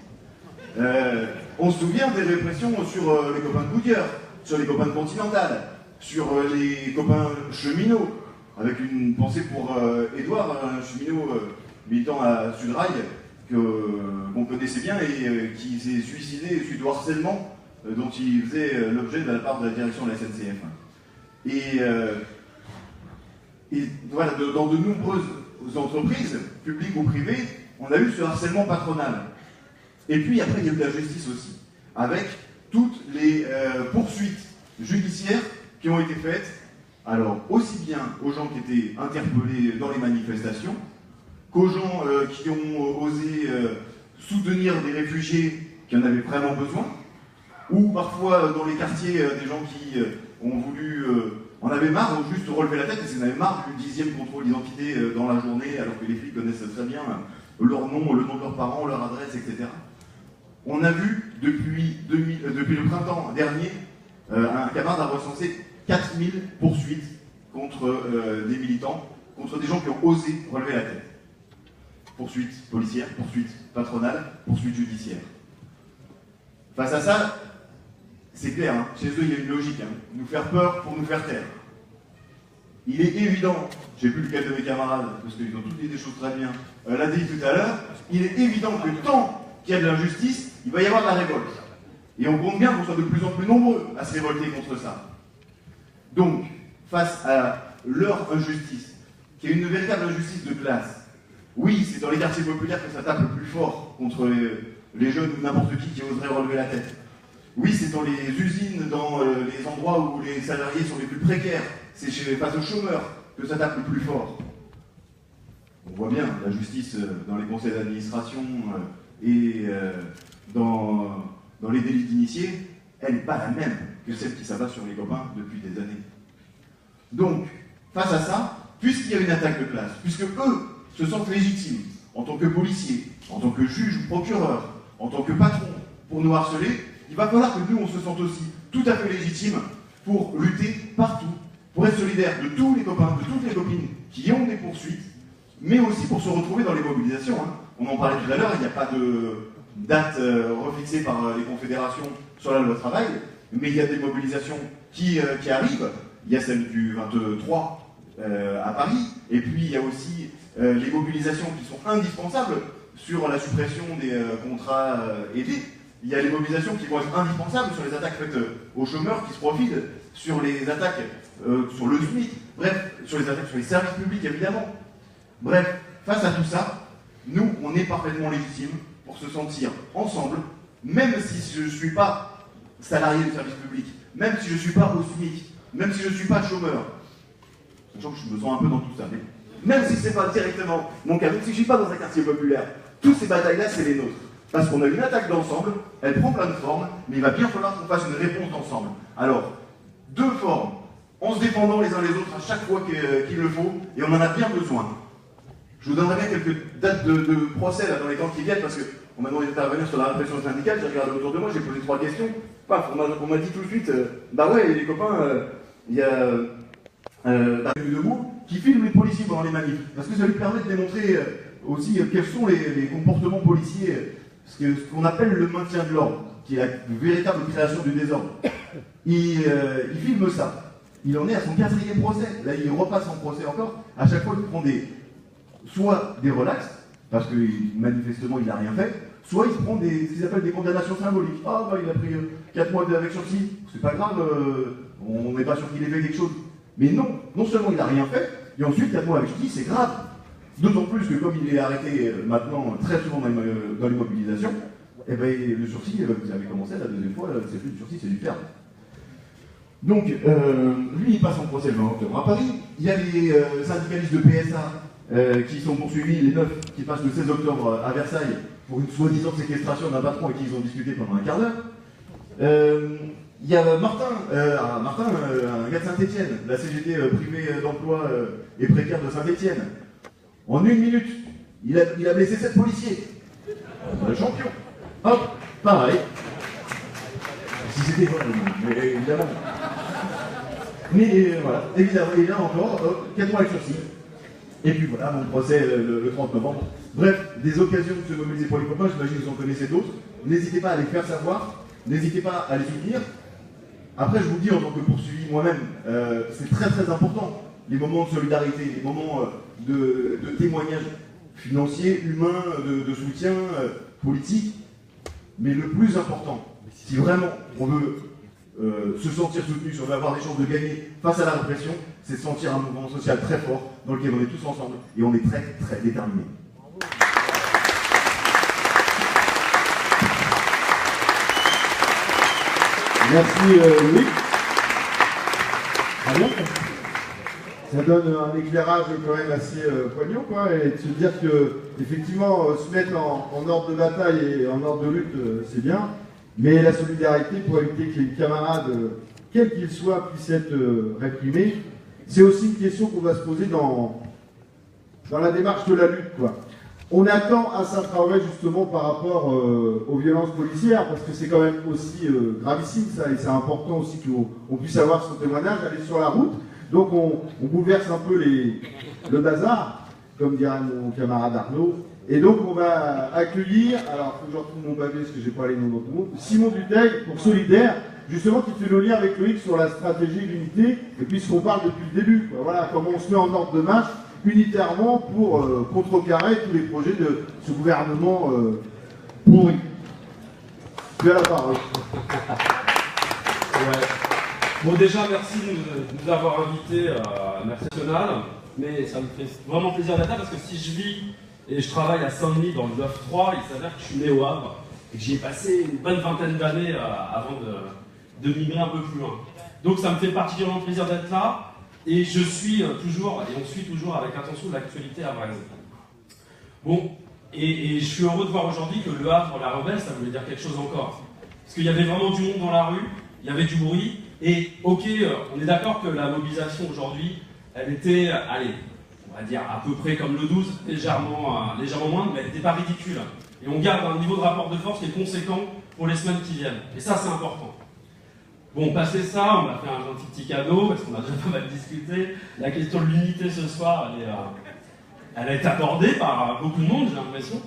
On se souvient des répressions sur les copains de Goodyear, sur les copains de Continental, sur les copains cheminots, avec une pensée pour Édouard, un cheminot militant à Sudrail, qu'on connaissait bien et qui s'est suicidé suite au harcèlement dont il faisait l'objet de la part de la direction de la SNCF. Et voilà, dans de nombreuses entreprises, publiques ou privées, on a eu ce harcèlement patronal. Et puis après, il y a eu la justice aussi, avec toutes les poursuites judiciaires qui ont été faites, alors aussi bien aux gens qui étaient interpellés dans les manifestations, qu'aux gens qui ont osé soutenir des réfugiés qui en avaient vraiment besoin, ou parfois dans les quartiers, des gens qui ont voulu, en avaient marre, ou juste relever la tête, et en avaient marre du 10e contrôle d'identité dans la journée, alors que les flics connaissent très bien leur nom, le nom de leurs parents, leur adresse, etc. On a vu depuis le printemps dernier, un camarade a recensé 4000 poursuites contre des militants, contre des gens qui ont osé relever la tête. Poursuites policières, poursuites patronales, poursuites judiciaires. Face à ça, c'est clair, hein, chez eux il y a une logique, hein, nous faire peur pour nous faire taire. Il est évident, j'ai plus lequel de mes camarades, parce qu'ils ont tous dit des choses très bien, l'a dit tout à l'heure, il est évident que tant qu'il y a de l'injustice, il va y avoir de la révolte. Et on compte bien qu'on soit de plus en plus nombreux à se révolter contre ça. Donc, face à leur injustice, qui est une véritable injustice de classe, oui, c'est dans les quartiers populaires que ça tape le plus fort contre les jeunes ou n'importe qui oserait relever la tête. Oui, c'est dans les usines, dans les endroits où les salariés sont les plus précaires, c'est face aux chômeurs que ça tape le plus fort. On voit bien, la justice dans les conseils d'administration et dans les délits d'initiés, elle n'est pas la même que celle qui s'abat sur les copains depuis des années. Donc, face à ça, puisqu'il y a une attaque de classe, puisque eux se sentent légitimes, en tant que policiers, en tant que juges ou procureurs, en tant que patrons, pour nous harceler, il va falloir que nous, on se sente aussi tout à fait légitimes pour lutter partout, pour être solidaires de tous les copains, de toutes les copines qui ont des poursuites, mais aussi pour se retrouver dans les mobilisations. Hein. On en parlait tout à l'heure, il n'y a pas de date refixée par les confédérations sur la loi travail, mais il y a des mobilisations qui arrivent. Il y a celle du 23 à Paris, et puis il y a aussi les mobilisations qui sont indispensables sur la suppression des contrats aidés. Il y a les mobilisations qui vont être indispensables sur les attaques faites aux chômeurs qui se profitent, sur les attaques sur le SMIC, bref, sur les attaques sur les services publics évidemment. Bref, face à tout ça, nous, on est parfaitement légitimes pour se sentir ensemble, même si je ne suis pas salarié du service public, même si je ne suis pas au SMIC, même si je ne suis pas chômeur, sachant que je me sens un peu dans tout ça, mais même si ce n'est pas directement mon cas, même si je ne suis pas dans un quartier populaire, toutes ces batailles-là, c'est les nôtres. Parce qu'on a une attaque d'ensemble, elle prend plein de formes, mais il va bien falloir qu'on fasse une réponse d'ensemble. Alors, deux formes, en se défendant les uns les autres à chaque fois qu'il le faut, et on en a bien besoin. Je vous donnerai bien quelques dates de procès là, dans les temps qui viennent, parce qu'on m'a demandé d'intervenir sur la répression syndicale, j'ai regardé autour de moi, j'ai posé 3 questions. Paf, on m'a dit tout de suite, bah ouais, les copains, il y a debout qui filme les policiers pendant les manifs, parce que ça lui permet de démontrer aussi quels sont les comportements policiers, ce qu'on appelle le maintien de l'ordre, qui est la véritable création du désordre. Il filme ça. Il en est à son 4e procès. Là, il repasse en procès encore. À chaque fois, il prend soit des relax, parce que manifestement, il n'a rien fait, soit il se prend ce qu'ils appellent des condamnations symboliques. Ah, bah, il a pris 4 mois avec sursis. C'est pas grave, on n'est pas sûr qu'il ait fait quelque chose. Mais non seulement il n'a rien fait, et ensuite, 4 mois avec sursis, c'est grave. D'autant plus que comme il est arrêté maintenant très souvent dans les mobilisations, eh ben, le sursis, vous avez commencé la 2e fois, c'est plus du sursis, c'est du ferme. Donc, lui, il passe en procès le 20 octobre à Paris. Il y a les syndicalistes de PSA qui sont poursuivis, les 9 qui passent le 16 octobre à Versailles pour une soi-disant séquestration d'un patron avec qui ils ont discuté pendant un quart d'heure. Il y a Martin, un gars de Saint-Étienne, la CGT privée d'emploi et précaire de Saint-Étienne. En 1 minute, il a blessé 7 policiers. Le champion. Hop, pareil. Si c'était vrai, mais évidemment. Mais voilà, évidemment, et là encore, 4 mois avec sursis. Et puis voilà, mon procès le 30 novembre. Bref, des occasions de se mobiliser pour les copains, j'imagine que vous en connaissez d'autres. N'hésitez pas à les faire savoir, n'hésitez pas à les soutenir. Après, je vous dis, en tant que poursuivi moi-même, c'est très très important. Les moments de solidarité, les moments de témoignage financier, humain, de soutien politique. Mais le plus important, si vraiment on veut se sentir soutenu, si on veut avoir des chances de gagner face à la répression, c'est de sentir un mouvement social très fort dans lequel on est tous ensemble et on est très très déterminés. Merci Louis. Ça donne un éclairage quand même assez poignant, quoi, et de se dire que effectivement se mettre en ordre de bataille et en ordre de lutte, c'est bien, mais la solidarité pour éviter que les camarades, quels qu'ils soient, puissent être réprimés, c'est aussi une question qu'on va se poser dans la démarche de la lutte, quoi. On attend à Saint-Traoré justement par rapport aux violences policières, parce que c'est quand même aussi gravissime ça, et c'est important aussi qu'on puisse avoir son témoignage, aller sur la route. Donc on bouleverse un peu le bazar, comme dirait mon camarade Arnaud. Et donc on va accueillir, alors il faut que je retrouve mon papier parce que j'ai pas les noms de tout le monde, Simon Duteil pour Solidaire, justement qui fait le lien avec Loïc sur la stratégie de l'unité, et puis ce qu'on parle depuis le début, quoi. Voilà, comment on se met en ordre de marche unitairement pour contrecarrer tous les projets de ce gouvernement pourri. Tu as la parole. Ouais. Bon, déjà, merci de nous avoir invités à National, mais ça me fait vraiment plaisir d'être là parce que si je vis et je travaille à Saint-Denis dans le 9-3, il s'avère que je suis né au Havre et que j'y ai passé une bonne vingtaine d'années avant de migrer un peu plus loin. Donc ça me fait particulièrement plaisir d'être là et je suis toujours, et on suit toujours avec attention l'actualité havraise. Bon, et je suis heureux de voir aujourd'hui que le Havre, la rebelle, ça voulait dire quelque chose encore. Parce qu'il y avait vraiment du monde dans la rue, il y avait du bruit, et ok, on est d'accord que la mobilisation aujourd'hui, elle était, allez, on va dire à peu près comme le 12, légèrement moindre, mais elle n'était pas ridicule. Et on garde un niveau de rapport de force qui est conséquent pour les semaines qui viennent. Et ça, c'est important. Bon, passé ça, on m'a fait un gentil petit cadeau, parce qu'on a déjà pas mal discuté. La question de l'unité ce soir, elle a été abordée par beaucoup de monde, j'ai l'impression.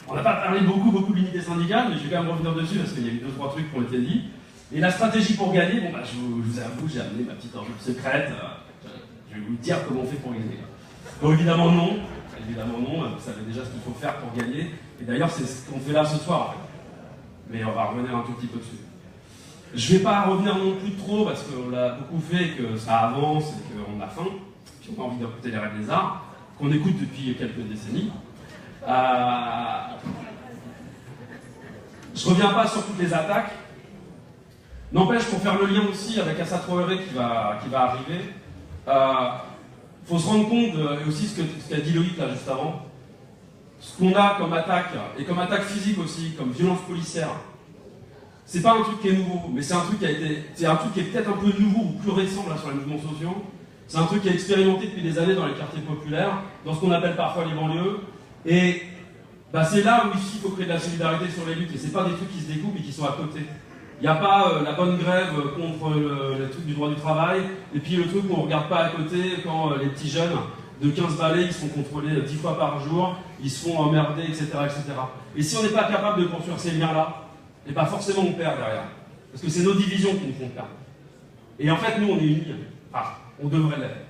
On n'a pas parlé beaucoup de l'unité syndicale, mais je vais quand même revenir dessus, parce qu'il y a eu 2-3 trucs qui ont été dit. Et la stratégie pour gagner, bon, bah, je vous avoue, j'ai amené ma petite enveloppe secrète. Je vais vous dire comment on fait pour gagner. Bon, évidemment non, vous savez déjà ce qu'il faut faire pour gagner. Et d'ailleurs, c'est ce qu'on fait là ce soir, en fait. Mais on va revenir un tout petit peu dessus. Je ne vais pas revenir non plus trop, parce qu'on l'a beaucoup fait, que ça avance et qu'on a faim, puis on a envie d'écouter les règles des arts, qu'on écoute depuis quelques décennies. Je ne reviens pas sur toutes les attaques. N'empêche, pour faire le lien aussi avec Assa Traoré qui va arriver, faut se rendre compte, et aussi ce qu'a dit Loïc là juste avant, ce qu'on a comme attaque, et comme attaque physique aussi, comme violence policière, c'est pas un truc qui est nouveau, mais c'est un truc qui est peut-être un peu nouveau ou plus récent là sur les mouvements sociaux. C'est un truc qui est expérimenté depuis des années dans les quartiers populaires, dans ce qu'on appelle parfois les banlieues, et bah, c'est là où ici il faut créer de la solidarité sur les luttes, et c'est pas des trucs qui se découpent et qui sont à côté. Il n'y a pas la bonne grève contre le truc du droit du travail, et puis le truc où on ne regarde pas à côté quand les petits jeunes de 15 balais, ils sont contrôlés 10 fois par jour, ils se font emmerder, etc., etc. Et si on n'est pas capable de construire ces liens-là, et pas forcément on perd derrière. Parce que c'est nos divisions qui nous font perdre. Et en fait, nous, on est unis. Enfin, on devrait l'être.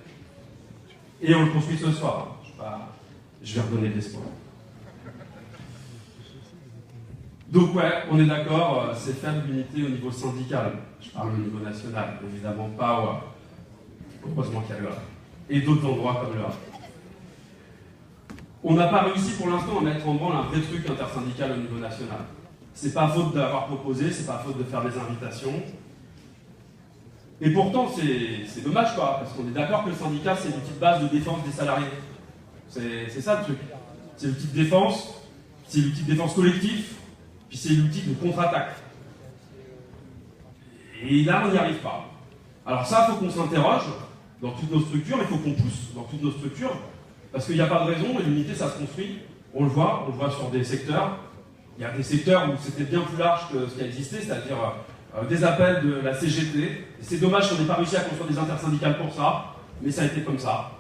Et on le construit ce soir. Je vais redonner de l'espoir. Donc ouais, on est d'accord, c'est faire de l'unité au niveau syndical. Je parle au niveau national, évidemment pas heureusement qu'il y a le Havre. Et d'autres endroits comme le Havre. On n'a pas réussi pour l'instant à mettre en branle un vrai truc intersyndical au niveau national. C'est pas faute d'avoir proposé, c'est pas faute de faire des invitations. Et pourtant, c'est dommage quoi, parce qu'on est d'accord que le syndicat, c'est l'outil de base de défense des salariés. C'est ça le truc. C'est l'outil de défense, c'est l'outil de défense collectif, puis c'est l'outil de contre-attaque. Et là, on n'y arrive pas. Alors ça, il faut qu'on s'interroge dans toutes nos structures, il faut qu'on pousse dans toutes nos structures, parce qu'il n'y a pas de raison, et l'unité, ça se construit. On le voit sur des secteurs. Il y a des secteurs où c'était bien plus large que ce qui a existé, c'est-à-dire des appels de la CGT. Et c'est dommage qu'on n'ait pas réussi à construire des intersyndicales pour ça, mais ça a été comme ça.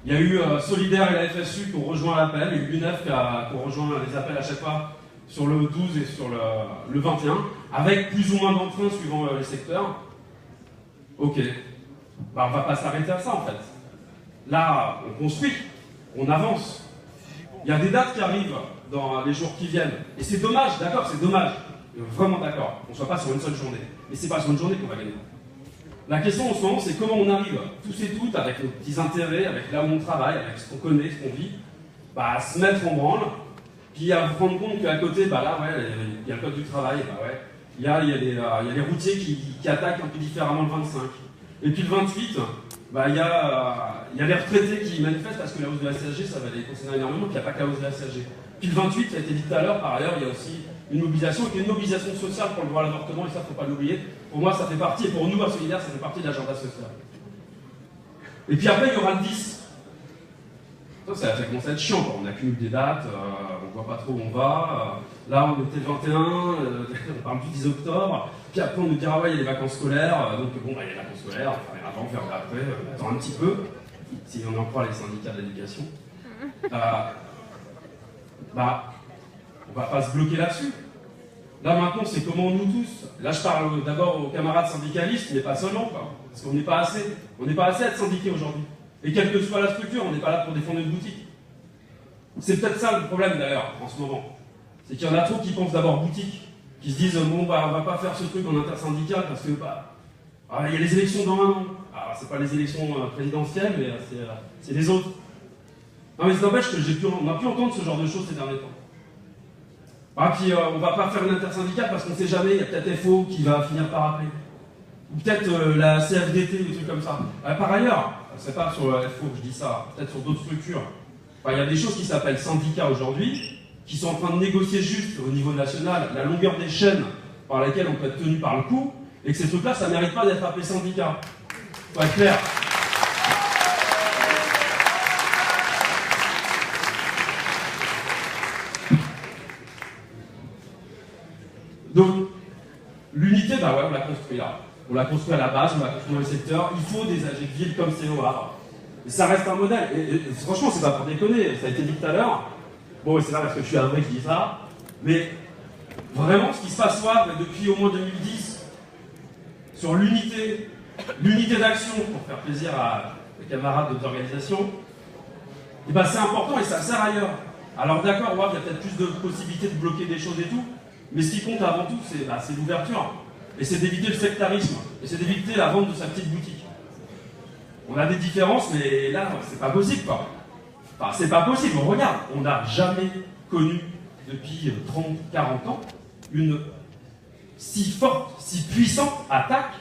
Il y a eu Solidaire et la FSU qui ont rejoint l'appel, et l'UNEF qui ont rejoint les appels à chaque fois sur le 12 et sur le 21, avec plus ou moins d'entrain suivant les secteurs. Ok, bah, on va pas s'arrêter à ça en fait. Là, on construit, on avance. Il y a des dates qui arrivent dans les jours qui viennent. Et c'est dommage, d'accord, c'est dommage. Vraiment d'accord, qu'on ne soit pas sur une seule journée. Mais c'est pas sur une journée qu'on va gagner. La question en ce moment, c'est comment on arrive, tous et toutes, avec nos petits intérêts, avec là où on travaille, avec ce qu'on connaît, ce qu'on vit, bah, à se mettre en branle, puis à se rendre compte qu'à côté, bah là, ouais, il y a le code du travail, bah ouais, il y a les routiers qui attaquent un peu différemment le 25. Et puis le 28, bah, il y a les retraités qui manifestent parce que la hausse de la CSG, ça va les concerner énormément, puis il n'y a pas que la hausse de la CSG. Puis le 28, ça a été dit tout à l'heure, par ailleurs, il y a aussi une mobilisation qui est une mobilisation sociale pour le droit à l'avortement, et ça, faut pas l'oublier. Pour moi, ça fait partie, et pour nous, à Solidaire, ça fait partie de l'agenda social. Et puis après, il y aura le 10. Ça commence à être chiant, quoi. On accumule des dates, on voit pas trop où on va. Là, on était le 21, on parle du 10 octobre. Puis après, on nous dira, ouais, il y a les vacances scolaires. Donc bon, bah, il y a les vacances scolaires, on va faire avant, faire après, on attend un petit peu, si on en croit les syndicats de l'éducation. Bah, on va pas se bloquer là-dessus. Là, maintenant, c'est comment nous tous. Là, je parle d'abord aux camarades syndicalistes, mais pas seulement, quoi. Parce qu'on n'est pas assez. On n'est pas assez à être syndiqués aujourd'hui. Et quelle que soit la structure, on n'est pas là pour défendre une boutique. C'est peut-être ça le problème d'ailleurs, en ce moment. C'est qu'il y en a trop qui pensent d'abord boutique, qui se disent bon bah on va pas faire ce truc en intersyndical parce que bah il y a les élections dans 1 an. Alors c'est pas les élections présidentielles, mais c'est les autres. Non mais ça n'empêche que on a pu entendre ce genre de choses ces derniers temps. Ah puis on va pas faire une intersyndicale parce qu'on sait jamais, il y a peut-être FO qui va finir par appeler. Ou peut-être la CFDT ou des trucs comme ça. Par ailleurs, c'est pas sur la FO que je dis ça, peut-être sur d'autres structures. Enfin, il y a des choses qui s'appellent syndicats aujourd'hui, qui sont en train de négocier juste au niveau national la longueur des chaînes par lesquelles on peut être tenu par le cou, et que ces trucs-là, ça ne mérite pas d'être appelé syndicat. Faut être clair. Donc, l'unité, bah ouais, on l'a construit là. On l'a construit à la base, on l'a construit dans le secteur. Il faut des villes comme c'est au Havre. Et ça reste un modèle. Et franchement, c'est pas pour déconner, ça a été dit tout à l'heure. Bon, c'est là parce que je suis avril que je dis ça. Mais vraiment, ce qui se passe au Havre depuis au moins 2010, sur l'unité d'action, pour faire plaisir à les camarades de l'organisation, et ben c'est important et ça sert ailleurs. Alors d'accord, au Havre, il y a peut-être plus de possibilités de bloquer des choses et tout, mais ce qui compte avant tout, c'est l'ouverture. Et c'est d'éviter le sectarisme. Et c'est d'éviter la vente de sa petite boutique. On a des différences, mais là, c'est pas possible, quoi. Enfin, c'est pas possible. On regarde, on n'a jamais connu, depuis 30, 40 ans, une si forte, si puissante attaque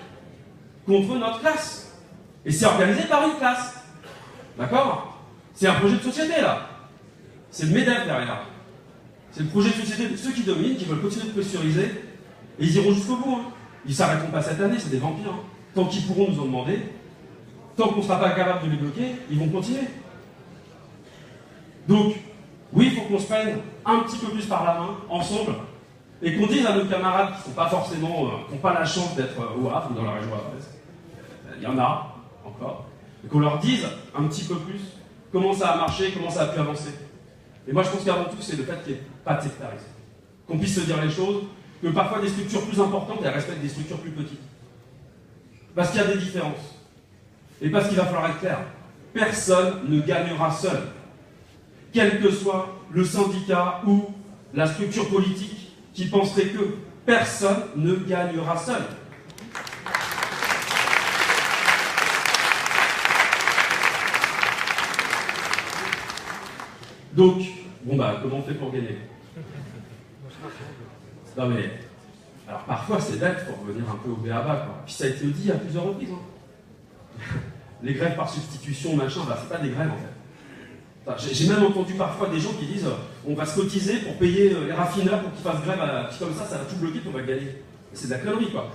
contre notre classe. Et c'est organisé par une classe. D'accord? C'est un projet de société, là. C'est le MEDEF derrière. C'est le projet de société de ceux qui dominent, qui veulent continuer de pressuriser, et ils iront jusqu'au bout. Hein. Ils s'arrêteront pas cette année, c'est des vampires. Hein. Tant qu'ils pourront nous en demander, tant qu'on ne sera pas capable de les bloquer, ils vont continuer. Donc, oui, il faut qu'on se prenne un petit peu plus par la main, ensemble, et qu'on dise à nos camarades qui ne sont pas forcément, qui n'ont pas la chance d'être au Havre ou dans la région havraise, il y en a encore, et qu'on leur dise un petit peu plus comment ça a marché, comment ça a pu avancer. Et moi, je pense qu'avant tout, c'est le fait qu'il n'y ait pas de sectarisme. Qu'on puisse se dire les choses, que parfois des structures plus importantes, elles respectent des structures plus petites. Parce qu'il y a des différences. Et parce qu'il va falloir être clair. Personne ne gagnera seul. Quel que soit le syndicat ou la structure politique qui penserait que personne ne gagnera seul. Donc, bon bah, comment on fait pour gagner? Non mais, alors parfois c'est bête pour revenir un peu au b.a.-ba, quoi. Puis ça a été dit à plusieurs reprises. Hein. Les grèves par substitution, machin, bah c'est pas des grèves en fait. Enfin, j'ai même entendu parfois des gens qui disent on va se cotiser pour payer les raffineurs pour qu'ils fassent grève, puis comme ça va tout bloquer puis on va gagner. C'est de la connerie quoi.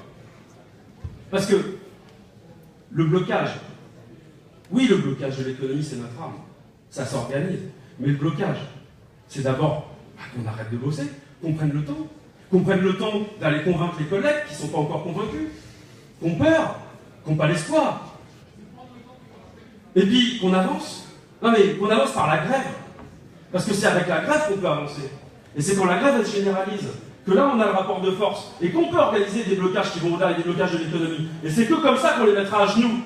Parce que le blocage, oui le blocage de l'économie c'est notre arme, ça s'organise, mais le blocage, c'est d'abord qu'on arrête de bosser, qu'on prenne le temps. Qu'on prenne le temps d'aller convaincre les collègues qui ne sont pas encore convaincus, qu'on peur, qu'on pas l'espoir. Et puis qu'on avance. Non mais qu'on avance par la grève. Parce que c'est avec la grève qu'on peut avancer. Et c'est quand la grève elle se généralise, que là on a le rapport de force, et qu'on peut organiser des blocages qui vont au-delà et des blocages de l'économie. Et c'est que comme ça qu'on les mettra à genoux.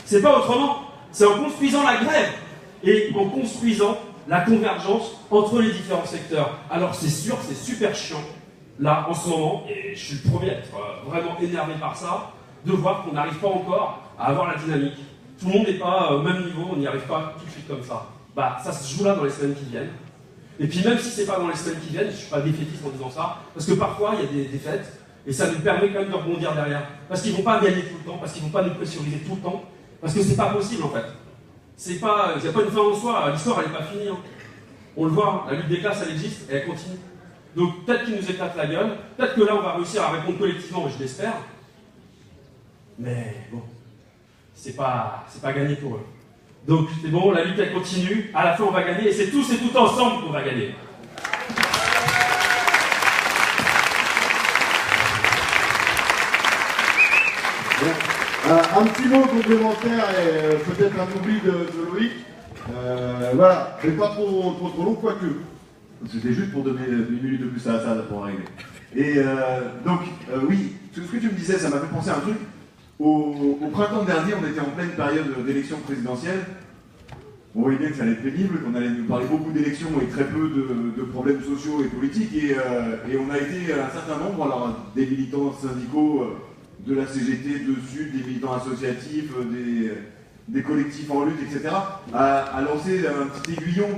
C'est pas autrement. C'est en construisant la grève et en construisant la convergence entre les différents secteurs. Alors c'est sûr, c'est super chiant. Là, en ce moment, et je suis le premier à être vraiment énervé par ça, de voir qu'on n'arrive pas encore à avoir la dynamique. Tout le monde n'est pas au même niveau, on n'y arrive pas tout de suite comme ça. Bah, ça se joue là dans les semaines qui viennent. Et puis même si c'est pas dans les semaines qui viennent, je suis pas défaitiste en disant ça, parce que parfois il y a des défaites, et ça nous permet quand même de rebondir derrière. Parce qu'ils vont pas gagner tout le temps, parce qu'ils vont pas nous pressuriser tout le temps, parce que c'est pas possible en fait. Il n'y a pas une fin en soi, l'histoire elle n'est pas finie. Hein. On le voit, la lutte des classes elle existe, et elle continue. Donc peut-être qu'ils nous éclatent la gueule, peut-être que là on va réussir à répondre collectivement, et je l'espère. Mais bon, c'est pas gagné pour eux. Donc c'est bon, la lutte elle continue, à la fin on va gagner, et c'est tous et tout ensemble qu'on va gagner. Un petit mot complémentaire et peut-être un oubli de Loïc. Voilà, mais pas trop long, quoique. C'était juste pour donner une minute de plus à ça pour régler. Et donc, oui, ce que tu me disais, ça m'a fait penser à un truc. Au printemps dernier, on était en pleine période d'élection présidentielle. On voyait bien que ça allait être pénible, qu'on allait nous parler beaucoup d'élections et très peu de problèmes sociaux et politiques. Et on a été un certain nombre, alors des militants syndicaux de la CGT, de Sud, des militants associatifs, des collectifs en lutte, etc., à lancer un petit aiguillon